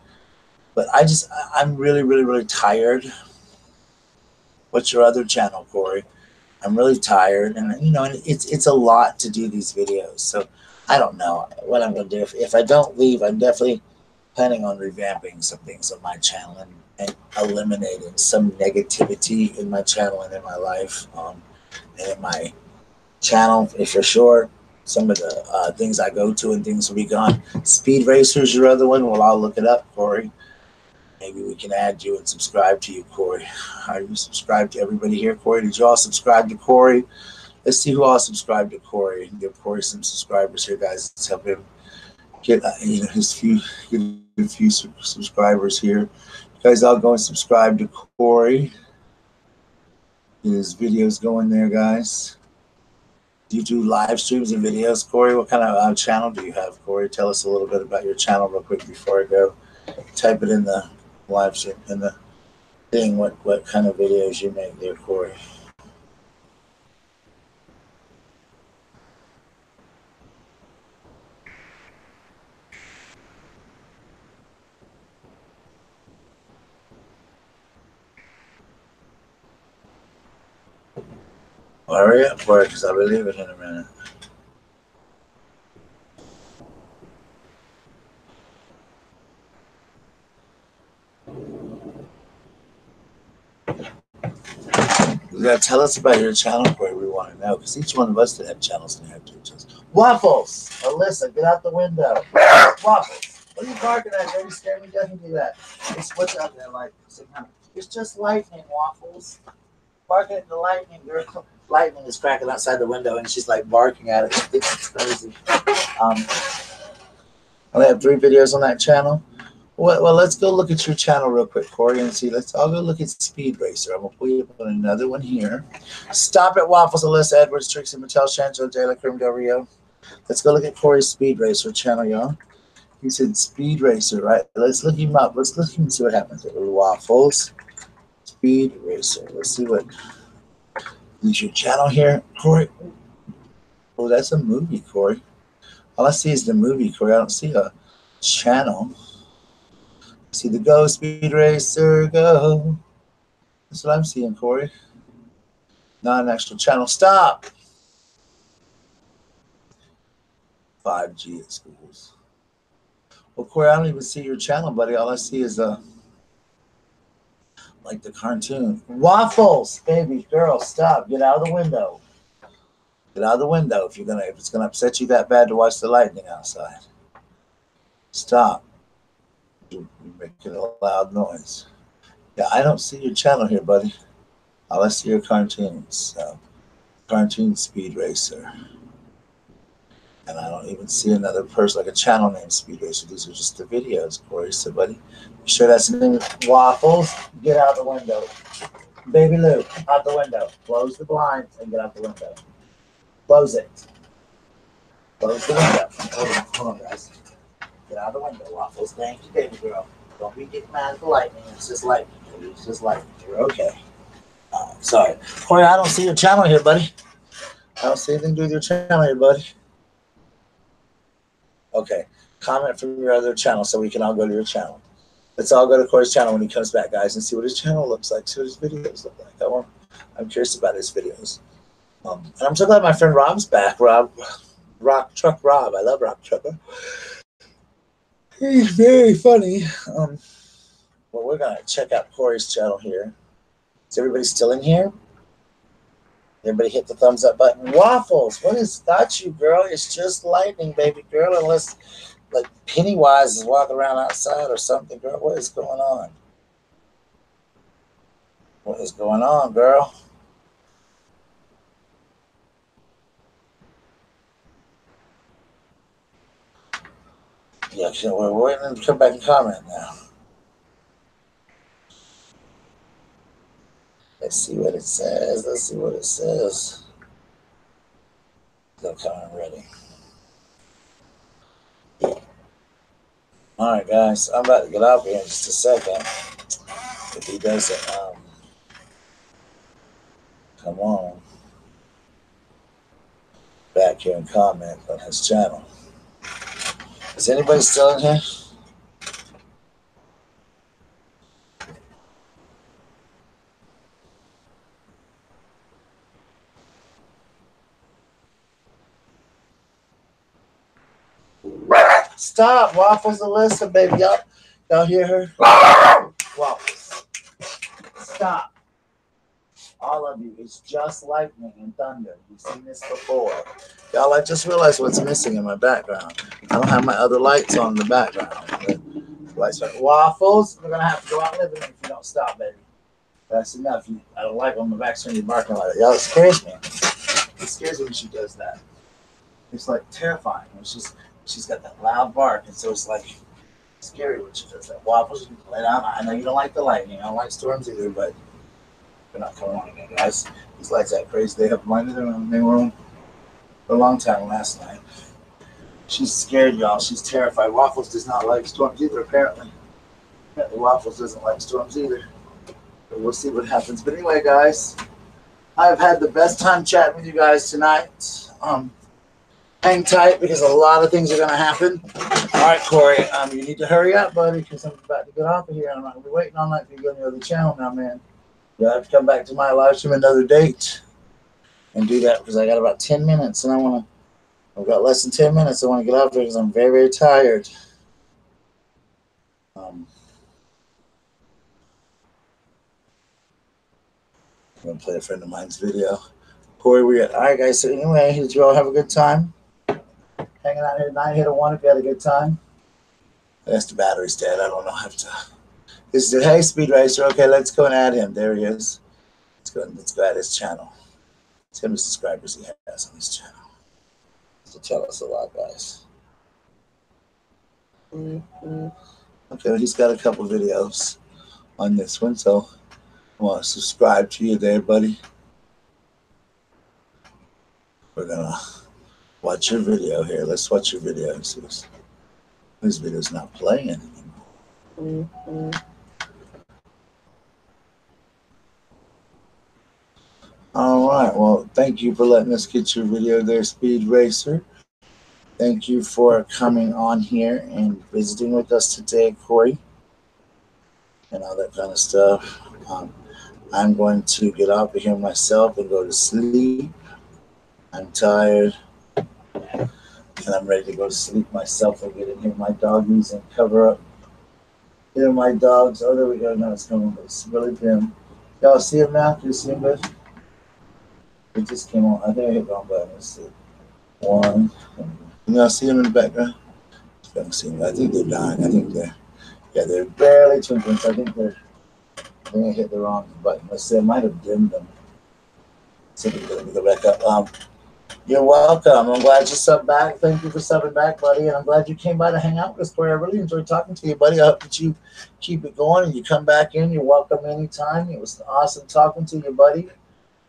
But I'm really, really, really tired. What's your other channel, Corey? I'm really tired, and and it's a lot to do these videos. So I don't know what I'm going to do. If I don't leave, I'm definitely planning on revamping some things on my channel and eliminating some negativity in my channel and in my life. And in my channel, if for sure, some of the things I go to and things will be gone. Speed Racer's your other one. Well, I'll look it up, Corey. Maybe we can add you and subscribe to you, Corey. Are you subscribed to everybody here, Corey? Did you all subscribe to Corey? Let's see who all subscribed to Corey. Give Corey some subscribers here, guys. Let's help him get a few subscribers here. You guys all go and subscribe to Corey. Get his videos going there, guys. Do you do live streams and videos, Corey? What kind of channel do you have, Corey? Tell us a little bit about your channel real quick before I go. Type it in the live stream, in the thing, what kind of videos you make there, Corey. Hurry up, Corey, because I'll be leaving in a minute. You gotta tell us about your channel, Corey. We want to know, because each one of us that have channels can have two channels. Waffles, Alyssa, get out the window. Waffles, what are you barking at? Don't scare me. Doesn't do that. What's up there, like? It's just lightning, Waffles. Barking at the lightning, girl. Lightning is cracking outside the window, and she's like barking at it. She thinks it's crazy. I only have 3 videos on that channel. Well, let's go look at your channel real quick, Corey, and see. I'll go look at Speed Racer. I'm gonna pull you up on another one here. Stop it, Waffles, Alyssa, Edwards, Trixie, Mattel, Chancho, De La Creme Del Rio. Let's go look at Corey's Speed Racer channel, y'all. He said Speed Racer, right? Let's look him up. Let's look and see what happens. Waffles, Speed Racer. Let's see what is your channel here, Corey. Oh, that's a movie, Corey. All I see is the movie, Corey. I don't see a channel. I see the Go Speed Racer, go. That's what I'm seeing, Corey. Not an actual channel. Stop. 5G at schools. Well, Corey, I don't even see your channel, buddy. All I see is like the cartoon. Waffles, baby girl, stop. Get out of the window. Get out of the window if it's gonna upset you that bad to watch the lightning outside. Stop. You're making a loud noise. Yeah, I don't see your channel here, buddy. All I see are cartoons. So, cartoon Speed Racer. And I don't even see another person, like a channel named Speed Racer. These are just the videos, Corey. So, buddy, you sure that's the name? Waffles, get out the window. Baby Lou, out the window. Close the blinds and get out the window. Close it. Close the window. Hold on, guys. Get out the window, Waffles. Thank you, baby girl. Don't be getting mad at the lightning. It's just lightning. It's just lightning. You're okay. Sorry. Corey, I don't see your channel here, buddy. I don't see anything to do with your channel here, buddy. Okay. Comment from your other channel so we can all go to your channel. Let's all go to Corey's channel when he comes back, guys, and see what his channel looks like, see what his videos look like. I'm curious about his videos. And I'm so glad my friend Rob's back. Rock Truck Rob. I love Rock Trucker. He's very funny. Well, we're going to check out Corey's channel here. Is everybody still in here? Everybody hit the thumbs up button. Waffles, what has got you, girl? It's just lightning, baby girl. Unless like Pennywise is walking around outside or something, girl. What is going on? What is going on, girl? Yeah, we're waiting to come back and comment now. Let's see what it says. Let's see what it says. They'll come in ready. All right, guys. I'm about to get off here in just a second. If he doesn't, come on back here and comment on his channel. Is anybody still in here? Stop, Waffles Alyssa, baby. Y'all hear her? Waffles. Stop. All of you, it's just lightning and thunder. You've seen this before. Y'all, I just realized what's missing in my background. I don't have my other lights on in the background. Lights are Waffles. We're gonna have to go out living if you don't stop, baby. That's enough. I don't like on the back screen you barking like that. Y'all, it scares me. It scares me when she does that. It's like terrifying. She's got that loud bark, and so it's like scary when she does that. Waffles, you can lay down. I know you don't like the lightning. I don't like storms either, but they're not coming on again, guys. These lights act crazy. They have blinded them. They were on for a long time last night. She's scared, y'all. She's terrified. Waffles does not like storms either, apparently. Apparently, Waffles doesn't like storms either. But we'll see what happens. But anyway, guys, I've had the best time chatting with you guys tonight. Hang tight because a lot of things are going to happen. All right, Corey, you need to hurry up, buddy, because I'm about to get off of here. I'm not going to be waiting all night for you to go on the other channel now, man. You'll have to come back to my live stream another date and do that because I got about 10 minutes and I've got less than 10 minutes. I want to get off there because I'm very, very tired. I'm going to play a friend of mine's video. Corey, all right, guys. So anyway, did you all have a good time? Hanging out here tonight, hit a 1 if you had a good time. I guess the battery's dead. I don't know. I have to. This is hey, Speed Racer. Okay, let's go and add him. There he is. Let's go add his channel. See how many subscribers he has on his channel. To tell us a lot, guys. Okay, well, he's got a couple videos on this one, so I want to subscribe to you there, buddy. We're gonna watch your video here. Let's watch your video. This video's not playing anymore. All right. Well, thank you for letting us get your video there, Speed Racer. Thank you for coming on here and visiting with us today, Corey, and all that kind of stuff. I'm going to get off of here myself and go to sleep. I'm tired. And I'm ready to go to sleep myself and get in here my doggies and cover up. Here my dogs. Oh, there we go. Now it's coming. It's really dim. Y'all see him now? Do you see him good? It just came on. I think I hit the wrong button. Let's see. 1. Y'all see him in the background? I don't see him. I think they're dying. I think they're barely twinkling. So I think I hit the wrong button. Let's see. I might have dimmed them. So let me go back up. You're welcome. I'm glad you subbed back. Thank you for subbing back, buddy. And I'm glad you came by to hang out with us, Corey. I really enjoyed talking to you, buddy. I hope that you keep it going and you come back in. You're welcome anytime. It was awesome talking to you, buddy.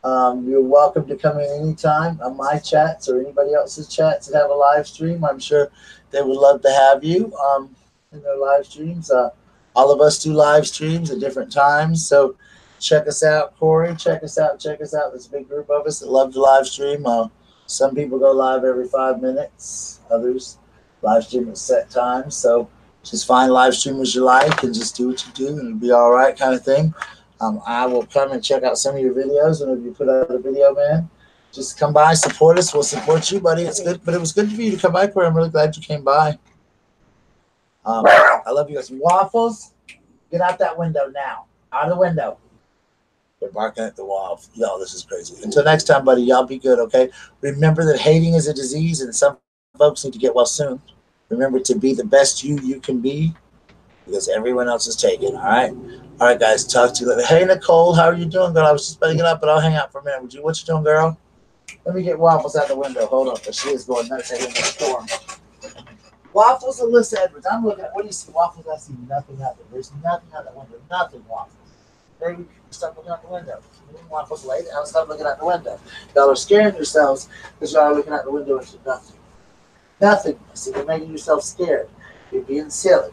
You're welcome to come in anytime on my chats or anybody else's chats that have a live stream. I'm sure they would love to have you in their live streams. All of us do live streams at different times. So check us out, Corey. Check us out. There's a big group of us that love to live stream. Some people go live every 5 minutes. Others live stream at set times. So just find live streamers you like and just do what you do and it'll be all right kind of thing. I will come and check out some of your videos whenever you put out a video, man. Just come by, support us. We'll support you, buddy. It's good, but it was good for you to come by, Corey. I'm really glad you came by. I love you guys. Waffles, get out that window now. Out of the window. They're barking at the wall. Y'all, this is crazy. Until next time, buddy, y'all be good, okay? Remember that hating is a disease and some folks need to get well soon. Remember to be the best you can be, because everyone else is taken. All right, guys. Talk to you later. Hey, Nicole, how are you doing, girl? I was just about to get up, but I'll hang out for a minute. What you doing, girl? Let me get Waffles out the window. Hold on, because she is going nuts in the storm. Waffles, Alyssa Edwards. I'm looking at, what do you see? Waffles, I see nothing out there. There's nothing out that window. Nothing, Waffles. Maybe stop looking out the window. Waffles late. I'll stop looking out the window. Y'all are scaring yourselves because y'all are looking out the window into nothing. Nothing. See, you're making yourself scared. You're being silly.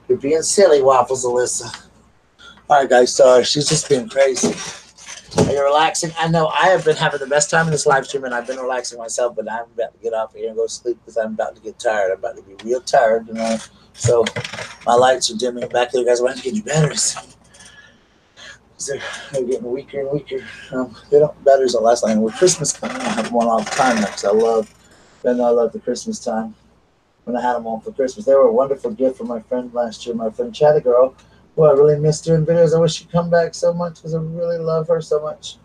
You're being silly, Waffles, Alyssa. All right, guys. Sorry, she's just being crazy. Are you relaxing? I know I have been having the best time in this live stream, and I've been relaxing myself, but I'm about to get off here and go to sleep because I'm about to get tired. I'm about to be real tired, you know. So my lights are dimming back there, guys. I want to get you batteries. They're getting weaker and weaker. Batteries don't last long. With Christmas coming, I have them on all the time because I love the Christmas time. When I had them on for Christmas, they were a wonderful gift from my friend last year. My friend Chatty Girl. Well, I really missed doing videos. I wish she'd come back so much because I really love her so much.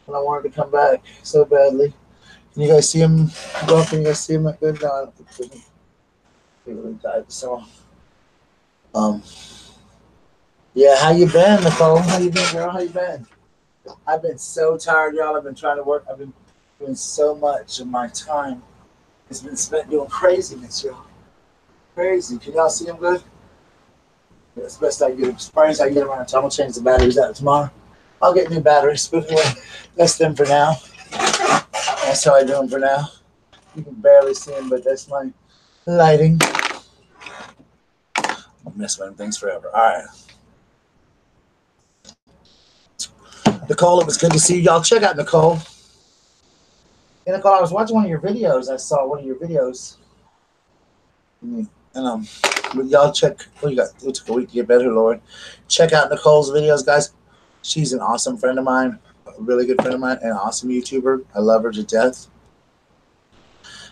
And I wanted to come back so badly. Can you guys see him? Well, can you guys see him that good? No, I don't think he really died. So, yeah, how you been, Nicole? How you been, girl? How you been? I've been so tired, y'all. I've been trying to work. I've been doing so much of my time. It's been spent doing craziness, y'all. Crazy. Can y'all see him good? That's the best I can get. As far as I get around, I'm gonna change the batteries out tomorrow. I'll get new batteries, but anyway, that's them for now. That's how I do them for now. You can barely see them, but that's my lighting. I'll mess with them things forever. All right. Nicole, it was good to see you. Y'all check out Nicole. Hey, Nicole, I was watching one of your videos. I saw one of your videos. And y'all check. Oh, you got. It took a week to get better, Lord. Check out Nicole's videos, guys. She's an awesome friend of mine, a really good friend of mine, and an awesome YouTuber. I love her to death.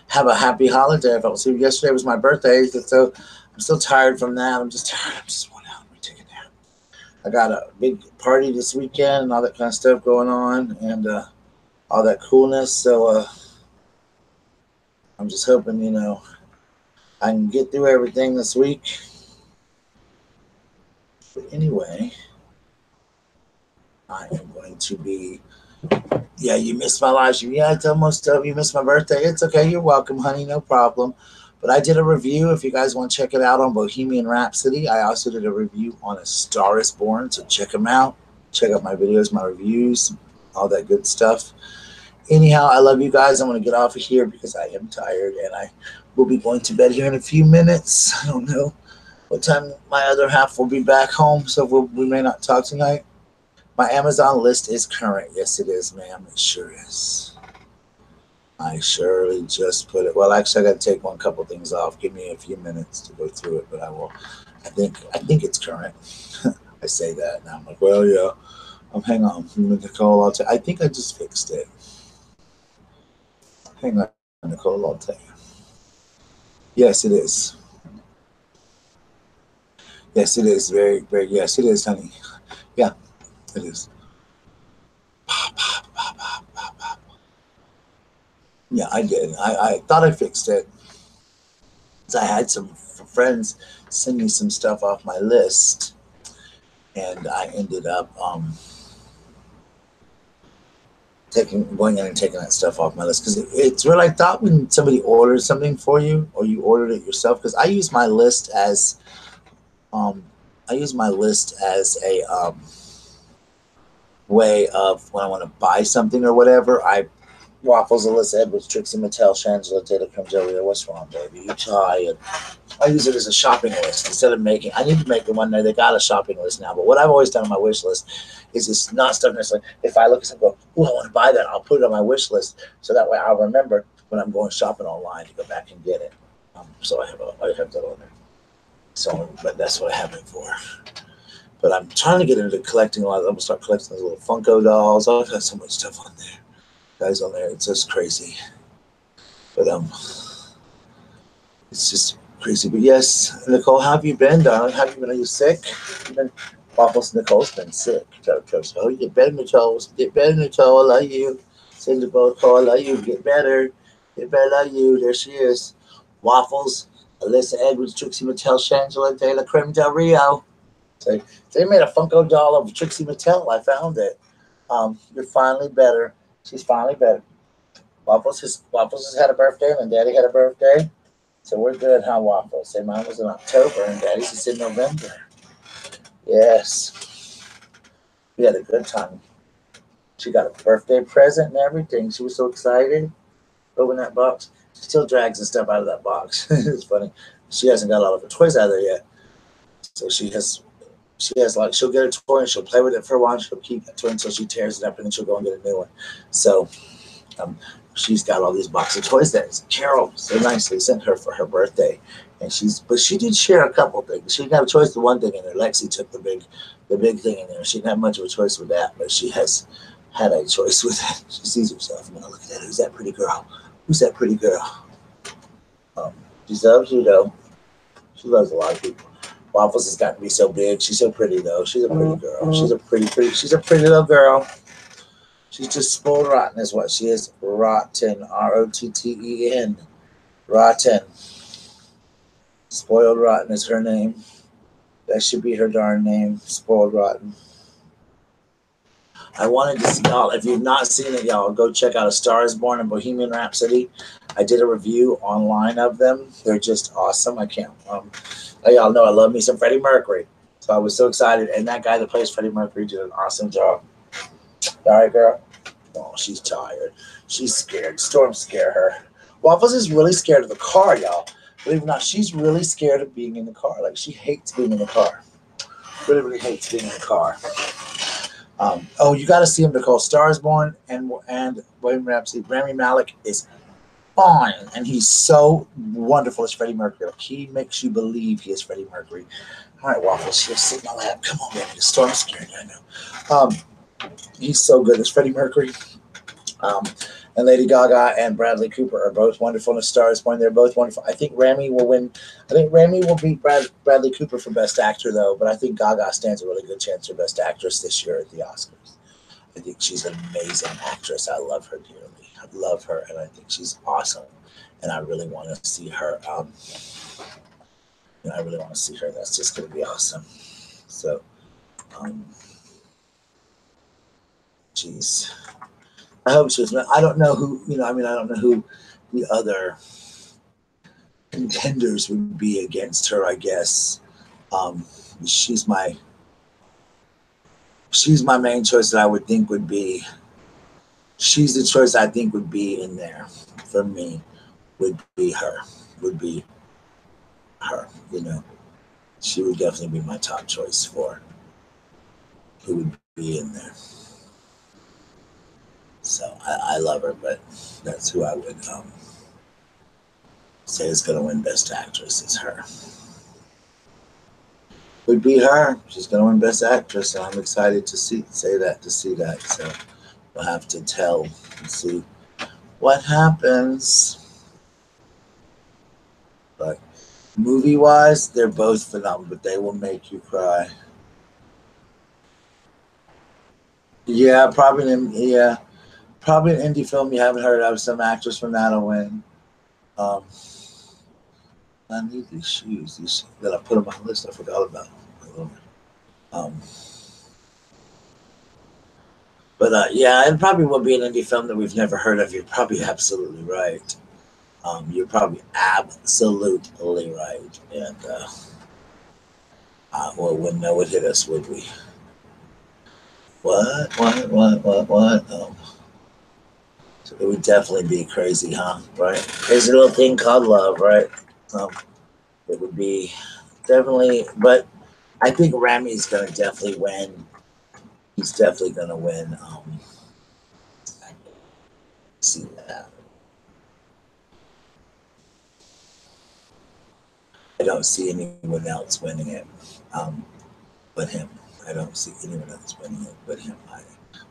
Have a happy holiday. If I don't see you yesterday, was my birthday, so I'm still tired from that. I'm just tired. I'm just want out. Let me take a nap. I got a big party this weekend and all that kind of stuff going on, and all that coolness. So I'm just hoping, you know, I can get through everything this week. But anyway, I am going to be. Yeah, you missed my live stream. Yeah, I tell most of you missed my birthday. It's okay. You're welcome, honey. No problem. But I did a review. If you guys want to check it out on Bohemian Rhapsody, I also did a review on A Star Is Born. So check them out. Check out my videos, my reviews, all that good stuff. Anyhow, I love you guys. I'm going to get off of here because I am tired and I will be going to bed here in a few minutes. I don't know what time my other half will be back home, so we may not talk tonight. My Amazon list is current. Yes, it is, ma'am. It sure is. I surely just put it. Well, actually, I got to take one couple things off. Give me a few minutes to go through it, but I will. I think it's current. I say that, and I'm like, well, yeah. Hang on. Nicole, I think I just fixed it. Hang on, Nicole, I'll tell you. Yes, it is. Yes, it is. Very, very, yes, it is, honey. Yeah, it is. Yeah, I did. I thought I fixed it. I had some friends send me some stuff off my list, and I ended up going in and taking that stuff off my list because it's real. I thought when somebody orders something for you or you ordered it yourself, because I use my list as a way of when I want to buy something or whatever. Waffles, Alyssa Edwards, Trixie Mattel, Shangela, Taylor comes over there. What's wrong, baby? You tired? I use it as a shopping list instead of making. I need to make the one there. They got a shopping list now, but what I've always done on my wish list is just not stuff necessarily. If I look at something, go, oh, I want to buy that, I'll put it on my wish list so that way I'll remember when I'm going shopping online to go back and get it. So I have that on there. So, but that's what I have it for. But I'm trying to get into collecting a lot. I'm gonna start collecting those little Funko dolls. I've got so much stuff on there. Guys on there, it's just crazy. But it's just crazy. But yes, Nicole, how have you been, darling? Have you been? Are you sick? Waffles, Nicole's been sick. Oh, you get better, Nicole. Get better, Nicole. I love you. Say to both, Nicole, I love you. Get better. Get better, I love you. There she is. Waffles, Alyssa Edwards, Trixie Mattel, Shangela De La Creme Del Rio. So they made a Funko doll of Trixie Mattel. I found it. You're finally better. She's finally better. Waffles has had a birthday, and Daddy had a birthday. So we're good, huh, Waffles? Say mine was in October, and Daddy's is in November. Yes. We had a good time. She got a birthday present and everything. She was so excited. Open that box. She still drags and stuff out of that box. It's funny. She hasn't got all of her toys out of there yet. So she has like she'll get a toy and she'll play with it for a while. She'll keep that toy until she tears it up and then she'll go and get a new one. So um, she's got all these boxes of toys that Carol so nicely sent her for her birthday. And but she did share a couple things. She didn't have a choice to one thing in there. Lexi took the big thing in there. She didn't have much of a choice with that, but she has had a choice with it. She sees herself. Now look at that. Who's that pretty girl? Who's that pretty girl? Um, she loves you though. She loves a lot of people. Waffles has gotten to be so big. She's so pretty though. She's a pretty girl. She's a pretty little girl. She's just spoiled rotten is what she is. Rotten. Rotten. Rotten. Spoiled rotten is her name. That should be her darn name. Spoiled rotten. I wanted to see y'all. If you've not seen it, y'all go check out A Star Is Born and Bohemian Rhapsody. I did a review online of them. They're just awesome. I can't. Y'all know I love me some Freddie Mercury, so I was so excited. And that guy that plays Freddie Mercury did an awesome job. All right, girl. Oh, she's tired. She's scared. Storms scare her. Waffles is really scared of the car, y'all. Believe it or not, she's really scared of being in the car. Like she hates being in the car. Really, really hates being in the car. You got to see him, Nicole. Star Is Born and Bohemian Rhapsody. Rami Malek is fine, and he's so wonderful as Freddie Mercury. Like, he makes you believe he is Freddie Mercury. All right, Waffles, she'll sit in my lap. Come on, baby. The storm's scared you, I know. He's so good as Freddie Mercury. And Lady Gaga and Bradley Cooper are both wonderful in A Star Is Born. They're both wonderful. I think Rami will win. I think Rami will beat Bradley Cooper for Best Actor, though. But I think Gaga stands a really good chance for Best Actress this year at the Oscars. I think she's an amazing actress. I love her dearly. I love her, and I think she's awesome. And I really want to see her. I really want to see her. That's just going to be awesome. So, geez. I hope she was. I don't know who. I don't know who the other contenders would be against her. I guess she's my main choice that I would think would be. She's the choice I think would be in there for me. Would be her. Would be her. She would definitely be my top choice for who would be in there. So I love her, but that's who I would say is going to win Best Actress is her. Would be her. She's going to win Best Actress, and I'm excited to see that. So we'll have to tell and see what happens. But movie-wise, they're both phenomenal, but they will make you cry. Yeah, probably an indie film you haven't heard of. Some actress from that'll win. I need these shoes. That I put on my list. I forgot about them. It probably will be an indie film that we've never heard of. You're probably absolutely right. You're probably absolutely right. And wouldn't know what hit us, would we? What? So it would definitely be crazy, huh? Right? There's a little thing called love, right? It would be definitely, but I think Rami's going to definitely win. He's definitely going to win. See that. I don't see anyone else winning it but him. I don't see anyone else winning it but him. I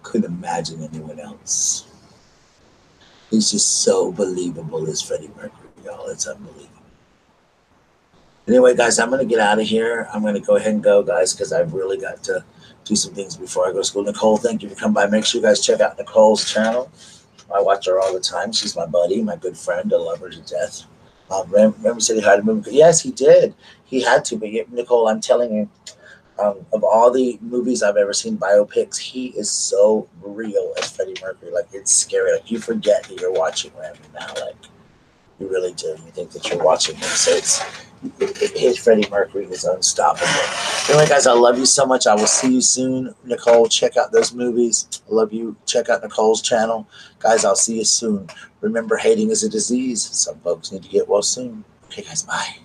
couldn't imagine anyone else. He's just so believable as Freddie Mercury, y'all. It's unbelievable. Anyway, guys, I'm going to get out of here. I'm going to go ahead and go, guys, because I've really got to do some things before I go to school. Nicole, thank you for coming by. Make sure you guys check out Nicole's channel. I watch her all the time. She's my buddy, my good friend. I love her to death. Remember, said he had a movie. Yes, he did. He had to. But yet, Nicole, I'm telling you, of all the movies I've ever seen, biopics, he is so real as Freddie Mercury. Like, it's scary. Like, you forget that you're watching him now. Like, you really do. You think that you're watching him. So his Freddie Mercury is unstoppable. Anyway, guys, I love you so much. I will see you soon. Nicole, check out those movies. I love you. Check out Nicole's channel. Guys, I'll see you soon. Remember, hating is a disease. Some folks need to get well soon. Okay, guys, bye.